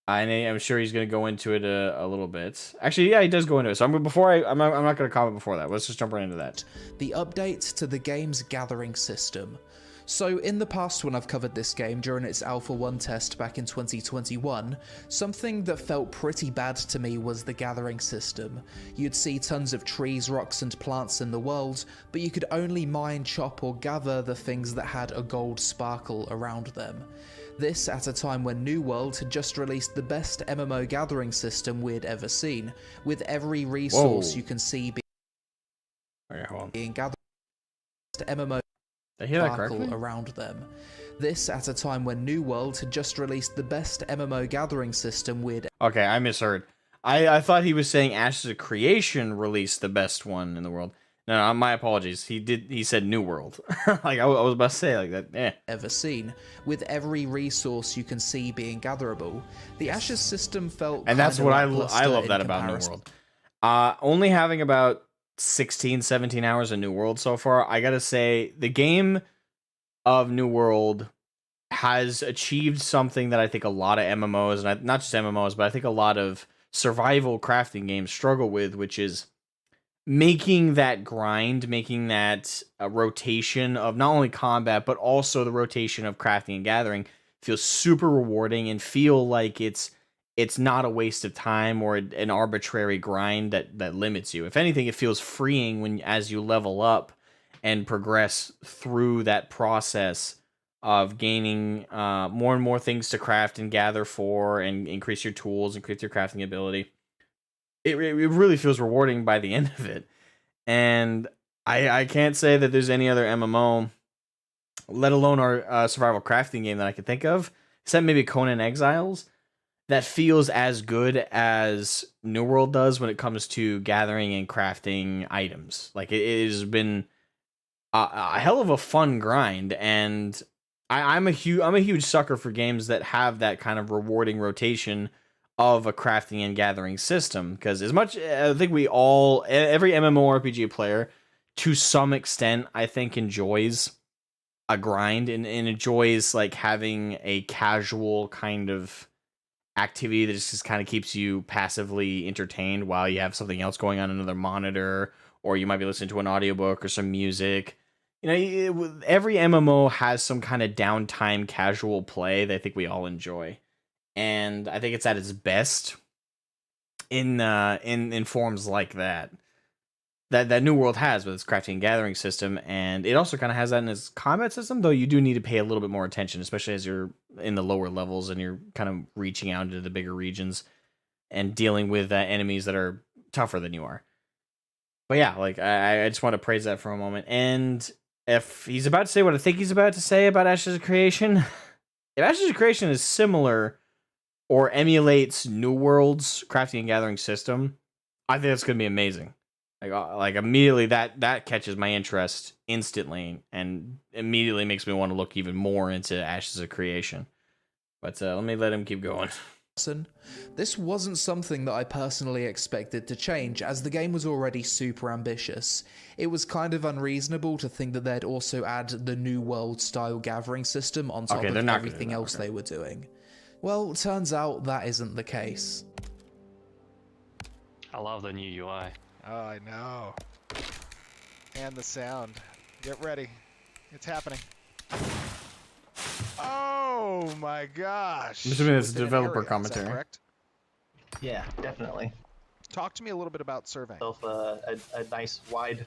I'm sure he's going to go into it a little bit. Actually, yeah, he does go into it. So I'm not going to comment before that. Let's just jump right into that. The update to the game's gathering system. So in the past when I've covered this game during its Alpha 1 test back in 2021, something that felt pretty bad to me was the gathering system. You'd see tons of trees, rocks and plants in the world, but you could only mine, chop or gather the things that had a gold sparkle around them. This at a time when New World had just released the best MMO gathering system we'd ever seen, with every resource you can see being gathered MMO Did I hear that sparkle correctly? around them. This at a time when New World had just released the best MMO gathering system we'd Okay, I misheard. I thought he was saying Ashes of Creation released the best one in the world. No, my apologies. He said New World. Like I was about to say like that. ever seen, with every resource you can see being gatherable. The Ashes system felt And that's kinda what I lackluster love in that about New comparison. World. Only having about 16, 17 hours of New World so far, I gotta say the game of New World has achieved something that I think a lot of MMOs, and not just MMOs, but I think a lot of survival crafting games struggle with, which is making that grind, making that rotation of not only combat, but also the rotation of crafting and gathering feel super rewarding and feel like it's not a waste of time or an arbitrary grind that limits you. If anything, it feels freeing when as you level up and progress through that process of gaining more and more things to craft and gather for and increase your tools, increase your crafting ability. It really feels rewarding by the end of it. And I can't say that there's any other MMO, let alone our survival crafting game that I could think of, except maybe Conan Exiles, that feels as good as New World does when it comes to gathering and crafting items. Like it has been a hell of a fun grind, and I'm a huge sucker for games that have that kind of rewarding rotation of a crafting and gathering system. Because as much I think every MMORPG player to some extent I think enjoys a grind and enjoys like having a casual kind of activity that just kind of keeps you passively entertained while you have something else going on another monitor, or you might be listening to an audiobook or some music. Every MMO has some kind of downtime casual play that I think we all enjoy. And I think it's at its best in forms like that New World has with its crafting and gathering system, and it also kind of has that in its combat system, though you do need to pay a little bit more attention, especially as you're in the lower levels and you're kind of reaching out into the bigger regions and dealing with enemies that are tougher than you are. But yeah, like I just want to praise that for a moment. And if he's about to say what I think he's about to say about Ashes of Creation, if Ashes of Creation is similar or emulates New World's crafting and gathering system, I think that's going to be amazing. Like immediately that catches my interest instantly and immediately makes me want to look even more into Ashes of Creation. But let me let him keep going. This wasn't something that I personally expected to change, as the game was already super ambitious. It was kind of unreasonable to think that they'd also add the New World style gathering system on top of everything else they were doing. Well, turns out that isn't the case. I love the new UI. Oh, I know. And the sound. Get ready. It's happening. Oh my gosh. I'm assuming it's Within an developer area, is that commentary. correct? Yeah, definitely. Talk to me a little bit about surveying. A nice wide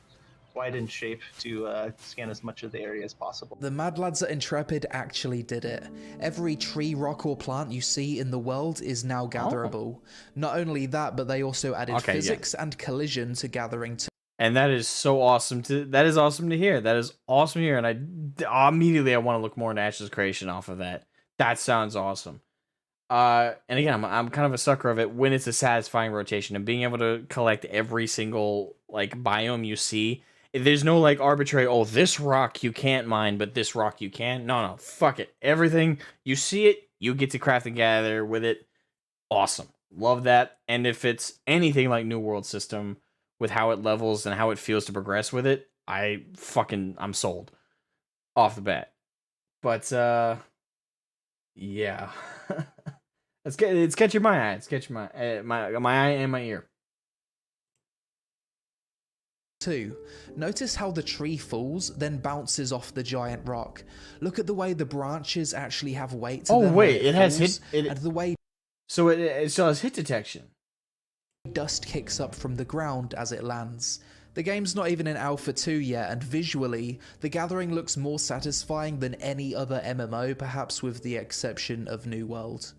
in shape to scan as much of the area as possible. The Mad Lads at Intrepid actually did it. Every tree, rock or plant you see in the world is now gatherable. Not only that, but they also added physics and collision to gathering too. And that is so awesome that is awesome to hear. That is awesome to hear. And I immediately want to look more into Ashes of Creation off of that. That sounds awesome. And again, I'm kind of a sucker of it when it's a satisfying rotation and being able to collect every single like biome you see. There's no like arbitrary, oh, this rock you can't mine, but this rock you can. No, fuck it. Everything you see it, you get to craft and gather with it. Awesome. Love that. And if it's anything like New World system with how it levels and how it feels to progress with it, I'm sold off the bat. But yeah. It's catching my eye. It's catching my eye and my ear. too. Notice how the tree falls, then bounces off the giant rock. Look at the way the branches actually have weight to them. Oh wait, when it has falls, hit. and the way So it still has hit detection. dust kicks up from the ground as it lands. The game's not even in Alpha 2 yet, and visually, The Gathering looks more satisfying than any other MMO, perhaps with the exception of New World.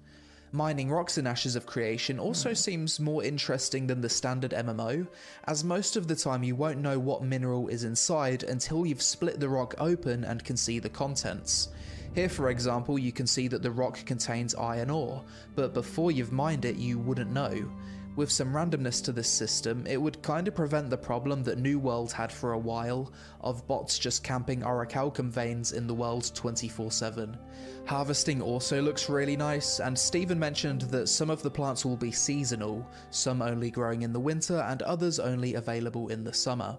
Mining rocks in Ashes of Creation also seems more interesting than the standard MMO, as most of the time you won't know what mineral is inside until you've split the rock open and can see the contents. Here, for example, you can see that the rock contains iron ore, but before you've mined it you wouldn't know. With some randomness to this system, it would kinda prevent the problem that New World had for a while, of bots just camping orichalcum veins in the world 24/7. Harvesting also looks really nice, and Steven mentioned that some of the plants will be seasonal, some only growing in the winter and others only available in the summer.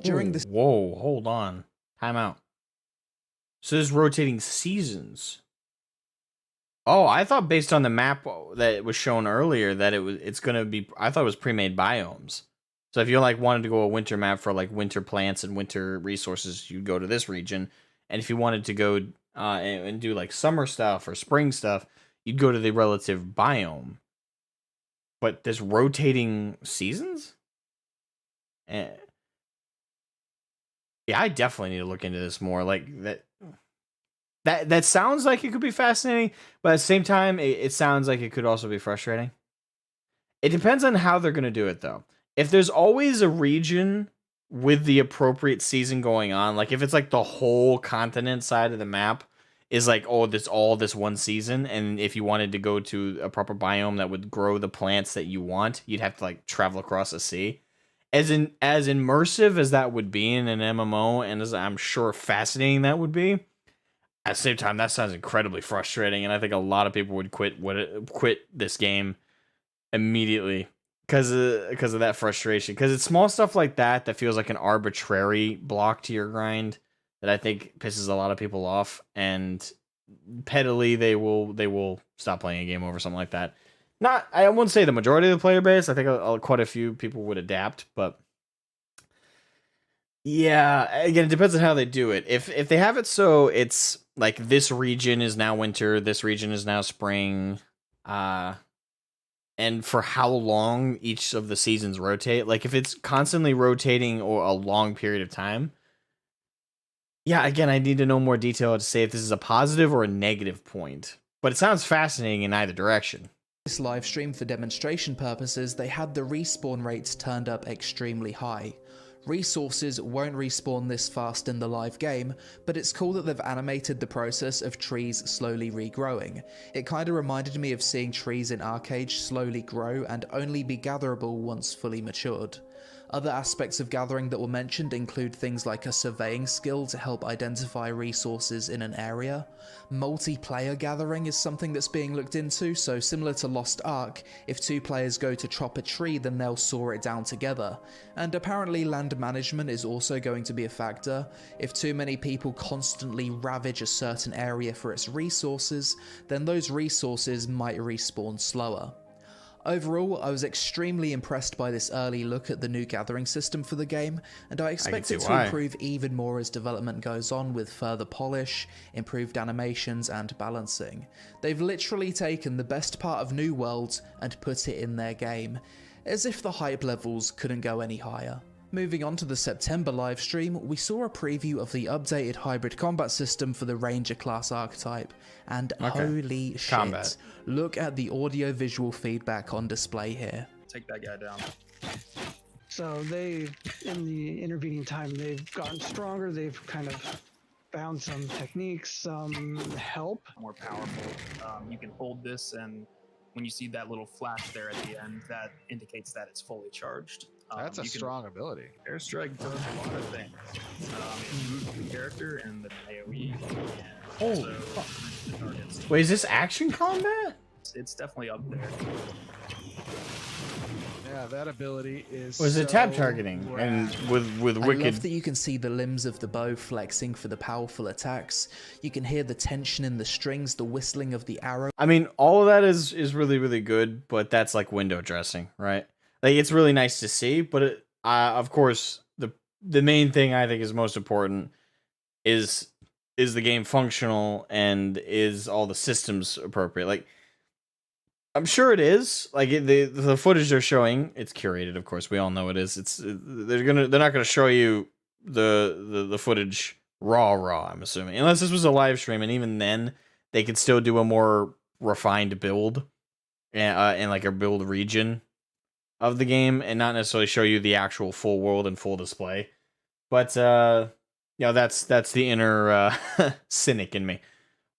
During this— Whoa, hold on. Time out. So there's rotating seasons. Oh, I thought based on the map that was shown earlier that it's gonna be. I thought it was pre-made biomes. So if you like wanted to go a winter map for like winter plants and winter resources, you'd go to this region. And if you wanted to go and do like summer stuff or spring stuff, you'd go to the relative biome. But there's rotating seasons. Yeah, I definitely need to look into this more. Like that. That sounds like it could be fascinating, but at the same time, it sounds like it could also be frustrating. It depends on how they're going to do it, though. If there's always a region with the appropriate season going on, like if it's like the whole continent side of the map is like, oh, this one season, and if you wanted to go to a proper biome that would grow the plants that you want, you'd have to like travel across a sea. As immersive as that would be in an MMO, and as I'm sure fascinating that would be, at the same time, that sounds incredibly frustrating, and I think a lot of people would quit this game immediately because of that frustration. Because it's small stuff like that that feels like an arbitrary block to your grind that I think pisses a lot of people off, and pettily they will stop playing a game over something like that. I wouldn't say the majority of the player base. I think quite a few people would adapt, but. Yeah, again, it depends on how they do it. If they have it so it's like this region is now winter, this region is now spring, and for how long each of the seasons rotate, like if it's constantly rotating or a long period of time, yeah, again, I need to know more detail to say if this is a positive or a negative point. But it sounds fascinating in either direction. This live stream, for demonstration purposes, they had the respawn rates turned up extremely high. Resources won't respawn this fast in the live game, but it's cool that they've animated the process of trees slowly regrowing. It kinda reminded me of seeing trees in Arcade slowly grow and only be gatherable once fully matured. Other aspects of gathering that were mentioned include things like a surveying skill to help identify resources in an area. Multiplayer gathering is something that's being looked into, so similar to Lost Ark, if two players go to chop a tree then they'll saw it down together. And apparently land management is also going to be a factor. If too many people constantly ravage a certain area for its resources, then those resources might respawn slower. Overall, I was extremely impressed by this early look at the new gathering system for the game, and I expect it to improve even more as development goes on with further polish, improved animations, and balancing. They've literally taken the best part of New World and put it in their game, as if the hype levels couldn't go any higher. Moving on to the September livestream, we saw a preview of the updated hybrid combat system for the Ranger class archetype, and holy shit, look at the audio-visual feedback on display here. Take that guy down. So they, in the intervening time, they've gotten stronger, they've kind of found some techniques, some help. More powerful. You can hold this, and when you see that little flash there at the end, that indicates that it's fully charged. That's a strong ability. Airstrike does a lot of things. It moves the character and the AoE. Oh, wait, is this action combat? It's definitely up there. Yeah, that ability is. Was it tab targeting and with wicked? I love that you can see the limbs of the bow flexing for the powerful attacks. You can hear the tension in the strings, the whistling of the arrow. I mean, all of that is really, really good, but that's like window dressing, right? Like, it's really nice to see, but of course, the the main thing I think is most important is the game functional and is all the systems appropriate? Like, I'm sure it is. Like the footage they're showing, it's curated, of course. We all know it is. They're not gonna show you the footage raw. I'm assuming, unless this was a live stream, and even then they could still do a more refined build and like a build region of the game, and not necessarily show you the actual full world and full display. But that's the inner cynic in me.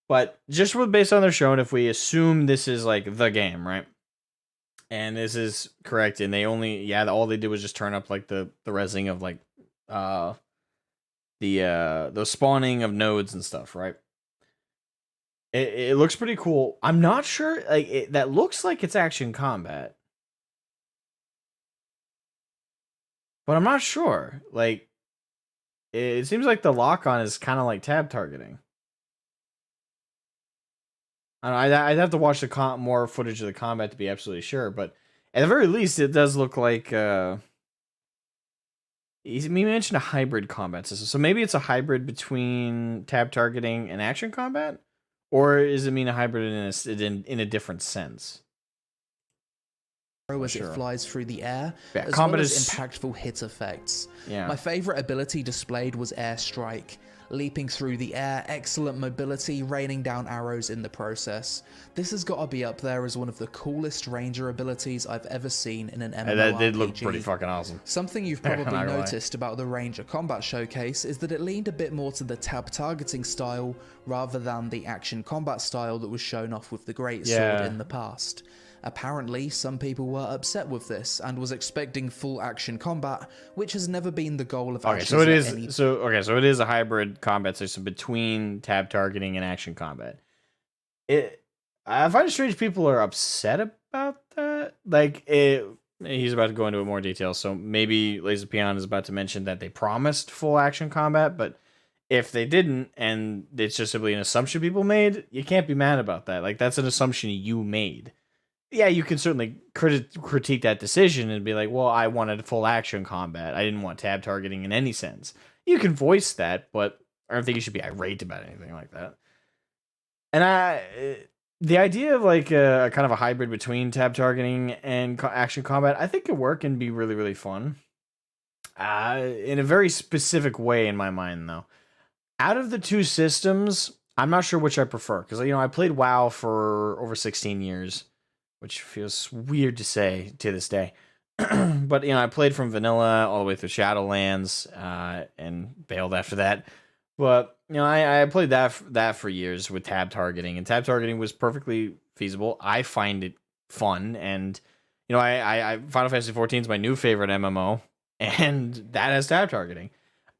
But just based on their showing, if we assume this is like the game, right? And this is correct, and they only all they did was just turn up like the resing of like the spawning of nodes and stuff, right? It looks pretty cool. I'm not sure, like that looks like it's action combat, but I'm not sure. Like it seems like the lock on is kind of like tab targeting. I'd have to watch the more footage of the combat to be absolutely sure, but at the very least, it does look like he mentioned a hybrid combat system, so maybe it's a hybrid between tab targeting and action combat, or does it mean a hybrid in a different sense? As it flies through the air, as combat well as impactful hit effects. My favorite ability displayed was Airstrike. Leaping through the air, excellent mobility, raining down arrows in the process. This has got to be up there as one of the coolest ranger abilities I've ever seen in an MMORPG. That did look pretty fucking awesome. Something you've probably noticed about the Ranger Combat Showcase is that it leaned a bit more to the tab targeting style rather than the action combat style that was shown off with the Greatsword in the past. Apparently, some people were upset with this and was expecting full action combat, which has never been the goal of Ashes. So it is a hybrid combat system between tab targeting and action combat. I find it strange people are upset about that. Like he's about to go into more detail, so maybe Laser Peon is about to mention that they promised full action combat, but if they didn't, and it's just simply an assumption people made, you can't be mad about that. Like that's an assumption you made. Yeah, you can certainly critique that decision and be like, well, I wanted full action combat. I didn't want tab targeting in any sense. You can voice that, but I don't think you should be irate about anything like that. And the idea of like a kind of a hybrid between tab targeting and action combat, I think could work and be really, really fun. In a very specific way in my mind, though. Out of the two systems, I'm not sure which I prefer. Because, I played WoW for over 16 years. Which feels weird to say to this day. But, I played from vanilla all the way through Shadowlands and bailed after that. But, I played that for years with tab targeting. And tab targeting was perfectly feasible. I find it fun. And, I Final Fantasy XIV is my new favorite MMO. And that has tab targeting.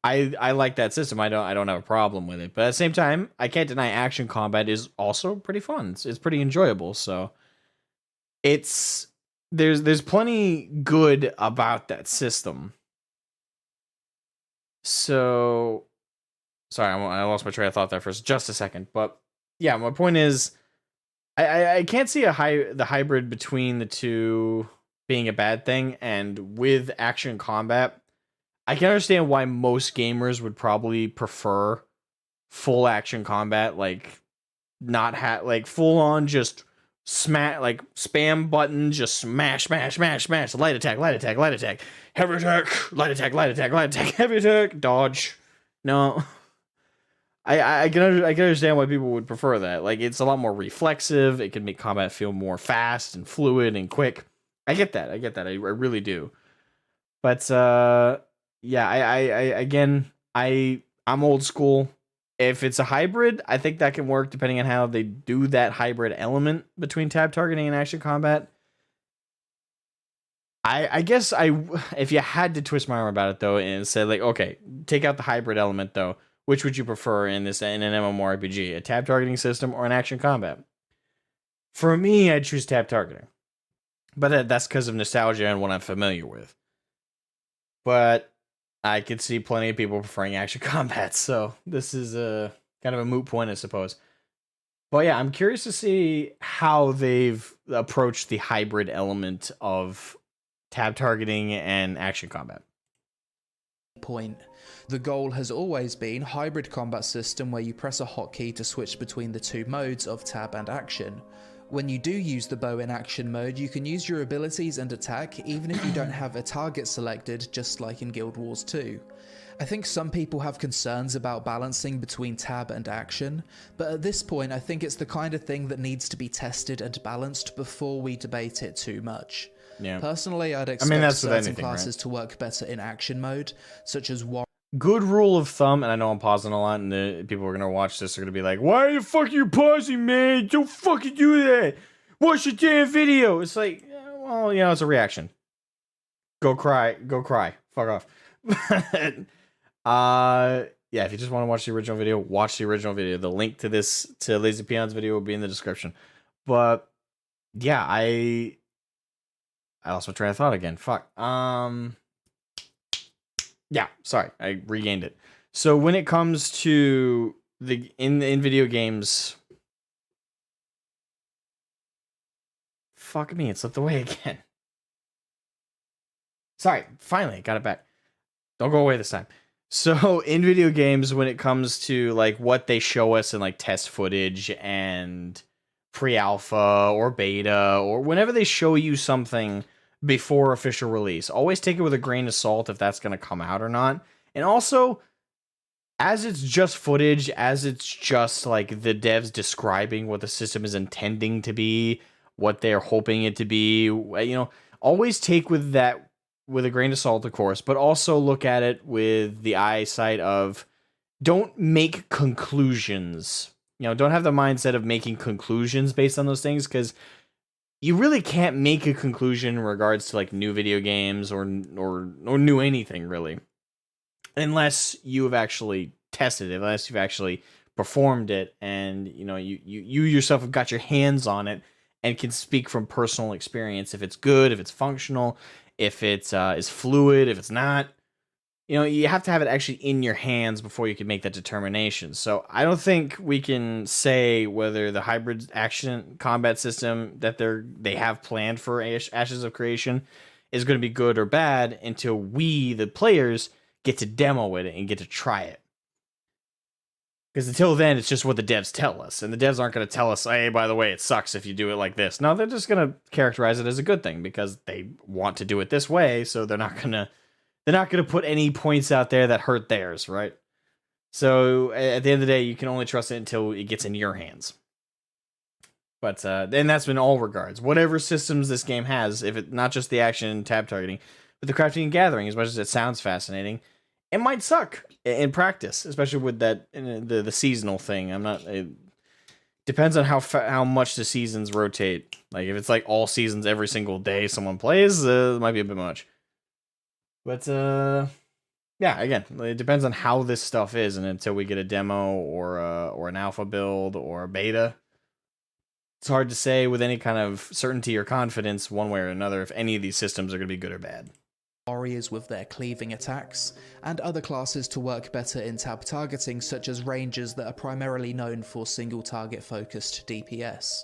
I like that system. I don't have a problem with it. But at the same time, I can't deny action combat is also pretty fun. It's pretty enjoyable. So... there's plenty good about that system. So sorry, I lost my train of thought there for just a second. But yeah, my point is I can't see the hybrid between the two being a bad thing, and with action combat, I can understand why most gamers would probably prefer full action combat, like not full on just smash, like spam button, just smash, light attack, heavy attack, light attack, heavy attack, dodge. No, I can understand why people would prefer that. Like it's a lot more reflexive. It can make combat feel more fast and fluid and quick. I get that. I really do. But I'm old school. If it's a hybrid, I think that can work depending on how they do that hybrid element between tab targeting and action combat. I guess if you had to twist my arm about it though and say like, okay, take out the hybrid element though, which would you prefer in an MMORPG, a tab targeting system or an action combat? For me, I'd choose tab targeting, but that's because of nostalgia and what I'm familiar with. But I could see plenty of people preferring action combat, so this is a kind of a moot point, I suppose. But yeah, I'm curious to see how they've approached the hybrid element of tab targeting and action combat. point. The goal has always been hybrid combat system where you press a hotkey to switch between the two modes of tab and action. When you do use the bow in action mode, you can use your abilities and attack even if you don't have a target selected, just like in Guild Wars 2. I think some people have concerns about balancing between tab and action, but at this point I think it's the kind of thing that needs to be tested and balanced before we debate it too much. Yeah. Personally, I'd expect that's with certain anything, classes right? to work better in action mode, such as war. Good rule of thumb, and I know I'm pausing a lot, and the people who are gonna watch this are gonna be like, "Why the fuck are you pausing, man? Don't fucking do that. Watch the damn video." It's like, well, it's a reaction. Go cry, fuck off. Yeah, if you just want to watch the original video, watch the original video. The link to Lazy Peon's video will be in the description. But yeah, I lost my train of thought again. Fuck. Yeah, sorry, I regained it. So when it comes to in video games, fuck me, it slipped away again. Sorry, finally got it back. Don't go away this time. So in video games, when it comes to like what they show us in like test footage and pre-alpha or beta, or whenever they show you something before official release, always take it with a grain of salt if that's going to come out or not. And also, as it's just footage, as it's just like the devs describing what the system is intending to be, what they're hoping it to be, always take with that with a grain of salt, of course, but also look at it with the eyesight of don't make conclusions. Don't have the mindset of making conclusions based on those things, because you really can't make a conclusion in regards to like new video games or new anything really, unless you have actually tested it, unless you've actually performed it, and you yourself have got your hands on it and can speak from personal experience if it's good, if it's functional, if it's is fluid, if it's not. You have to have it actually in your hands before you can make that determination. So I don't think we can say whether the hybrid action combat system that they have planned for Ashes of Creation is going to be good or bad until we, the players, get to demo it and get to try it. Because until then, it's just what the devs tell us. And the devs aren't going to tell us, hey, by the way, it sucks if you do it like this. No, they're just going to characterize it as a good thing because they want to do it this way, so they're not going to put any points out there that hurt theirs, right? So at the end of the day, you can only trust it until it gets in your hands. But then that's in all regards. Whatever systems this game has, if it not just the action and tab targeting, but the crafting and gathering, as much as it sounds fascinating, it might suck in practice, especially with that the seasonal thing. It depends on how much the seasons rotate. Like if it's like all seasons every single day someone plays, it might be a bit much. But yeah, again, it depends on how this stuff is, and until we get a demo or an alpha build or a beta, it's hard to say with any kind of certainty or confidence one way or another if any of these systems are going to be good or bad. Warriors with their cleaving attacks, and other classes to work better in tab targeting, such as rangers that are primarily known for single target focused DPS.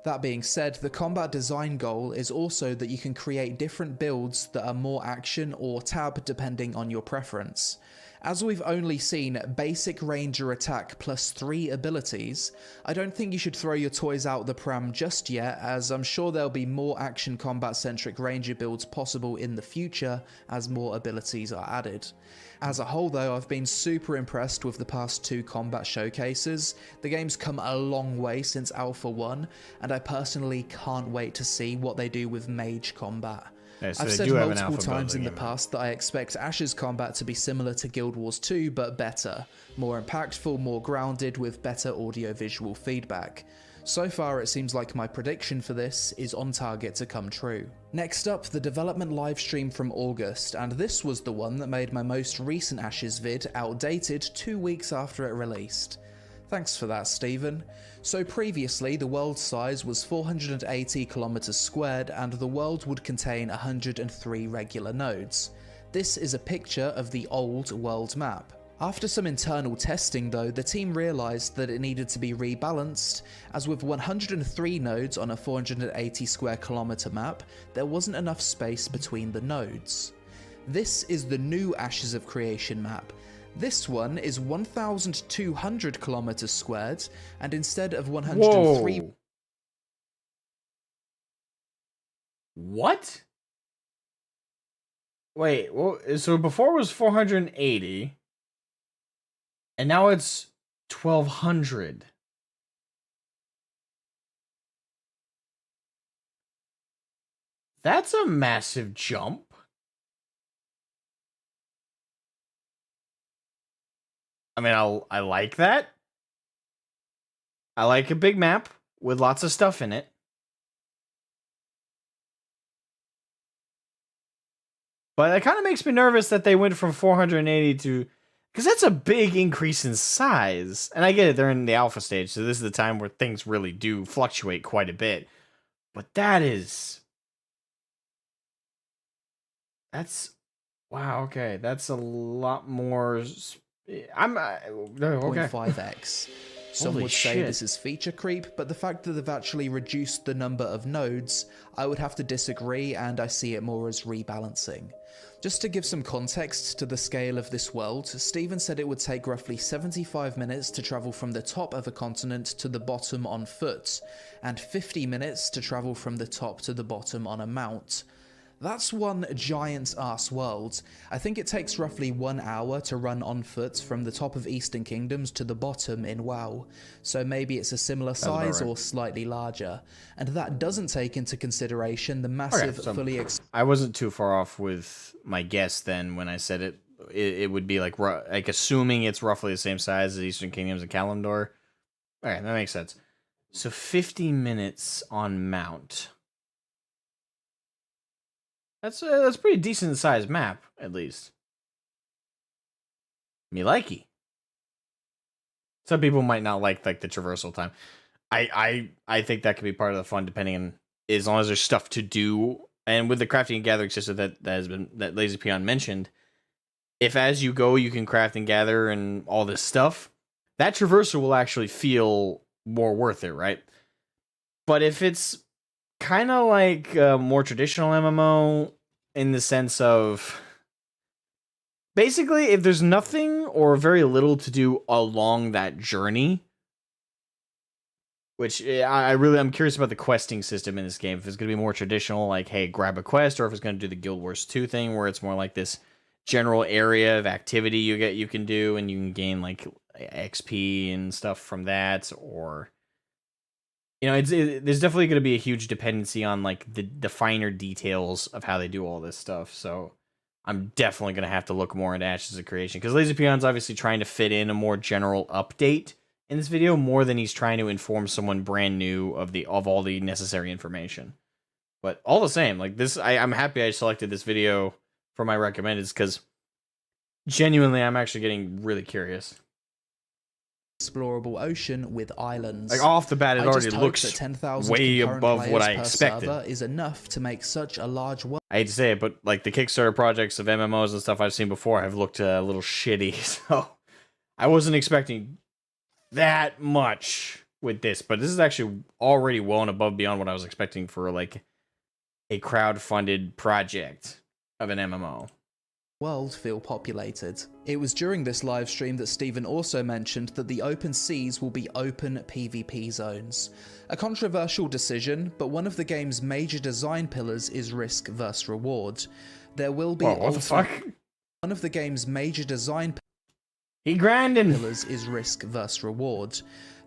That being said, the combat design goal is also that you can create different builds that are more action or tab depending on your preference. As we've only seen basic ranger attack plus 3 abilities, I don't think you should throw your toys out the pram just yet, as I'm sure there'll be more action combat centric ranger builds possible in the future as more abilities are added. As a whole though, I've been super impressed with the past 2 combat showcases. The game's come a long way since Alpha 1, and I personally can't wait to see what they do with mage combat. Yeah, so I've said multiple times in the past that I expect Ashes combat to be similar to Guild Wars 2, but better. More impactful, more grounded, with better audio-visual feedback. So far, it seems like my prediction for this is on target to come true. Next up, the development livestream from August, and this was the one that made my most recent Ashes vid outdated 2 weeks after it released. Thanks for that, Stephen. So previously, the world size was 480 kilometers squared, and the world would contain 103 regular nodes. This is a picture of the old world map. After some internal testing though, the team realised that it needed to be rebalanced, as with 103 nodes on a 480 square kilometer map, there wasn't enough space between the nodes. This is the new Ashes of Creation map. This one is 1,200 kilometers squared, and instead of 103... Whoa. What? Wait, well, so before it was 480, and now it's 1,200. That's a massive jump. I mean, I like that. I like a big map with lots of stuff in it. But it kind of makes me nervous that they went from 480 to... Because that's a big increase in size. And I get it, they're in the alpha stage, so this is the time where things really do fluctuate quite a bit. But that is... That's... Wow, okay. That's a lot more... I'm... okay. 0.5x. Some Holy would say shit. this is feature creep, but the fact that they've actually reduced the number of nodes, I would have to disagree, and I see it more as rebalancing. Just to give some context to the scale of this world, Steven said it would take roughly 75 minutes to travel from the top of a continent to the bottom on foot, and 50 minutes to travel from the top to the bottom on a mount. That's one giant-ass world. I think it takes roughly 1 hour to run on foot from the top of Eastern Kingdoms to the bottom in WoW, so maybe it's a similar size or slightly larger. And that doesn't take into consideration the massive I wasn't too far off with my guess then when I said it would be like assuming it's roughly the same size as Eastern Kingdoms and Kalimdor. Alright, that makes sense. So 50 minutes on mount. That's a pretty decent sized map, at least. Me likey. Some people might not like the traversal time. I think that could be part of the fun, depending on as long as there's stuff to do. And with the crafting and gathering system that Lazy Peon mentioned, if as you go you can craft and gather and all this stuff, that traversal will actually feel more worth it, right? But if it's kind of like a more traditional MMO in the sense of basically if there's nothing or very little to do along that journey, which I'm curious about the questing system in this game. If it's going to be more traditional, like, hey, grab a quest, or if it's going to do the Guild Wars 2 thing where it's more like this general area of activity you can do and you can gain like XP and stuff from that, or there's definitely going to be a huge dependency on like the finer details of how they do all this stuff. So I'm definitely going to have to look more into Ashes of Creation, because Lazy Peon's obviously trying to fit in a more general update in this video more than he's trying to inform someone brand new of all the necessary information. But all the same, like this, I'm happy I selected this video for my recommendeds, because genuinely I'm actually getting really curious. Explorable ocean with islands. Like off the bat, it already looks that 10,000 way above what I expected. Is enough to make such a large world. I hate to say it, but like the Kickstarter projects of MMOs and stuff I've seen before have looked a little shitty. So I wasn't expecting that much with this, but this is actually already well and above beyond what I was expecting for like a crowd-funded project of an MMO. World feel populated. It was during this live stream that Steven also mentioned that the open seas will be open PvP zones. A controversial decision, but one of the game's major design pillars is risk versus reward. There will be what the fuck? One of the game's major design pillars is risk versus reward.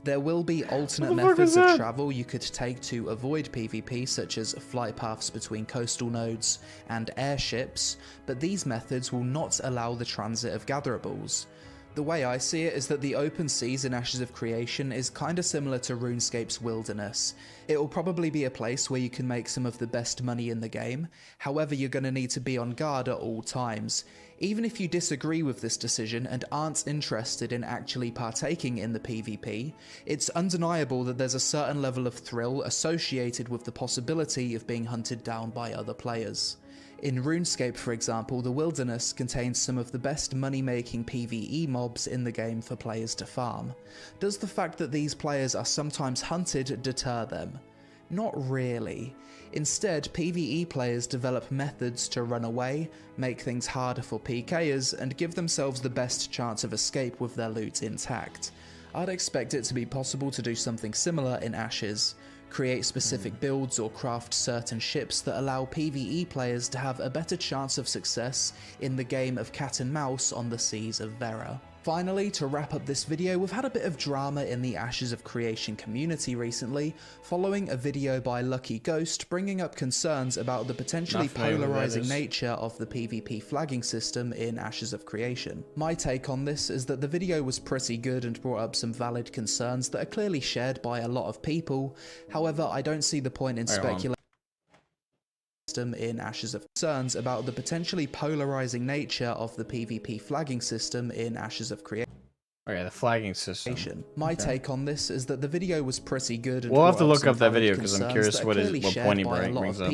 There will be alternate methods of travel you could take to avoid PvP, such as flight paths between coastal nodes and airships, but these methods will not allow the transit of gatherables. The way I see it is that the open seas in Ashes of Creation is kinda similar to RuneScape's Wilderness. It will probably be a place where you can make some of the best money in the game, however you're gonna need to be on guard at all times. Even if you disagree with this decision and aren't interested in actually partaking in the PvP, it's undeniable that there's a certain level of thrill associated with the possibility of being hunted down by other players. In RuneScape, for example, the Wilderness contains some of the best money-making PvE mobs in the game for players to farm. Does the fact that these players are sometimes hunted deter them? Not really. Instead, PvE players develop methods to run away, make things harder for PKers, and give themselves the best chance of escape with their loot intact. I'd expect it to be possible to do something similar in Ashes. Create specific builds or craft certain ships that allow PvE players to have a better chance of success in the game of cat and mouse on the seas of Vera. Finally, to wrap up this video, we've had a bit of drama in the Ashes of Creation community recently, following a video by Lucky Ghost bringing up concerns about the potentially polarizing nature of the PvP flagging system in Ashes of Creation. My take on this is that the video was pretty good and brought up some valid concerns that are clearly shared by a lot of people. However, I don't see the point in speculating in Ashes of concerns about the potentially polarizing nature of the PvP flagging system in Ashes of Creation. Okay, the flagging system. My take on this is that the video was pretty good. And we'll have to look up that video because I'm curious what point he brings up.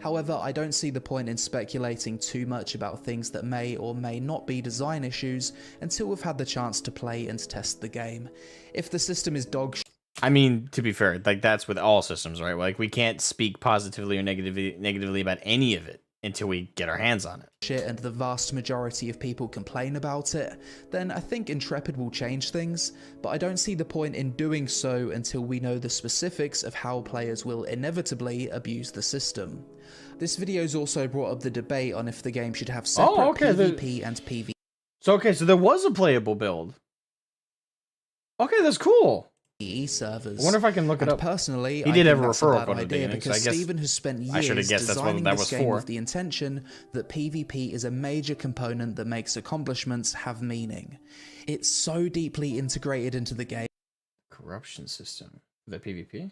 However, I don't see the point in speculating too much about things that may or may not be design issues until we've had the chance to play and test the game. If the system is dog shit, I mean, to be fair, like that's with all systems, right? Like we can't speak positively or negatively about any of it until we get our hands on it. And the vast majority of people complain about it, then I think Intrepid will change things, but I don't see the point in doing so until we know the specifics of how players will inevitably abuse the system. This video's also brought up the debate on if the game should have separate PvP and PvE. So there was a playable build. Okay, that's cool. Servers. I wonder if I can look it up. Personally, he did have a that's referral bad code at the idea beginning, so because I guess Steven has spent years I should have guessed that's what that was designing this game for. with the intention that PvP is a major component that makes accomplishments have meaning. It's so deeply integrated into the game. Corruption system. The PvP?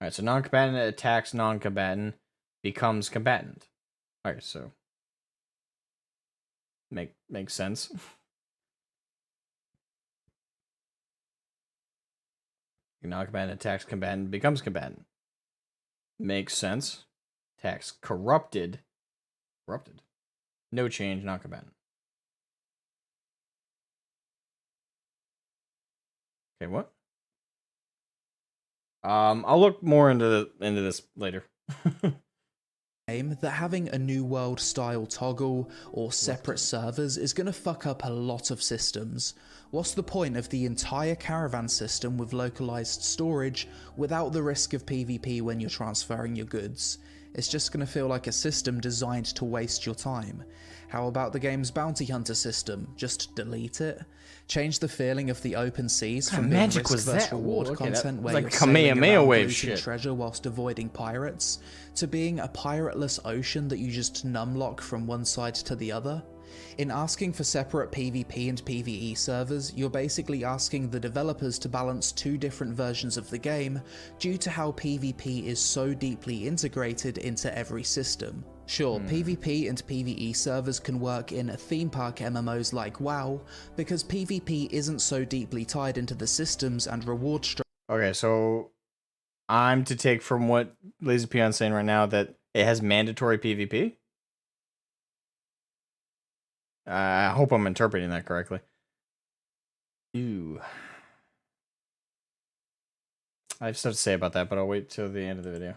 Alright, so non-combatant attacks non-combatant, becomes combatant. Alright, so makes sense. Non-combatant attacks combatant, becomes combatant. Makes sense. Attacks corrupted. Corrupted. No change, non-combatant. Okay, what? I'll look more into this later. That having a new world style toggle or separate servers is going to fuck up a lot of systems. What's the point of the entire caravan system with localized storage without the risk of PvP when you're transferring your goods? It's just going to feel like a system designed to waste your time. How about the game's bounty hunter system? Just delete it? Change the feeling of the open seas from being risk versus reward content where you're sailing around looting treasure whilst avoiding pirates, to being a pirateless ocean that you just numlock from one side to the other? In asking for separate PvP and PvE servers, you're basically asking the developers to balance two different versions of the game due to how PvP is so deeply integrated into every system. Sure, PvP and PvE servers can work in theme park MMOs like WoW, because PvP isn't so deeply tied into the systems and reward structure. Okay, so I'm to take from what Lazy Peon's saying right now that it has mandatory PvP? I hope I'm interpreting that correctly. Ew. I have stuff to say about that, but I'll wait till the end of the video.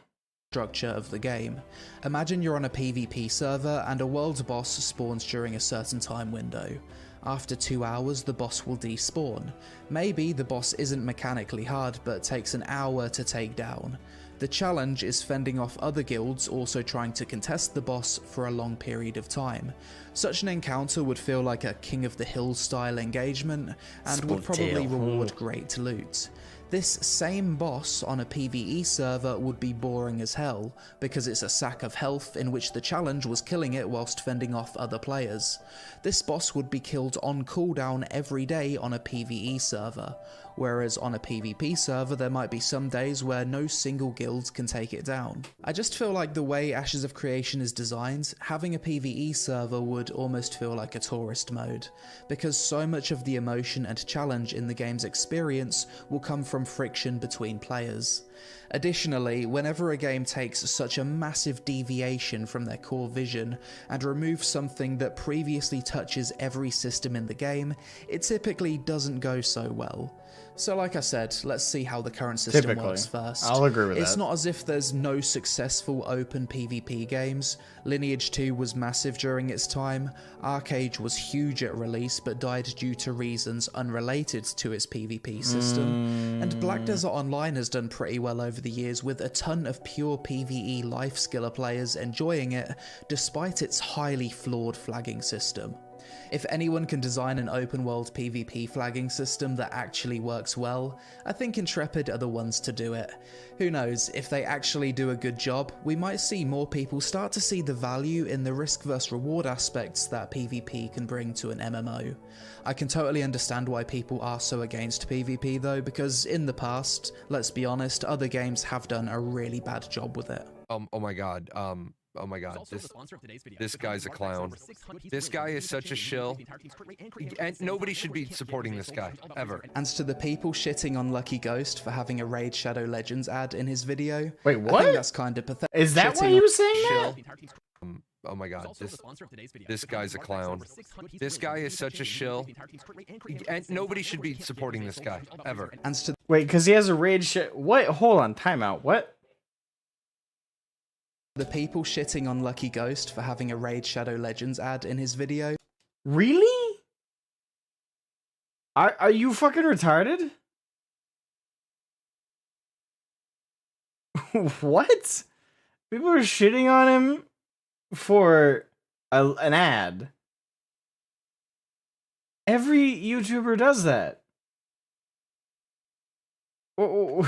Structure of the game. Imagine you're on a PvP server and a world boss spawns during a certain time window. After 2 hours, the boss will despawn. Maybe the boss isn't mechanically hard, but takes an hour to take down. The challenge is fending off other guilds also trying to contest the boss for a long period of time. Such an encounter would feel like a King of the Hill style engagement and would probably reward great loot. This same boss on a PvE server would be boring as hell, because it's a sack of health in which the challenge was killing it whilst fending off other players. This boss would be killed on cooldown every day on a PvE server, whereas on a PvP server there might be some days where no single guild can take it down. I just feel like the way Ashes of Creation is designed, having a PvE server would almost feel like a tourist mode, because so much of the emotion and challenge in the game's experience will come from friction between players. Additionally, whenever a game takes such a massive deviation from their core vision and removes something that previously touches every system in the game, it typically doesn't go so well. So like I said, let's see how the current system works first. I'll agree with It's that. not as if there's no successful open PvP games. Lineage 2 was massive during its time, Arcade was huge at release but died due to reasons unrelated to its PvP system, and Black Desert Online has done pretty well over the years with a ton of pure PvE life skiller players enjoying it despite its highly flawed flagging system. If anyone can design an open world PvP flagging system that actually works well, I think Intrepid are the ones to do it. Who knows, if they actually do a good job, we might see more people start to see the value in the risk vs reward aspects that PvP can bring to an MMO. I can totally understand why people are so against PvP though, because in the past, let's be honest, other games have done a really bad job with it. Oh my god, oh my god, this guy's a clown. This guy is such a shill, and nobody should be supporting this guy, ever. And to the people shitting on Lucky Ghost for having a Raid Shadow Legends ad in his video, wait, I what? think that's kind of pathetic. Is that why he was saying that? Oh my god, this guy's a clown. This guy is such a shill, and nobody should be supporting this guy, ever. And to Wait, because he has a raid shit. What? Hold on, timeout. What? the people shitting on Lucky Ghost for having a Raid Shadow Legends ad in his video. Really? Are you fucking retarded? What? People are shitting on him for an ad. Every YouTuber does that. I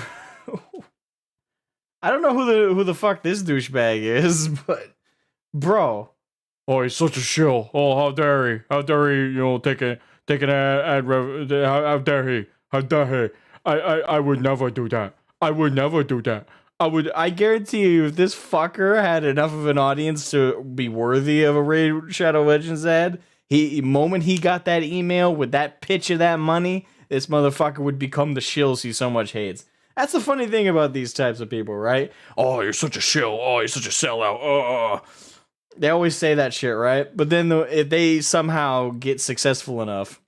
don't know who the fuck this douchebag is, but bro. Oh, he's such a shill. Oh, how dare he? How dare he, you know, take an ad how dare he? How dare he? I would never do that. I would never do that. I guarantee you, if this fucker had enough of an audience to be worthy of a Raid Shadow Legends ad, moment he got that email with that pitch of that money, this motherfucker would become the shills he so much hates. That's the funny thing about these types of people, right? Oh, you're such a shill. Oh, you're such a sellout. Oh. They always say that shit, right? But then if they somehow get successful enough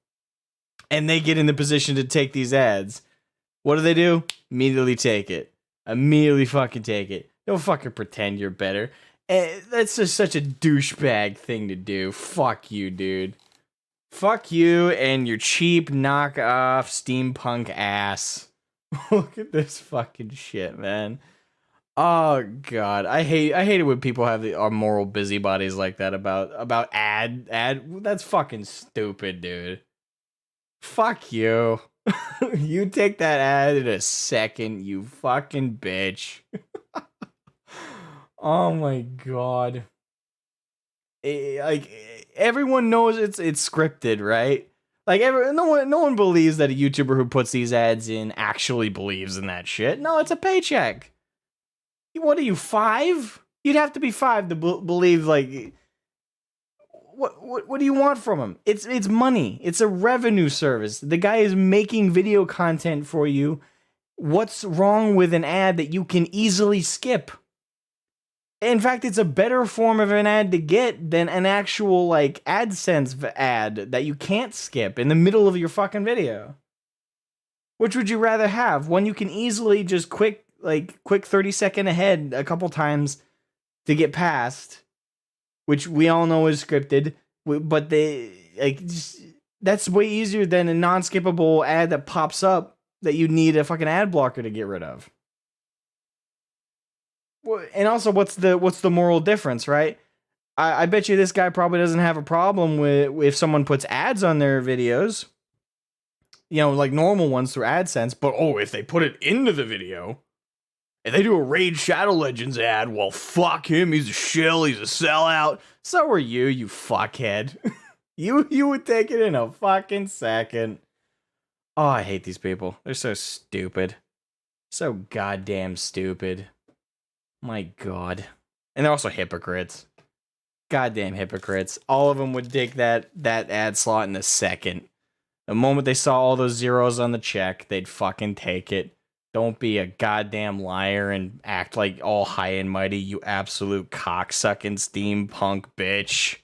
and they get in the position to take these ads, what do? Immediately take it. Immediately fucking take it. Don't fucking pretend you're better. That's just such a douchebag thing to do. Fuck you, dude. Fuck you and your cheap knockoff steampunk ass. Look at this fucking shit, man. Oh god, I hate it when people are moral busybodies like that about ad. That's fucking stupid, dude. Fuck you. You take that ad in a second, you fucking bitch. Oh my god. Like everyone knows it's scripted, right? Like no one believes that a YouTuber who puts these ads in actually believes in that shit. No, it's a paycheck. What are you, 5? You'd have to be 5 to believe, like, what do you want from him? It's money. It's a revenue service. The guy is making video content for you. What's wrong with an ad that you can easily skip? In fact, it's a better form of an ad to get than an actual, like, AdSense ad that you can't skip in the middle of your fucking video. Which would you rather have? One you can easily just quick 30-second ahead a couple times to get past, which we all know is scripted, but that's way easier than a non-skippable ad that pops up that you need a fucking ad blocker to get rid of. And also, what's the moral difference, right? I bet you this guy probably doesn't have a problem with if someone puts ads on their videos, you know, like normal ones through AdSense, but if they put it into the video, if they do a Raid Shadow Legends ad, well, fuck him, he's a shill, he's a sellout. So are you fuckhead. You would take it in a fucking second. Oh, I hate these people. They're so stupid. So goddamn stupid. My god. And they're also hypocrites. Goddamn hypocrites. All of them would take that ad slot in a second. The moment they saw all those zeros on the check, they'd fucking take it. Don't be a goddamn liar and act like all high and mighty, you absolute cocksucking steampunk bitch.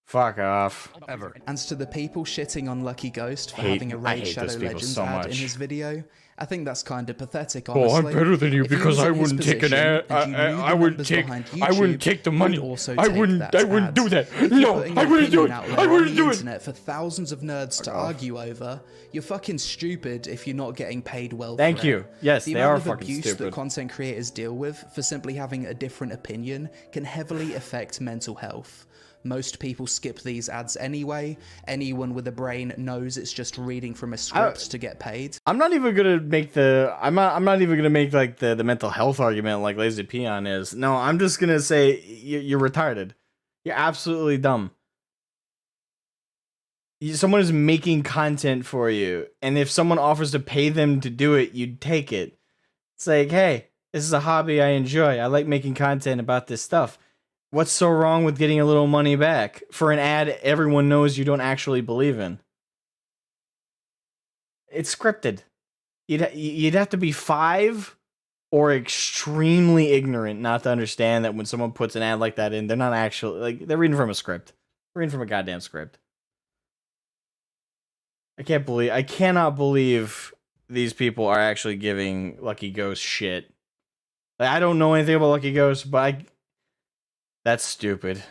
Fuck off. Ever. And to the people shitting on Lucky Ghost for I having a Raid hate Shadow those people Legends so ad in much. his video, I think that's kind of pathetic, Oh, honestly. I'm better than you If he because was I in his wouldn't take an position ad. and you knew the I wouldn't numbers take. behind I wouldn't YouTube, take the you'd money. also I take wouldn't. that I wouldn't ad. do that. If you're No, putting I your wouldn't do it. opinion out there I on wouldn't the do it. internet for thousands of nerds to argue over, you're fucking stupid if you're not getting paid well. Thank for you. it. Yes, the they amount are of fucking abuse stupid. that content creators deal with for simply having a different opinion can heavily affect mental health. Most people skip these ads anyway. Anyone with a brain knows it's just reading from a script to get paid. I'm not even gonna make the. I'm not even gonna make like the mental health argument like Lazy Peon is. No, I'm just gonna say you're retarded. You're absolutely dumb. Someone is making content for you, and if someone offers to pay them to do it, you'd take it. It's like, hey, this is a hobby I enjoy. I like making content about this stuff. What's so wrong with getting a little money back for an ad everyone knows you don't actually believe in? It's scripted. You'd have to be 5 or extremely ignorant not to understand that when someone puts an ad like that in, they're not actually, like, they're reading from a script. They're reading from a goddamn script. I cannot believe these people are actually giving Lucky Ghost shit. Like, I don't know anything about Lucky Ghost, but that's stupid.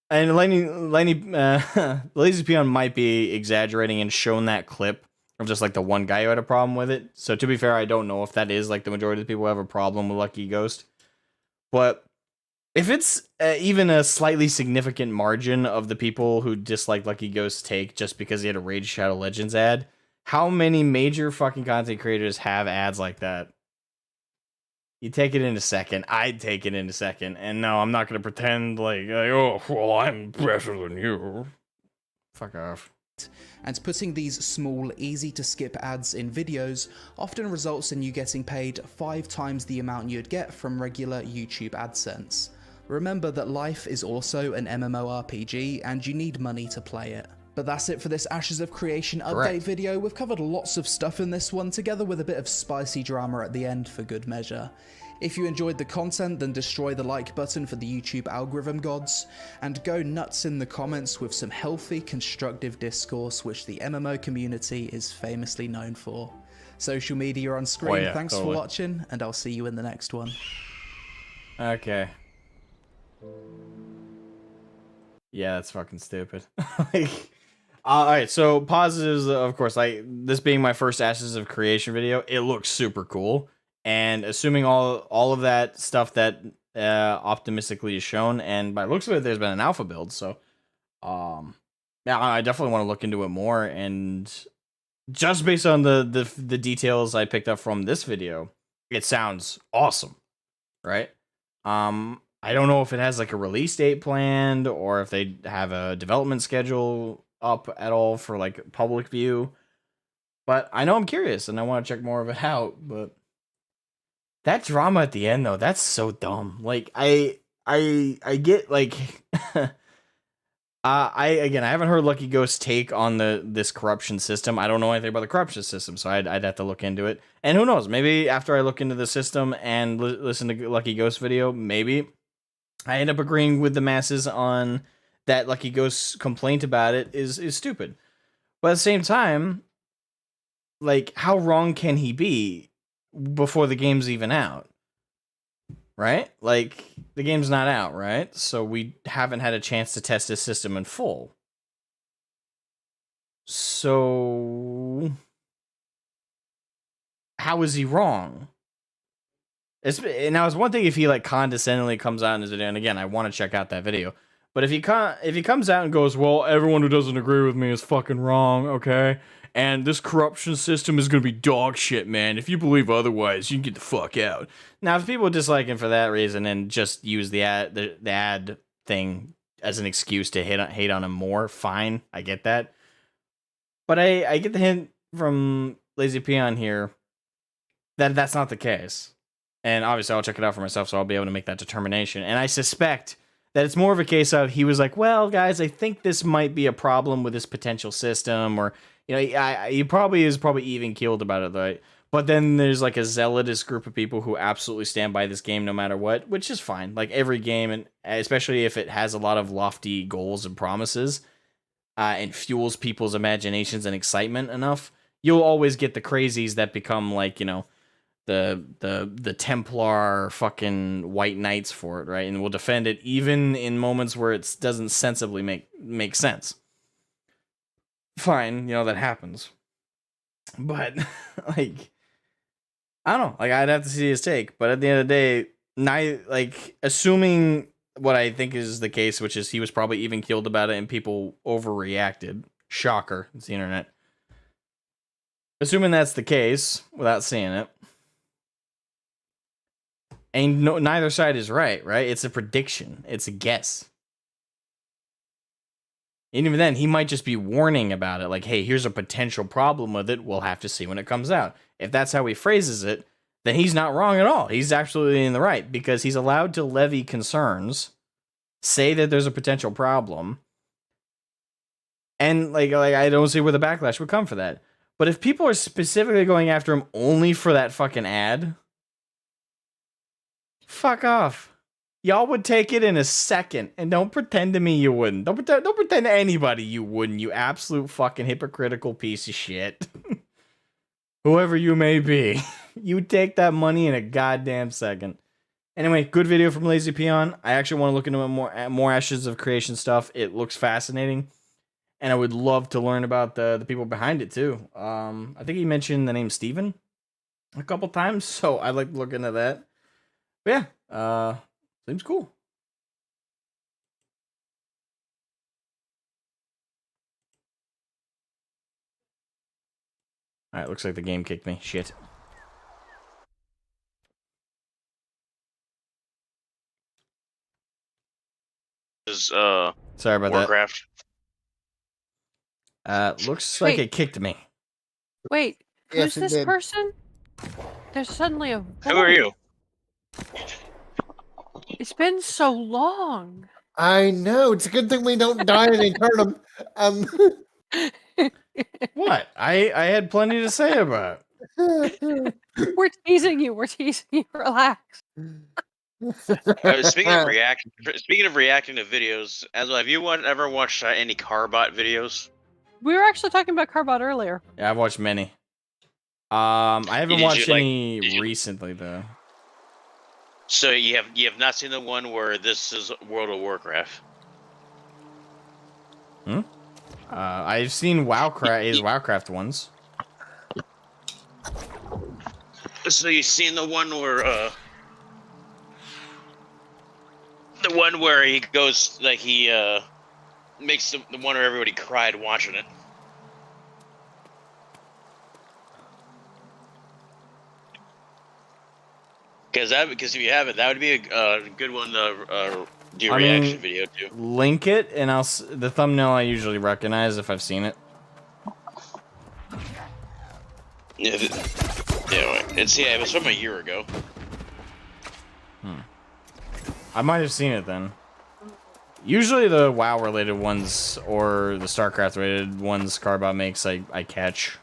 And Lazy Peon might be exaggerating and shown that clip of just like the one guy who had a problem with it. So to be fair, I don't know if that is like the majority of the people who have a problem with Lucky Ghost. But if it's even a slightly significant margin of the people who dislike Lucky Ghost's take just because he had a Raid Shadow Legends ad, how many major fucking content creators have ads like that? You take it in a second. I'd take it in a second. And no, I'm not going to pretend like, oh, well, I'm better than you. Fuck off. And putting these small, easy-to-skip ads in videos often results in you getting paid 5 times the amount you'd get from regular YouTube AdSense. Remember that life is also an MMORPG, and you need money to play it. But that's it for this Ashes of Creation update video. We've covered lots of stuff in this one, together with a bit of spicy drama at the end for good measure. If you enjoyed the content, then destroy the like button for the YouTube algorithm gods, and go nuts in the comments with some healthy, constructive discourse, which the MMO community is famously known for. Social media on screen, thanks for watching, and I'll see you in the next one. Okay. Yeah, that's fucking stupid. Like, alright, so positives, of course, like, this being my first Ashes of Creation video, it looks super cool. And assuming all of that stuff that optimistically is shown, and by the looks of it, there's been an alpha build, so yeah, I definitely want to look into it more. And just based on the details I picked up from this video, it sounds awesome, right? I don't know if it has like a release date planned or if they have a development schedule up at all for like public view, but I know I'm curious and I want to check more of it out. But that drama at the end, though, that's so dumb. Like, I get, like, I haven't heard Lucky Ghost's take on this corruption system. I don't know anything about the corruption system, so I'd have to look into it. And who knows, maybe after I look into the system and listen to Lucky Ghost video, maybe I end up agreeing with the masses on that Lucky Ghost's complaint about it is stupid. But at the same time, like, how wrong can he be before the game's even out, right? Like, the game's not out, right? So we haven't had a chance to test this system in full. So how is he wrong? Now, it's one thing if he like condescendingly comes out in his video, and again, I want to check out that video. But if he comes out and goes, well, everyone who doesn't agree with me is fucking wrong, okay? And this corruption system is going to be dog shit, man. If you believe otherwise, you can get the fuck out. Now, if people dislike him for that reason and just use the ad thing as an excuse to hate on him more, fine. I get that. But I get the hint from Lazy Peon here that that's not the case. And obviously, I'll check it out for myself, so I'll be able to make that determination. And I suspect that it's more of a case of he was like, well, guys, I think this might be a problem with this potential system, or, you know, he probably is even keeled about it, right? But then there's like a zealotous group of people who absolutely stand by this game no matter what, which is fine. Like every game, and especially if it has a lot of lofty goals and promises, and fuels people's imaginations and excitement enough, you'll always get the crazies that become like, you know, the Templar fucking white knights for it, right? And will defend it even in moments where it doesn't sensibly make sense. Fine, you know, that happens. But like, I don't know. Like, I'd have to see his take. But at the end of the day, like, assuming what I think is the case, which is he was probably even killed about it and people overreacted. Shocker. It's the internet. Assuming that's the case, without seeing it, and neither side is right? It's a prediction. It's a guess. And even then, he might just be warning about it. Like, hey, here's a potential problem with it. We'll have to see when it comes out. If that's how he phrases it, then he's not wrong at all. He's absolutely in the right, because he's allowed to levy concerns, say that there's a potential problem, and like I don't see where the backlash would come for that. But if people are specifically going after him only for that fucking ad, fuck off. Y'all would take it in a second, and don't pretend to me you wouldn't. Don't pretend to anybody you wouldn't, you absolute fucking hypocritical piece of shit. Whoever you may be, you take that money in a goddamn second. Anyway, good video from Lazy Peon. I actually want to look into more Ashes of Creation stuff. It looks fascinating, and I would love to learn about the people behind it too. I think he mentioned the name Steven a couple times, so I'd like to look into that. But yeah, seems cool. Alright, looks like the game kicked me. Shit. Sorry about Warcraft. that. Looks like Wait. it kicked me. Wait, Yes, who's it this did. person? There's suddenly a Who are you? It's been so long. I know. It's a good thing we don't die in eternum. What? I had plenty to say about it. We're teasing you. We're teasing you. Relax. Speaking of reacting to videos, as have you ever watched any Carbot videos? We were actually talking about Carbot earlier. Yeah, I've watched many. I haven't Did watched you, like- any did you- recently though. So you have not seen the one where this is World of Warcraft? I've seen his Wowcraft ones. So you've seen the one where he goes like he makes the one where everybody cried watching it. Because if you haven't, that would be a good one to do a reaction video to. Link it, and the thumbnail I usually recognize if I've seen it. Yeah, it was from a year ago. I might have seen it then. Usually the WoW related ones or the StarCraft related ones Carbot makes, I catch.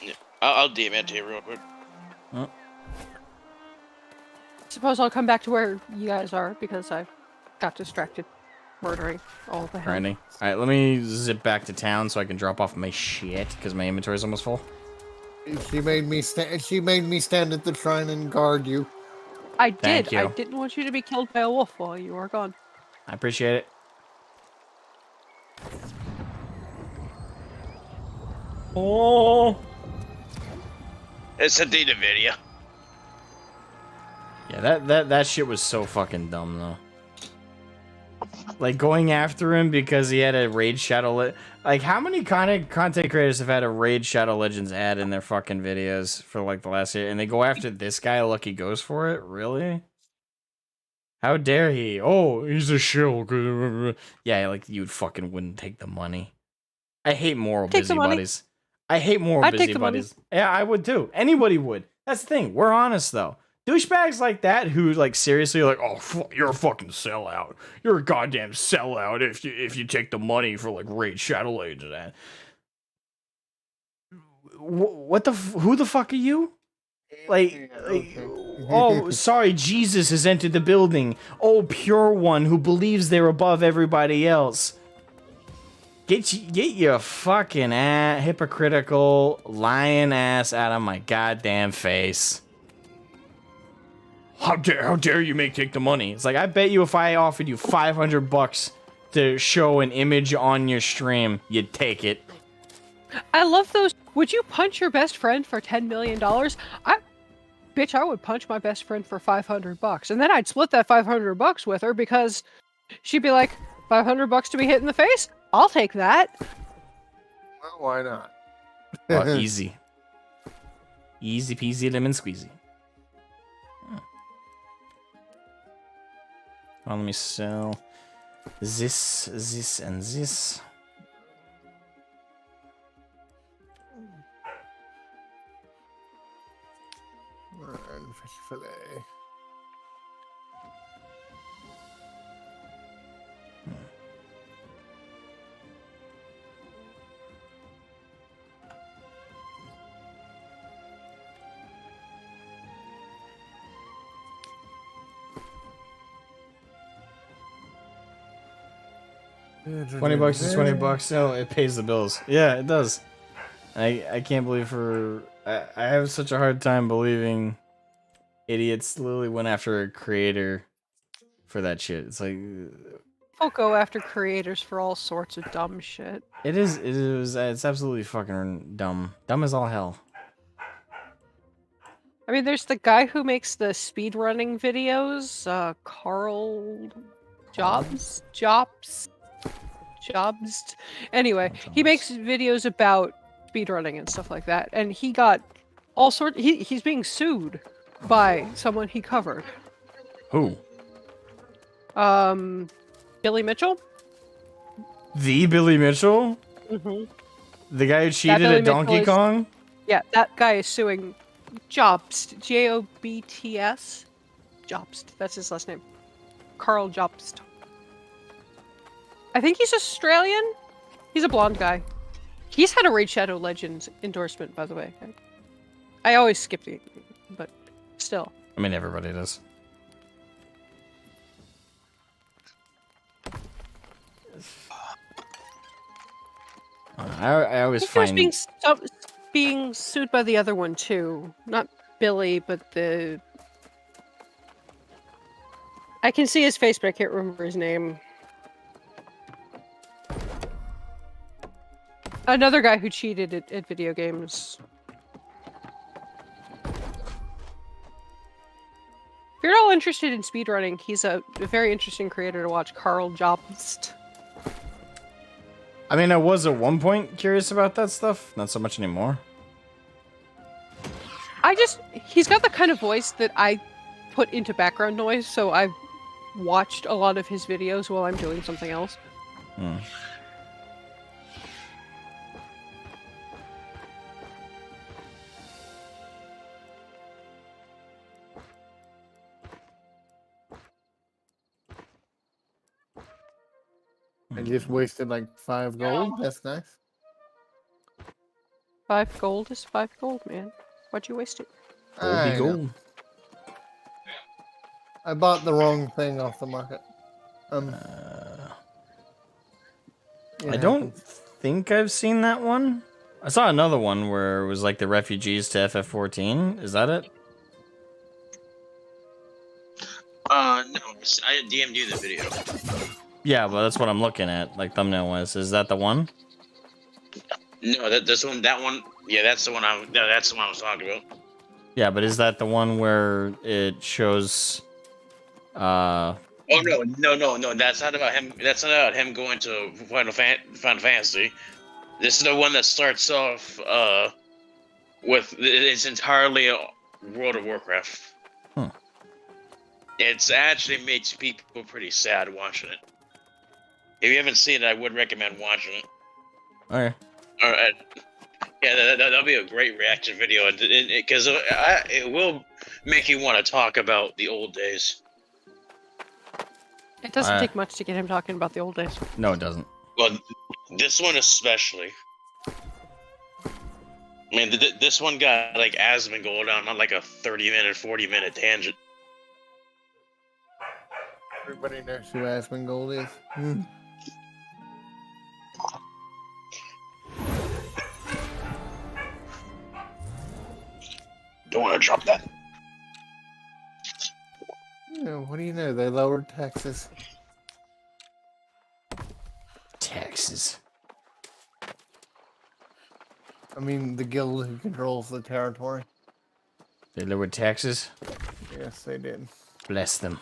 Yeah. I'll DM it to you real quick. Suppose I'll come back to where you guys are because I got distracted murdering all the hell. Alrighty. Alright, let me zip back to town so I can drop off my shit because my inventory's almost full. She made me stand at the shrine and guard you. I did. Thank you. I didn't want you to be killed by a wolf while you were gone. I appreciate it. Oh. It's a data video. Yeah, that shit was so fucking dumb though. Like going after him because he had a Raid Shadow like how many content creators have had a Raid Shadow Legends ad in their fucking videos for like the last year, and they go after this guy like he goes for it? Really? How dare he? Oh, he's a shill. Yeah, like you fucking wouldn't take the money. I hate moral Take the money. busybodies. I hate moral I'd take the money. busybodies. Yeah, I would too. Anybody would. That's the thing. We're honest though. Douchebags like that who like seriously are like, oh, you're a fucking sellout. You're a goddamn sellout if you take the money for like Raid Shadow Legends. what the? Who the fuck are you? Like, oh, sorry, Jesus has entered the building. Oh, pure one who believes they're above everybody else. Get your fucking hypocritical lying ass out of my goddamn face. How dare you take the money? It's like, I bet you if I offered you $500 to show an image on your stream, you'd take it. I love those. Would you punch your best friend for $10 million? Bitch, I would punch my best friend for $500, and then I'd split that $500 with her because she'd be like, $500 to be hit in the face? I'll take that. Well, why not? Oh, easy. Easy peasy lemon squeezy. Well, let me sell this, and this. And fish fillet. $20 is $20. No, it pays the bills. Yeah, it does. I can't believe I have such a hard time believing idiots literally went after a creator for that shit. It's like, I'll go after creators for all sorts of dumb shit. it's absolutely fucking dumb. Dumb as all hell. I mean, there's the guy who makes the speedrunning videos, Carl Jobs. Anyway, he makes videos about speedrunning and stuff like that, and he got all sorts. He's being sued by someone he covered. Who? Billy Mitchell. The Billy Mitchell? Mm-hmm. The guy who cheated at Donkey Kong? Yeah, that guy is suing Jobst. Jobts. Jobst. That's his last name. Carl Jobst. I think he's Australian. He's a blonde guy. He's had a Raid Shadow Legends endorsement, by the way. I always skip it, but still. I mean, everybody does. I always find being sued by the other one too. Not Billy, but the. I can see his face, but I can't remember his name. Another guy who cheated at video games. If you're all interested in speedrunning, he's a very interesting creator to watch, Carl Jobst. I mean, I was at one point curious about that stuff. Not so much anymore. He's got the kind of voice that I put into background noise, so I've watched a lot of his videos while I'm doing something else. Hmm. I just wasted like 5 gold. That's nice. 5 gold is 5 gold, man. Why'd you waste it? I know. I bought the wrong thing off the market. I don't think I've seen that one. I saw another one where it was like the refugees to FF14. Is that it? No, I DM'd you the video. Yeah, but that's what I'm looking at, like thumbnail wise. Is that the one? No, that one. Yeah, that's the one I was talking about. Yeah, but is that the one where it shows? Oh no! That's not about him. That's not about him going to Final Fantasy. This is the one that starts off with it's entirely World of Warcraft. Huh. It's actually makes people pretty sad watching it. If you haven't seen it, I would recommend watching it. Okay. Alright. Yeah, that'll be a great reaction video, because it will make you want to talk about the old days. It doesn't take much to get him talking about the old days. No, it doesn't. Well, this one especially. I mean, this one got like Asmongold on like a 30-minute, 40-minute tangent. Everybody knows who Asmongold is. Don't want to drop that. What do you know? They lowered taxes. Taxes. I mean, the guild who controls the territory. They lowered taxes? Yes, they did. Bless them.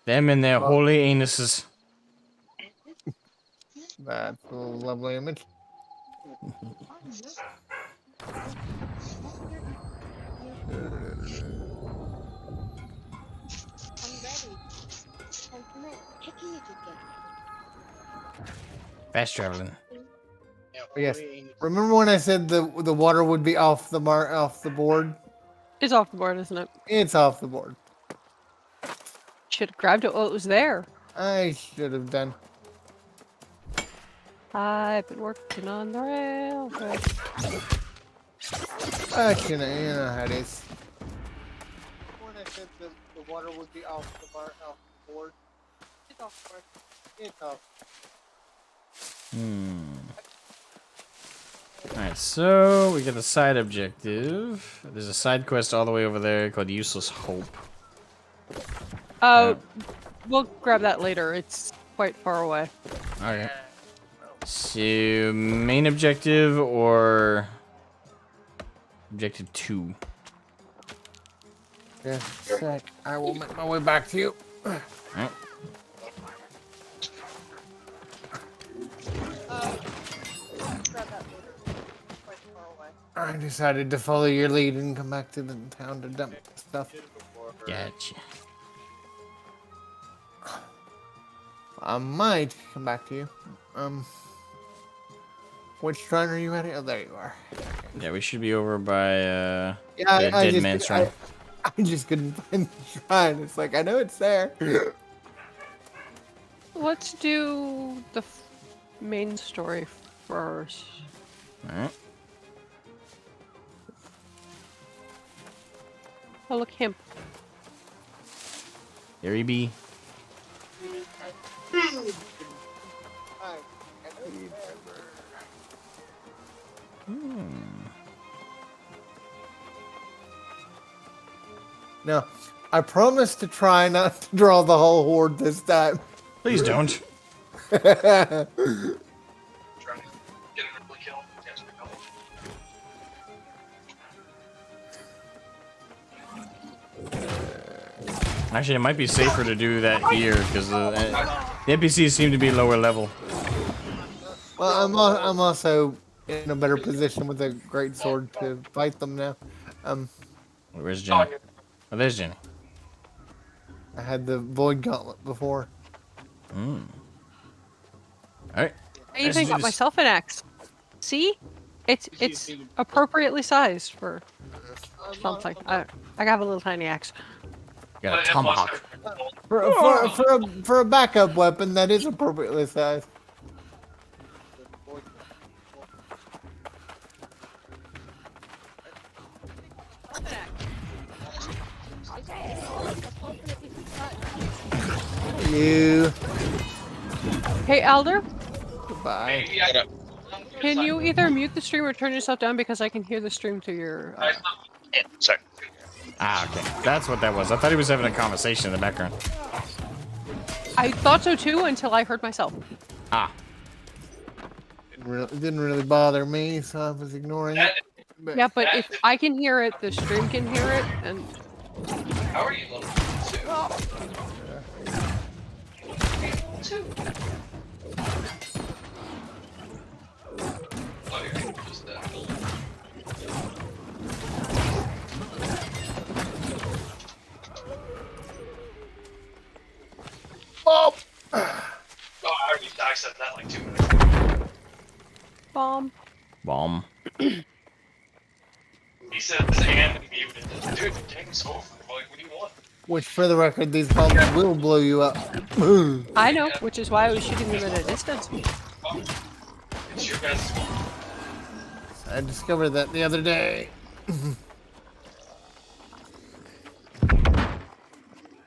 Them and their holy anuses. That's a lovely image. Fast traveling. Yes. Remember when I said the water would be off the board? It's off the board, isn't it? It's off the board. Should have grabbed it while it was there. I should have done. I've been working on the railroad. You know how it is. When I said the water would be off the board. It's off the board. It's off. Alright, so we get a side objective. There's a side quest all the way over there called Useless Hope. We'll grab that later. It's quite far away. Okay. So, main objective or objective 2? Yeah, sec. I will make my way back to you. Alright. I decided to follow your lead and come back to the town to dump stuff. Gotcha. I might come back to you. Which shrine are you at? Oh, there you are. Yeah, we should be over by Yeah, the I Dead Man's Shrine. I just couldn't find the shrine. It's like, I know it's there. Let's do the main story first. Alright. Oh, look, him. There he be. No, I promise to try not to draw the whole horde this time. Please don't. Actually, it might be safer to do that here because the NPCs seem to be lower level. Well, I'm also in a better position with a great sword to fight them now. Where's Jenny? Oh, there's Jenny. I had the void gauntlet before. Alright. I even got myself an axe. See? It's appropriately sized for something. I have a little tiny axe. Got a tomahawk. For a backup weapon that is appropriately sized. You. Hey, Elder. Goodbye. Can you either mute the stream or turn yourself down because I can hear the stream through your... Sorry. Ah, okay. That's what that was. I thought he was having a conversation in the background. I thought so too until I heard myself. Ah. It didn't really bother me, so I was ignoring it. Yeah, but if I can hear it, the stream can hear it, and... How are you, little two? Bomb! Oh, I already said that like 2 minutes ago. Bomb. Bomb. He says and muted. Dude, the game's over. Like, what do you want? Which, for the record, these bombs will blow you up. I know, which is why I was shooting them at a distance. It's your guys' fault. I discovered that the other day.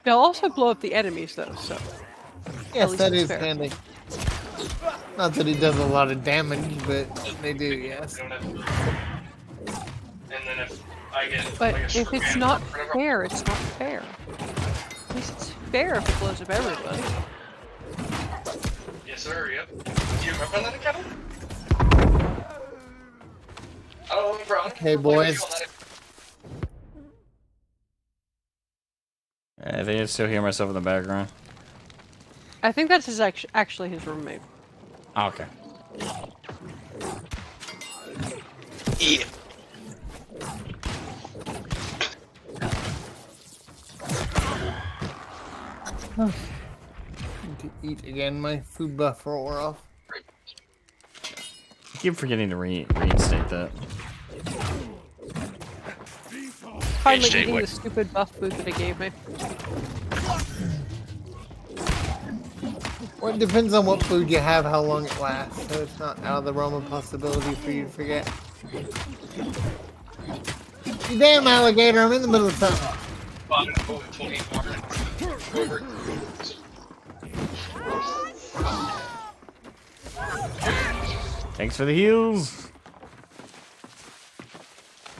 They'll also blow up the enemies, though, so... Yes, that it's is fair. handy. Not that he does a lot of damage, but they do, yes. And then if I get But like a if it's screw not or whatever, fair, it's not fair. At least it's fair if it blows up everybody. Yes, sir. Yep. Do you remember that account? I don't remember. Hey, boys. I think I still hear myself in the background. I think that's his actually his roommate. Okay. Yeah. Need to eat again. My food buffer wore off. I keep forgetting to reinstate that. Finally eating the stupid buff food that he gave me. Well, it depends on what food you have, how long it lasts, so it's not out of the realm of possibility for you to forget. You damn alligator, I'm in the middle of something. Thanks for the heals.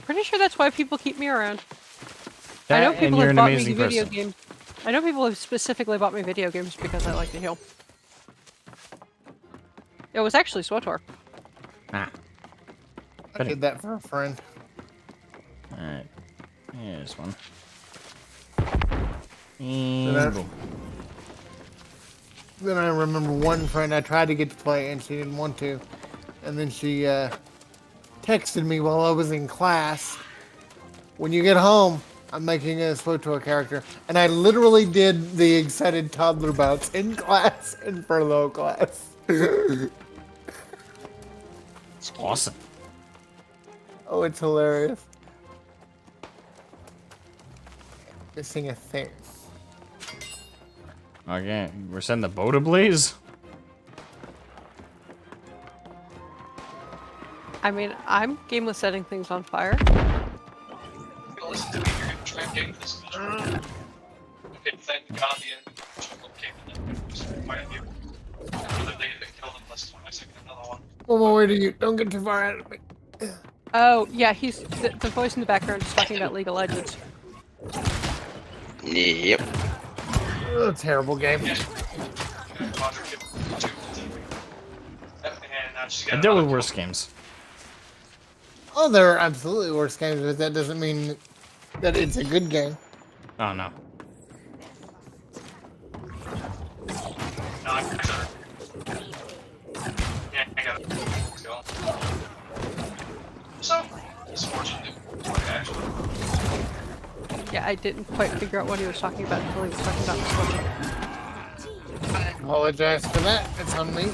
Pretty sure that's why people keep me around. That I know and people you're have an bought me amazing video person. games. I know people have specifically bought me video games because I like to heal. It was actually SWTOR. Ah. I did that for a friend. Alright. Here's one. Then I remember one friend I tried to get to play and she didn't want to. And then she texted me while I was in class. When you get home, I'm making a SWTOR character. And I literally did the excited toddler bouts in class, in furlough class. It's awesome. Oh, it's hilarious. Missing a thing. Okay, we're setting the boat ablaze? I mean, I'm game with setting things on fire. Listen to me, you're gonna try and get this visual. Okay, thank God the end came in there. Just quite a few. Whether they get killed unless I second another one. One more way to you. Don't get too far out of me. Oh, yeah, he's the voice in the background is talking about League of Legends. Yep. Oh, terrible game. I dealt with worse games. Oh, there are absolutely worse games, but that doesn't mean that it's a good game. Oh no. Yeah, I got it. Let's go. So, it's fortunate actually. Yeah, I didn't quite figure out what he was talking about until he was talking about switching. I apologize for that. It's on me.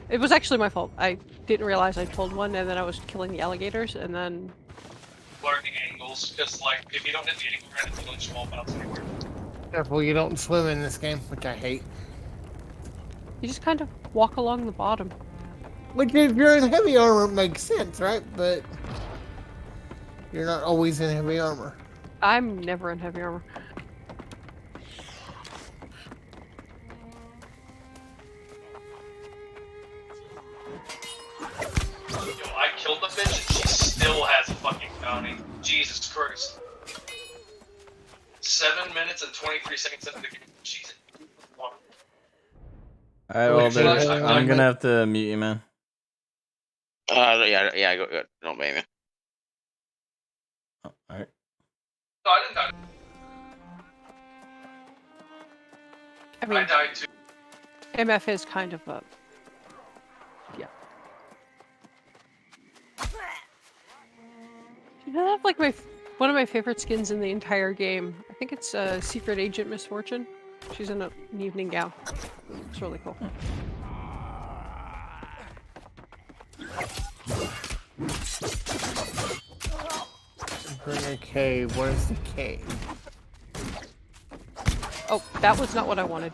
It was actually my fault. I didn't realize I pulled one, and then I was killing the alligators, and then... Learn the angles, because like, if you don't hit the angle right, it's really small bounce anywhere. Careful, you don't swim in this game, which I hate. You just kind of walk along the bottom. Which, if you're in heavy armor, makes sense, right? But you're not always in heavy armor. I'm never in heavy armor. Yo, I killed the bitch and she still has a fucking bounty. Jesus Christ. 7 minutes and 23 seconds into the game. Jesus. Alright, well, dude, I'm gonna have to mute you, man. Yeah, go. Don't blame me. Oh, alright. No, I didn't die. I mean, I died too. MF is kind of a... Yeah. You know, I have like one of my favorite skins in the entire game. I think it's Secret Agent Misfortune. She's in an evening gown. It's really cool. Bring a cave. Where's the cave? Oh, that was not what I wanted.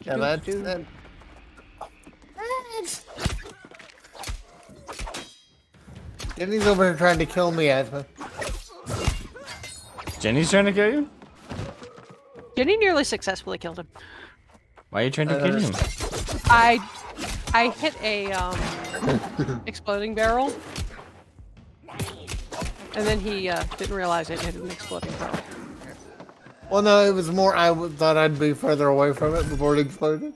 Yeah, that's... Jenny's over here trying to kill me, Asma. Jenny's trying to kill you? Jenny nearly successfully killed him. Why are you trying to kill him? I hit a exploding barrel, and then he didn't realize it hit an exploding barrel. Well, no, it was more. Thought I'd be further away from it before it exploded.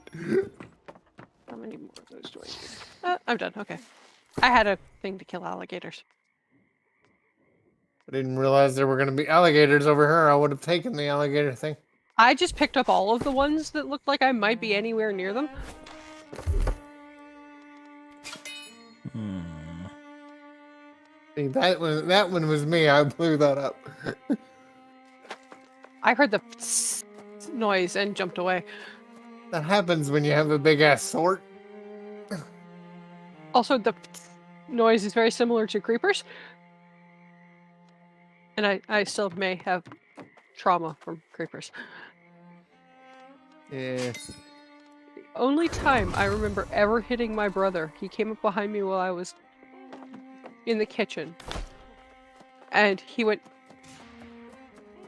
How many more of those do I need? I'm done. Okay. I had a thing to kill alligators. I didn't realize there were going to be alligators over here. I would have taken the alligator thing. I just picked up all of the ones that looked like I might be anywhere near them. See, that one was me. I blew that up. I heard the noise and jumped away. That happens when you have a big ass sword. Also, the noise is very similar to creepers. And I still may have trauma from creepers. Yeah. The only time I remember ever hitting my brother, he came up behind me while I was in the kitchen. And he went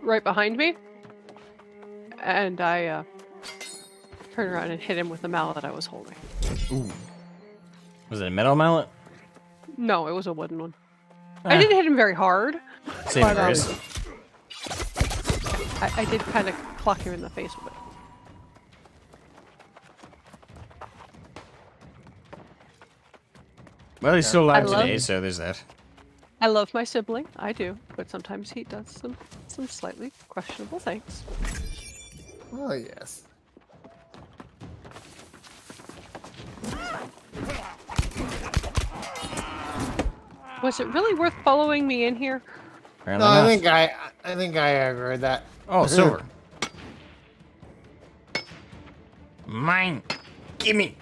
right behind me. And I turned around and hit him with the mallet I was holding. Ooh. Was it a metal mallet? No, it was a wooden one. I didn't hit him very hard. Same but, Chris. I did kind of clock him in the face with it. Well, he's still alive I love- today, so there's that. I love my sibling, I do, but sometimes he does some slightly questionable things. Oh, yes. Was it really worth following me in here? Apparently No, not. I think I agreed that. Oh, silver. Mine. Gimme.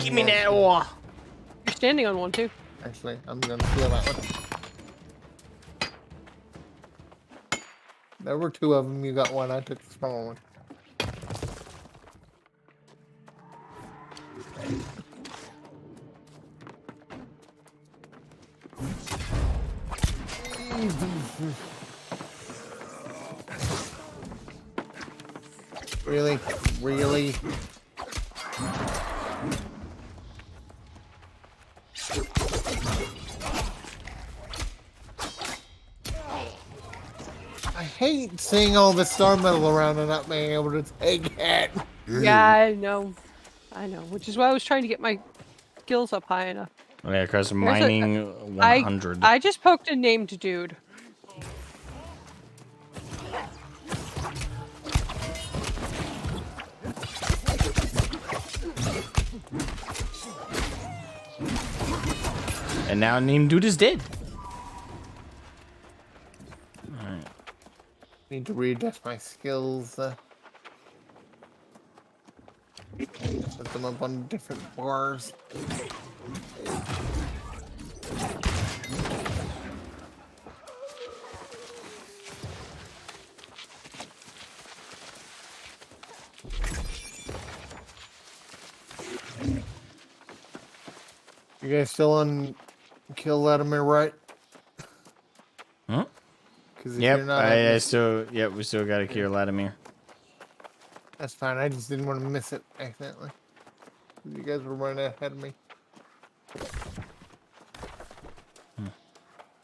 Give me that ore. You're standing on one too. Actually, I'm gonna steal that one. There were two of them. You got one. I took the small one. Really? Really? I hate seeing all the star metal around and not being able to take it. Yeah, I know. Which is why I was trying to get my skills up high enough. Oh, yeah, because There's mining 100. I just poked a named dude. And now named dude is dead. Alright. Need to readjust my skills. Set them up on different bars. You guys still on Kill Latimer, right? Huh? Because Yep, I still, yep, we still got to kill Latimer. That's fine. I just didn't want to miss it accidentally. You guys were running ahead of me.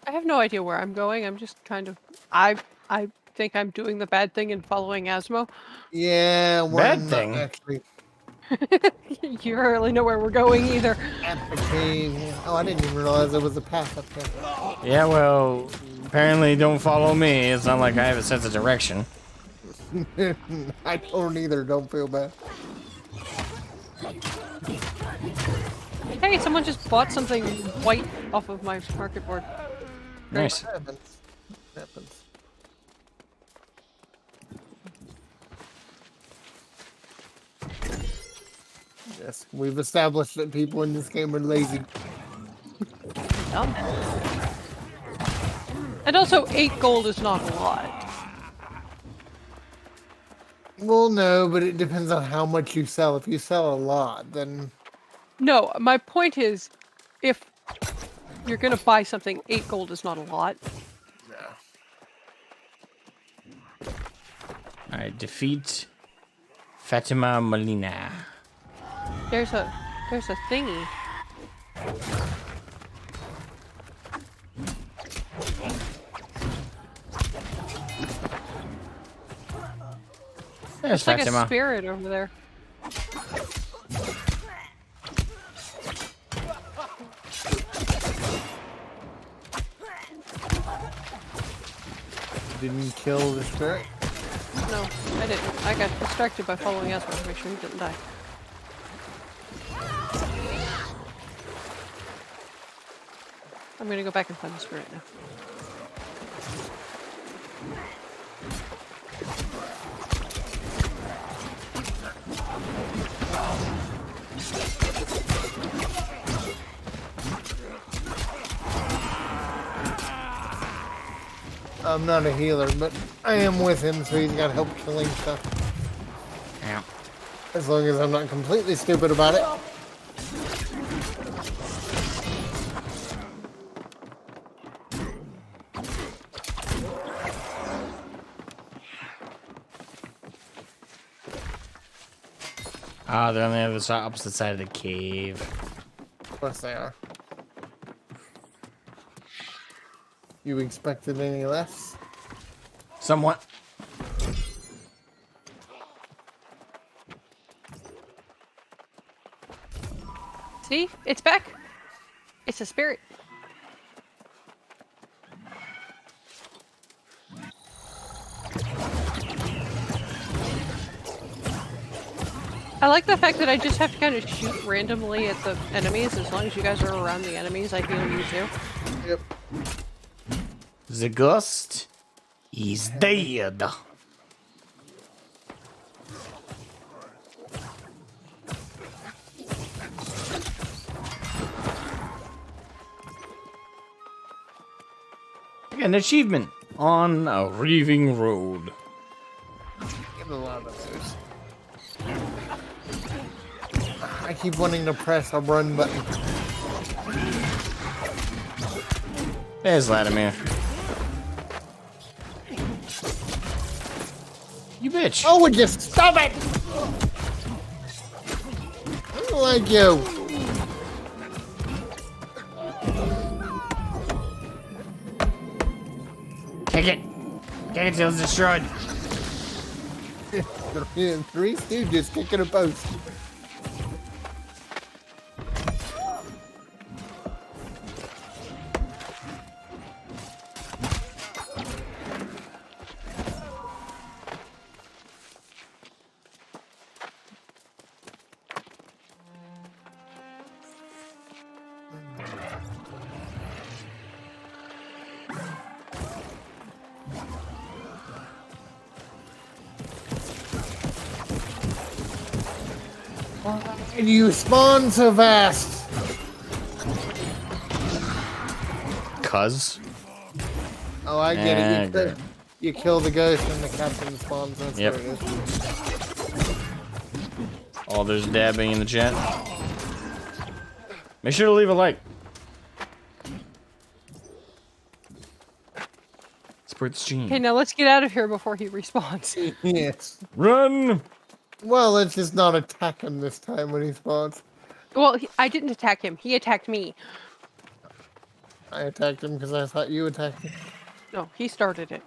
I have no idea where I'm going. I'm just kind of I think I'm doing the bad thing and following Asmo. Yeah, Bad thing. Actually, You hardly know where we're going either. at the cave. Oh, I didn't even realize there was a path up there. Yeah, well, apparently don't follow me. It's not like I have a sense of direction. I don't either. Don't feel bad. Hey, someone just bought something white off of my market board. Nice. Happens. Yes, we've established that people in this game are lazy. Dumb. And also, 8 gold is not a lot. Well, no, but it depends on how much you sell. If you sell a lot, then... No, my point is, if you're gonna buy something, 8 gold is not a lot. Alright, defeat Fatima Molina. There's a thingy. There's It's like Fatima. a spirit over there. Didn't kill the spirit? No, I didn't. I got distracted by following Asmogan to make sure he didn't die. I'm gonna go back and find the spirit now. I'm not a healer, but I am with him, so he's got help killing stuff. Yeah. As long as I'm not completely stupid about it. Ah, they're on the other side, opposite side of the cave. Of course they are. You expected any less? Somewhat. See? It's back. It's a spirit. I like the fact that I just have to kind of shoot randomly at the enemies. As long as you guys are around the enemies, I heal you too. Yep. The ghost is dead. An achievement on a Reaving Road. Get a lot of those. I keep wanting to press a run button. There's Vladimir. You bitch. Oh, would you stop it? I don't like you. Kick it. Kick it till it's destroyed. Three Stooges kicking a post. Why do you spawn so fast? Cuz. Oh, I get it. You kill the ghost and the captain spawns. That's Yep. where it is. Oh, there's dabbing in the chat. Make sure to leave a like. Sports Gene. Okay, now let's get out of here before he respawns. Yes. Run! Well, let's just not attack him this time when he spawns. Well, I didn't attack him. He attacked me. I attacked him because I thought you attacked him. No, he started it.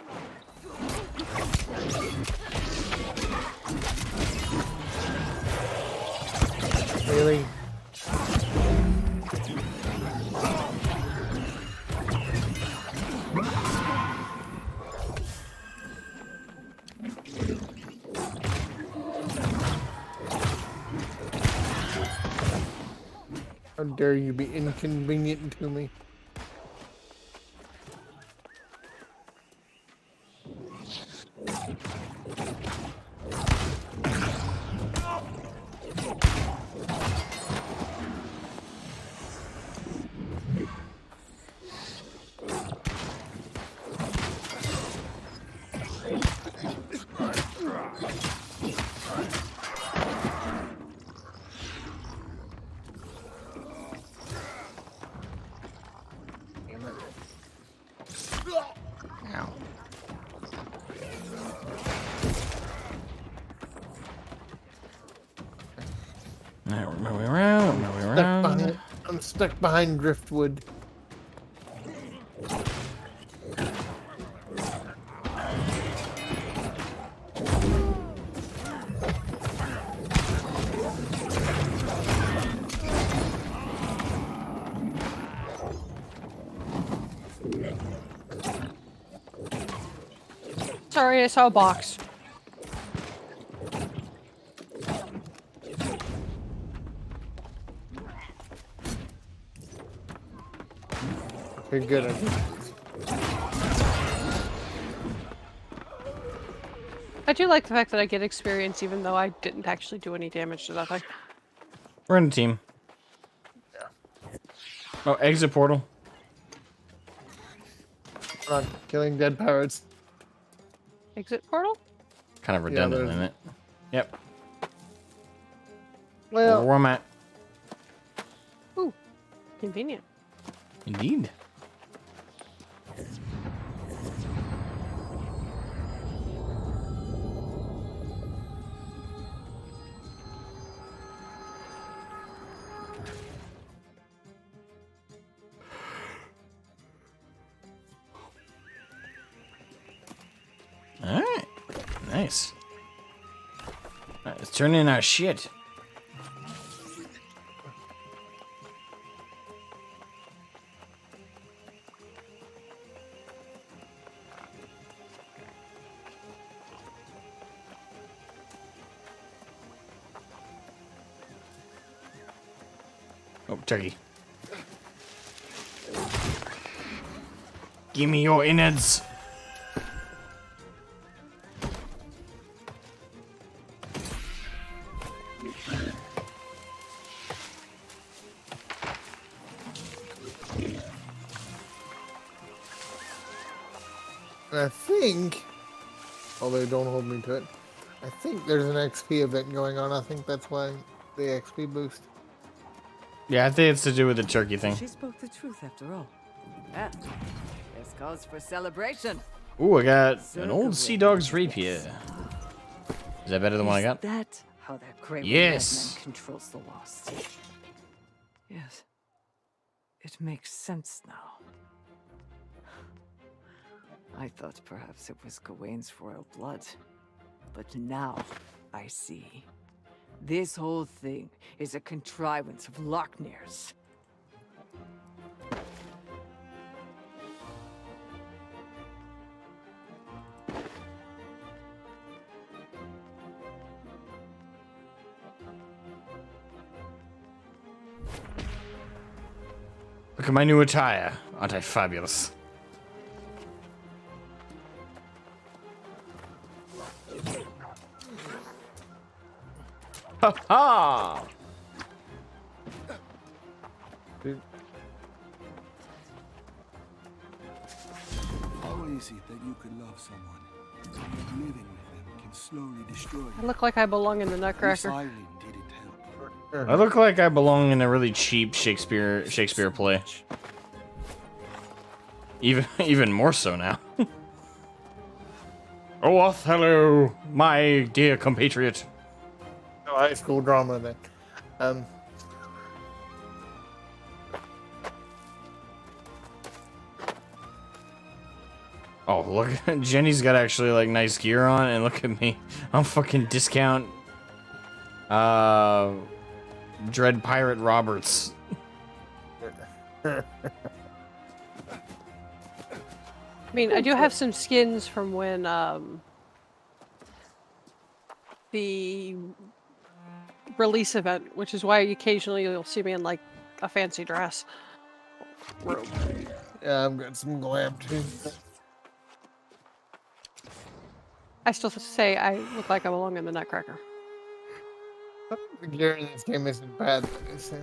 Really? How dare you be inconvenient to me? moving around, moving around. I'm stuck behind driftwood. Sorry, I saw a box. Okay, good. I do like the fact that I get experience even though I didn't actually do any damage to that thing. We're in a team. Oh, exit portal. I'm not killing dead pirates. Exit portal? Kind of redundant, isn't it? Yep. Well, where I'm at. Ooh, convenient. Indeed. Alright. Nice. Alright, let's turn in our shit. Oh, turkey. Give me your innards. I think, although don't hold me to it, I think there's an XP event going on. I think that's why the XP boost. Yeah, I think it's to do with the turkey thing. She spoke the truth after all. Ah, this calls for celebration. Ooh, I got an old Sea Dog's rapier. Is that better than what I got? Is that how that great Yes. man controls the lost? Yes. It makes sense now. I thought perhaps it was Gawain's royal blood. But now I see. This whole thing is a contrivance of Lochner's. Look at my new attire. Aren't I fabulous? Ha ha! How is it that you could love someone, yet living with them can slowly destroy you? I look like I belong in the This Nutcracker. island didn't help. I look like I belong in a really cheap Shakespeare play. Even more so now. Oh, Othello, my dear compatriot. No high school drama then. Oh, look, Jenny's got actually like nice gear on, and look at me. I'm fucking discount. Dread Pirate Roberts. I mean, I do have some skins from when the release event, which is why occasionally you'll see me in like a fancy dress. Robe. Yeah, I've got some glam too. I still say I look like I belong in the Nutcracker. The gear in this game isn't bad, though, so.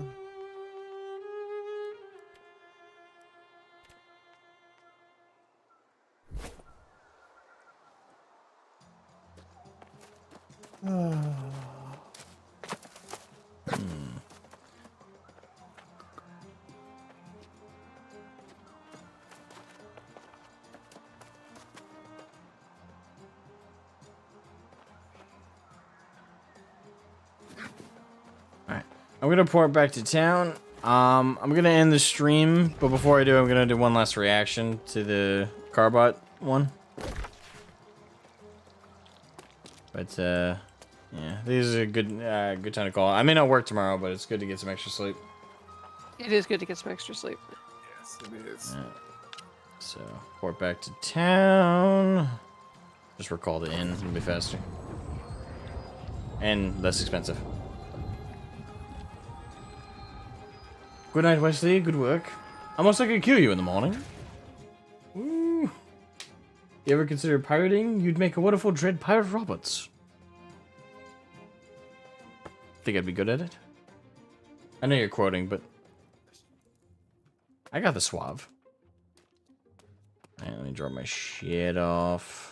I'm gonna port back to town. I'm gonna end the stream, but before I do, I'm gonna do one last reaction to the Carbot one. But yeah, this is a good time to call. I may not work tomorrow, but it's good to get some extra sleep. It is good to get some extra sleep. Yes, it is. So port back to town. Just recall the inn. It'll be faster and less expensive. Good night, Wesley. Good work. Almost like I could kill you in the morning. Ooh. You ever consider pirating? You'd make a wonderful Dread Pirate Roberts. Think I'd be good at it? I know you're quoting, but I got the suave. Alright, let me drop my shit off.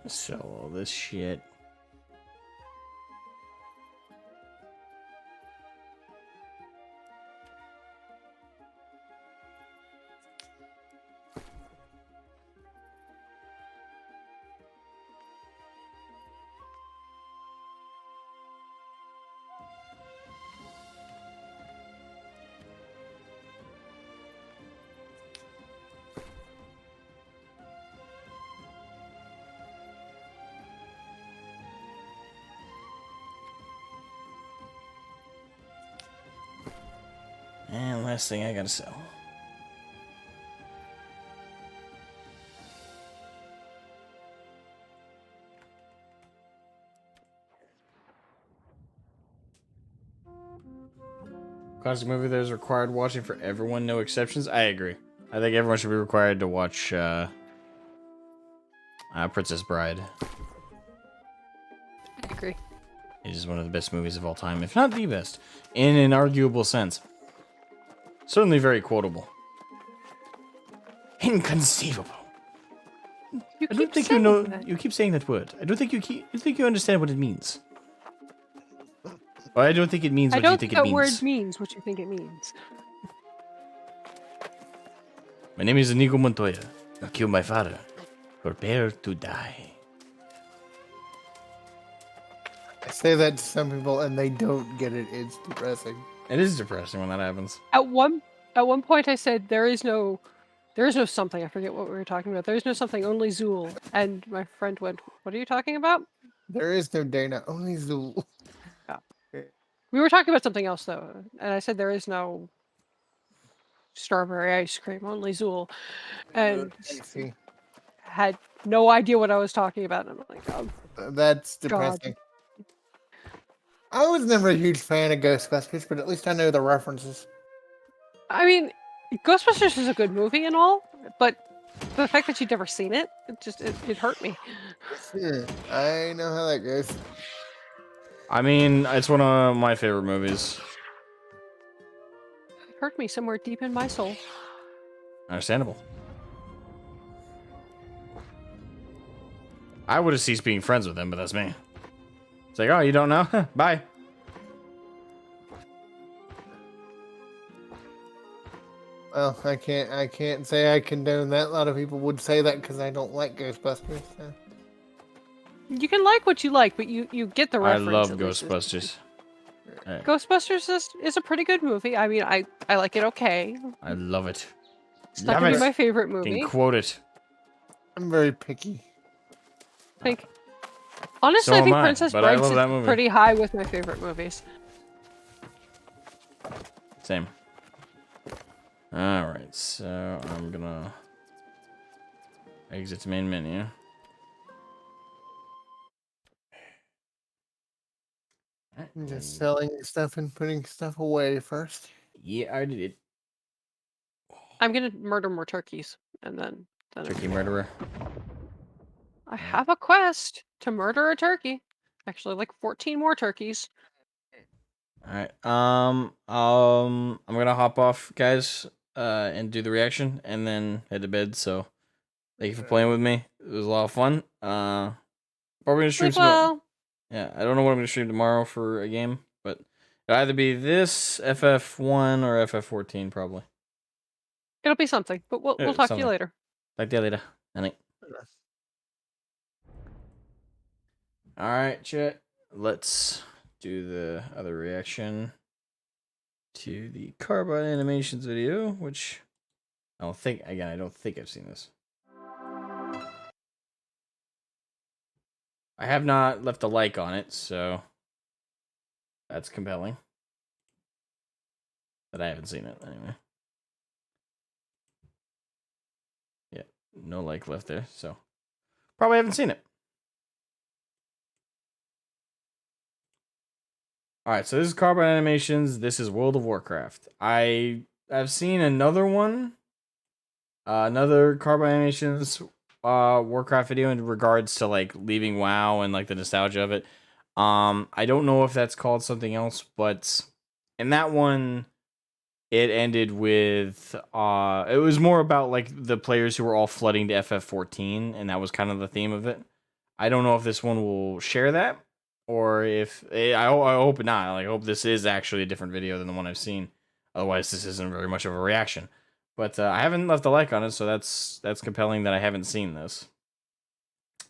Sell all this shit. And last thing I gotta sell. Classic movie that is required watching for everyone, no exceptions. I agree. I think everyone should be required to watch Princess Bride. I agree. It is one of the best movies of all time, if not the best, in an arguable sense. Certainly very quotable. Inconceivable. I don't think you know. You keep saying that word. I don't think you think you understand what it means. Or I don't think it means what you think it means. I don't think that word means what you think it means. My name is Inigo Montoya. I killed my father. Prepare to die. I say that to some people and they don't get it. It's depressing. It is depressing when that happens. At one point, I said there is no something. I forget what we were talking about. There is no something. Only Zool. And my friend went, "What are you talking about?" There is no Dana. Only Zool. Yeah. We were talking about something else though, and I said there is no strawberry ice cream. Only Zool. And had no idea what I was talking about. And I'm like, oh, that's depressing. God. I was never a huge fan of Ghostbusters, but at least I know the references. I mean, Ghostbusters is a good movie and all, but the fact that you'd never seen it, it hurt me. Sure, I know how that goes. I mean, it's one of my favorite movies. It hurt me somewhere deep in my soul. Understandable. I would have ceased being friends with him, but that's me. It's like, oh, you don't know? Bye. Well, I can't say I condone that. A lot of people would say that because I don't like Ghostbusters. So. You can like what you like, but you get the reference. I love Ghostbusters. Right. Ghostbusters is a pretty good movie. I mean, I like it okay. I love it. It's not gonna be my favorite movie. Can quote it. I'm very picky. Think. Honestly, So I think am I, Princess but I Bride love that sits movie. pretty high with my favorite movies. Same. Alright, so I'm gonna exit to main menu. I'm just selling stuff and putting stuff away first. Yeah, I did it. I'm gonna murder more turkeys, and then Turkey murderer. I have a quest to murder a turkey. Actually, like 14 more turkeys. Alright, I'm gonna hop off, guys, and do the reaction, and then head to bed, so thank you for playing with me. It was a lot of fun. Probably gonna stream Sleep well. Yeah, I don't know what I'm gonna stream tomorrow for a game, but it'll either be this, FF1, or FF14, probably. It'll be something, but we'll talk to Something. you later. Talk to you later. Night. Alright, chat. Let's do the other reaction to the Carbide Animations video, which I don't think I've seen this. I have not left a like on it, so that's compelling. But I haven't seen it anyway. Yeah, no like left there, so probably haven't seen it. Alright, so this is Carbide Animations. This is World of Warcraft. I've seen another one. Another Carbide Animations Warcraft video in regards to like leaving WoW and like the nostalgia of it. I don't know if that's called something else, but in that one it ended with it was more about like the players who were all flooding to FF14, and that was kind of the theme of it. I don't know if this one will share that, or if I hope not. Like, I hope this is actually a different video than the one I've seen. Otherwise, this isn't very much of a reaction. But I haven't left a like on it, so that's compelling that I haven't seen this.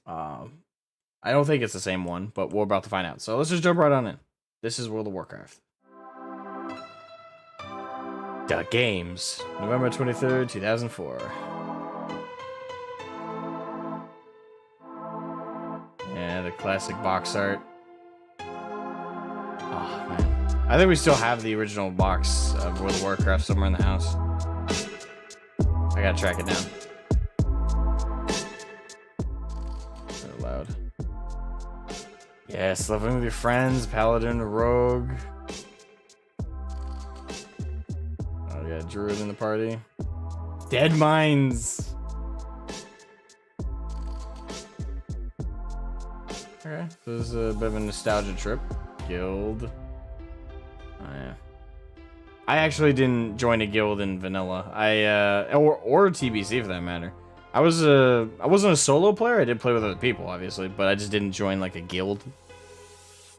I don't think it's the same one, but we're about to find out. So let's just jump right on in. This is World of Warcraft. The Games, November 23rd, 2004. Yeah, the classic box art. Oh, man. I think we still have the original box of World of Warcraft somewhere in the house. I gotta track it down. So loud. Yes, living with your friends, paladin, rogue. Oh, we got a druid in the party. Dead Mines. Okay, so this is a bit of a nostalgia trip. Guild. Oh yeah. I actually didn't join a guild in vanilla. Or TBC for that matter. I wasn't a solo player. I did play with other people, obviously, but I just didn't join like a guild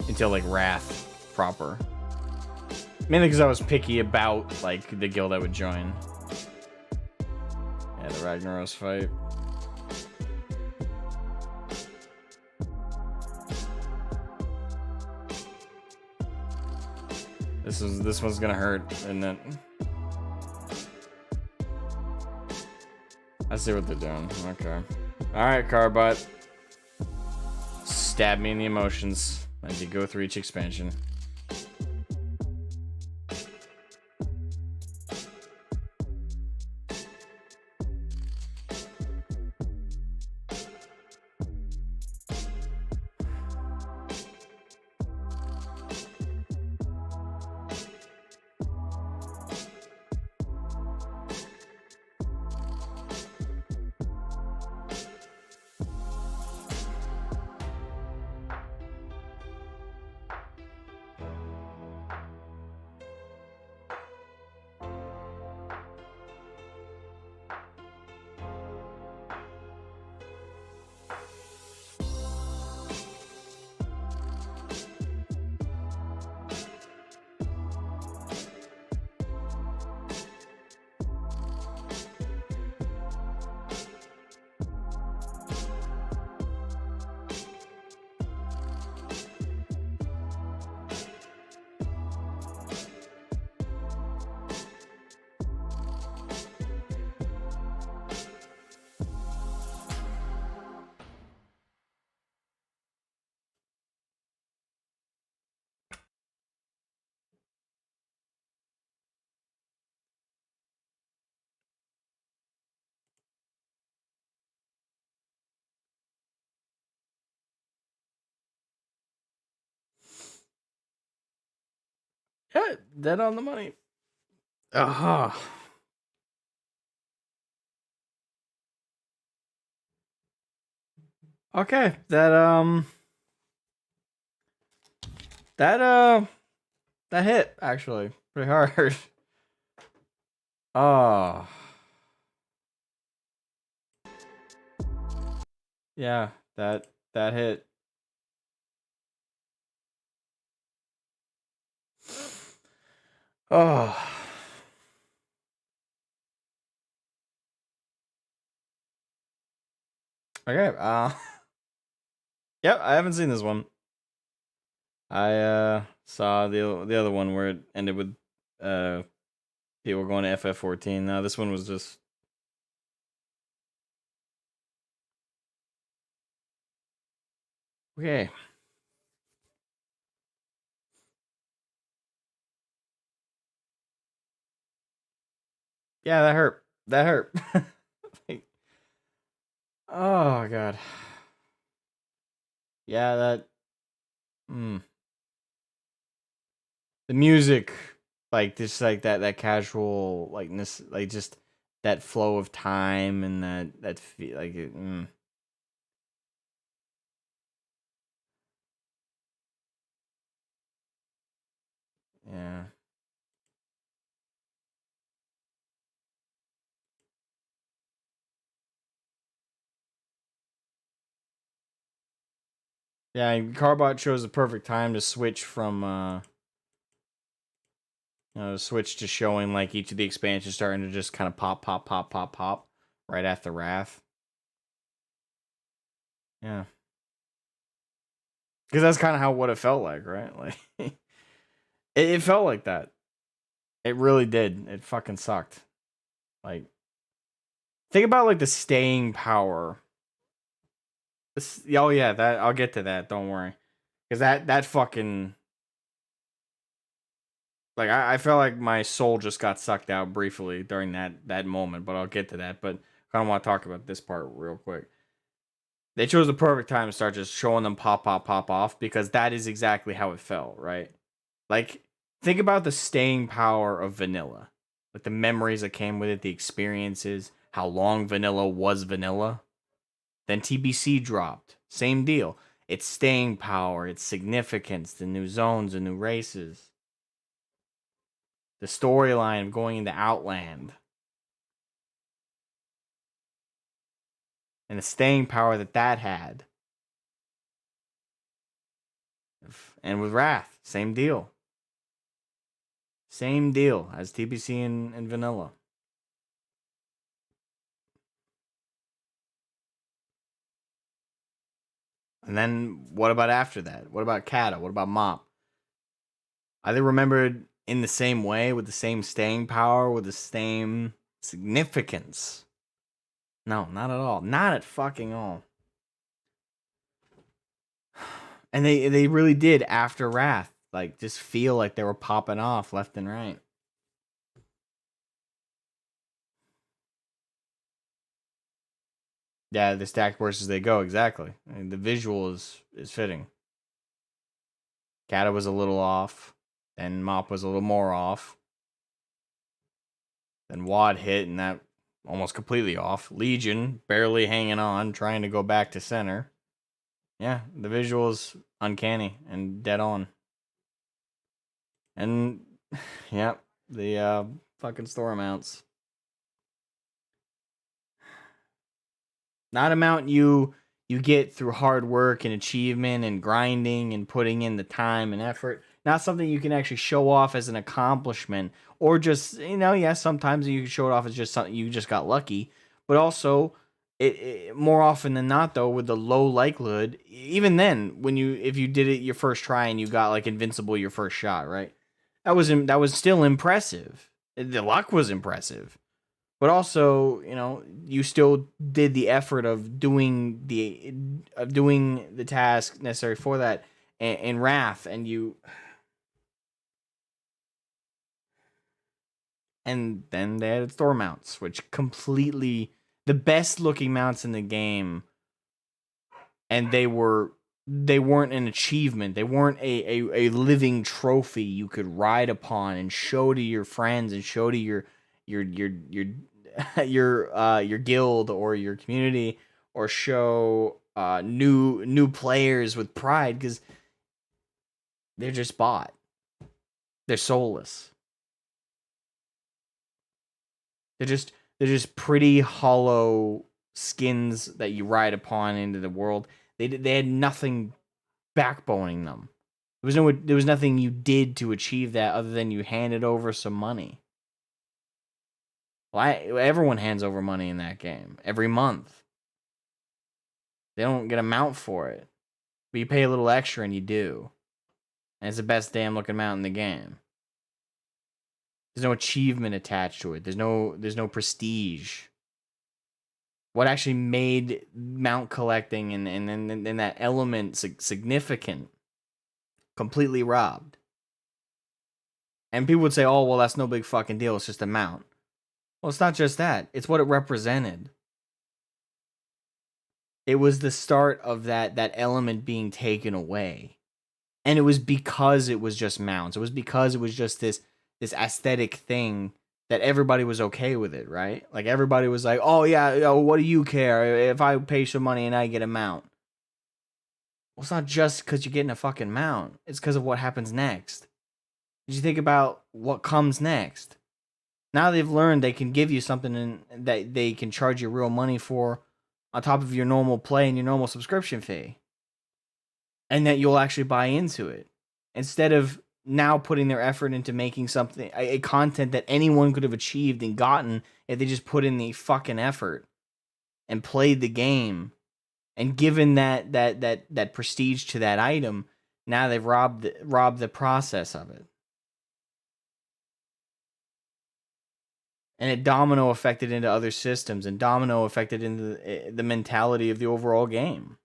until like Wrath proper. Mainly because I was picky about like the guild I would join. Yeah, the Ragnaros fight. This one's gonna hurt, isn't it? I see what they're doing. Okay. Alright, Carbide. Stab me in the emotions as you go through each expansion. Yeah, dead on the money. Uh-huh. Okay, that hit actually pretty hard. Oh. Yeah, that hit. Oh. Okay, yep, I haven't seen this one. I saw the other one where it ended with people going to FF14. No, this one was just okay. Yeah, that hurt. That hurt. Like, oh god. Yeah, that the music, like just like that casual likeness, like just that flow of time and like it, yeah. Yeah, and Carbot chose the perfect time to switch from switch to showing like each of the expansions starting to just kind of pop right after Wrath. Yeah. Because that's kind of how what it felt like, right? Like it felt like that. It really did. It fucking sucked. Like think about like the staying power. Oh yeah, that I'll get to that. Don't worry, because that fucking like I felt like my soul just got sucked out briefly during that moment. But I'll get to that. But I don't want to talk about this part real quick. They chose the perfect time to start just showing them pop off because that is exactly how it felt, right? Like think about the staying power of vanilla, like the memories that came with it, the experiences, how long vanilla was vanilla. Then TBC dropped. Same deal. Its staying power, its significance, the new zones, the new races. The storyline of going into Outland. And the staying power that had. And with Wrath, same deal. Same deal as TBC and Vanilla. And then what about after that? What about Kata? What about Mop? Are they remembered in the same way, with the same staying power, with the same significance? No, not at all. Not at fucking all. And they really did after Wrath, like just feel like they were popping off left and right. Yeah, the stacked worse as they go, exactly. I mean, the visual is fitting. Kata was a little off, and Mop was a little more off. Then Wad hit, and that almost completely off. Legion barely hanging on, trying to go back to center. Yeah, the visual's uncanny and dead on. And yeah, the fucking store amounts. Not amount you get through hard work and achievement and grinding and putting in the time and effort. Not something you can actually show off as an accomplishment, or just, yes, sometimes you can show it off as just something you just got lucky. But also, it more often than not though, with the low likelihood, even then, if you did it your first try and you got like invincible your first shot, right? That was still impressive. The luck was impressive. But also, you still did the effort of doing the task necessary for that in Wrath, and then they added Thor mounts, which completely the best looking mounts in the game, and they were they weren't an achievement. They weren't a living trophy you could ride upon and show to your friends and show to your your guild or your community, or show new players with pride, because they're just bought. They're soulless. They're just pretty hollow skins that you ride upon into the world. They had nothing backboning them. There was nothing you did to achieve that other than you handed over some money. Well, everyone hands over money in that game every month. They don't get a mount for it, but you pay a little extra and you do. And it's the best damn looking mount in the game. There's no achievement attached to it. There's no prestige. What actually made mount collecting and that element significant, completely robbed. And people would say, oh, well, that's no big fucking deal. It's just a mount. Well, it's not just that. It's what it represented. It was the start of that element being taken away. And it was because it was just mounts. It was because it was just this aesthetic thing that everybody was okay with it, right? Like, everybody was like, oh, yeah, what do you care if I pay some money and I get a mount? Well, it's not just because you're getting a fucking mount. It's because of what happens next. Did you think about what comes next? Now they've learned they can give you something that they can charge you real money for on top of your normal play and your normal subscription fee. And that you'll actually buy into it. Instead of now putting their effort into making something, a content that anyone could have achieved and gotten if they just put in the fucking effort and played the game and given that prestige to that item. Now they've robbed the process of it. And it domino affected into other systems and domino affected into the mentality of the overall game.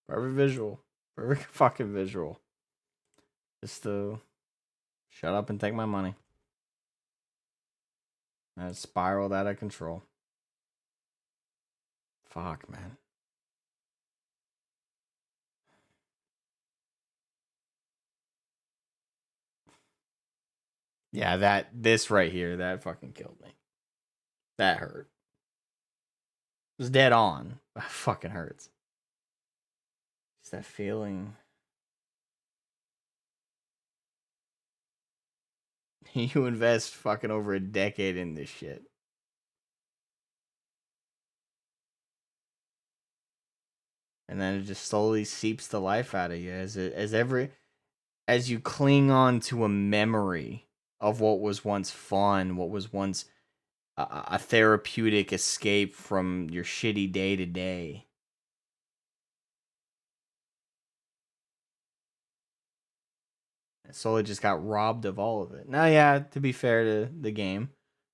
Perfect visual. Perfect fucking visual. Just to shut up and take my money. And it spiraled out of control. Fuck, man. Yeah, this right here, that fucking killed me. That hurt. It was dead on. That fucking hurts. It's that feeling. You invest fucking over a decade in this shit. And then it just slowly seeps the life out of you as you cling on to a memory of what was once fun, what was once a therapeutic escape from your shitty day to day. Slowly just got robbed of all of it. Now, yeah, to be fair to the game,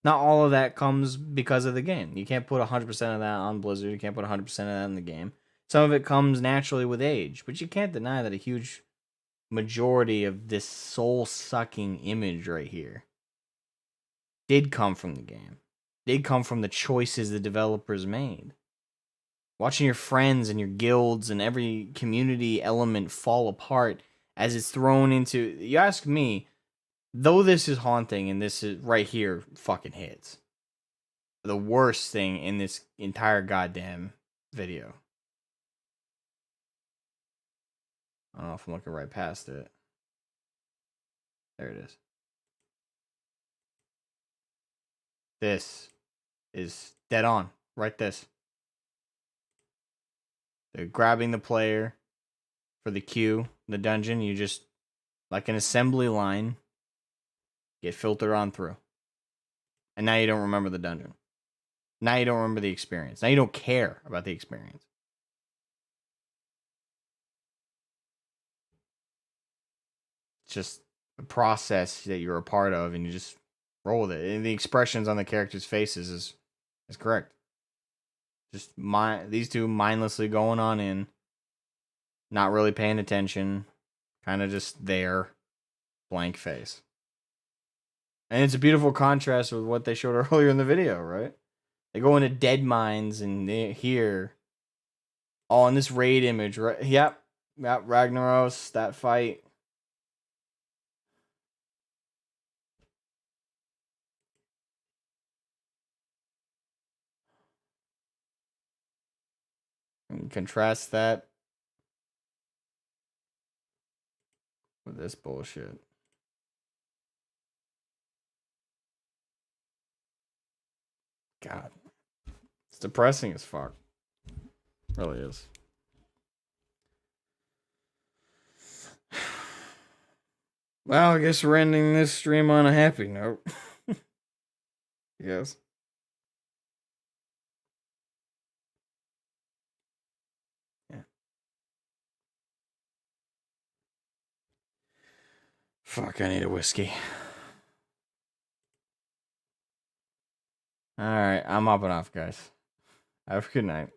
not all of that comes because of the game. You can't put 100% of that on Blizzard. You can't put 100% of that in the game. Some of it comes naturally with age, but you can't deny that a huge majority of this soul-sucking image right here did come from the game. Did come from the choices the developers made. Watching your friends and your guilds and every community element fall apart as it's thrown into... You ask me, though this is haunting and this is right here fucking hits. The worst thing in this entire goddamn video. I don't know if I'm looking right past it. There it is. This is dead on. Right this. They're grabbing the player for the queue, the dungeon. You just, like an assembly line, get filtered on through. And now you don't remember the dungeon. Now you don't remember the experience. Now you don't care about the experience. It's just a process that you're a part of, and you just roll with it. And the expressions on the characters' faces is correct. Just these two mindlessly going on in, not really paying attention, kind of just there, blank face. And it's a beautiful contrast with what they showed earlier in the video, right? They go into dead mines and they here, all in this raid image, right? Yep, Ragnaros, that fight. And contrast that with this bullshit. God. It's depressing as fuck. Really is. Well, I guess we're ending this stream on a happy note. Yes. Yeah. Fuck, I need a whiskey. Alright, I'm hopping off, guys. Have a good night.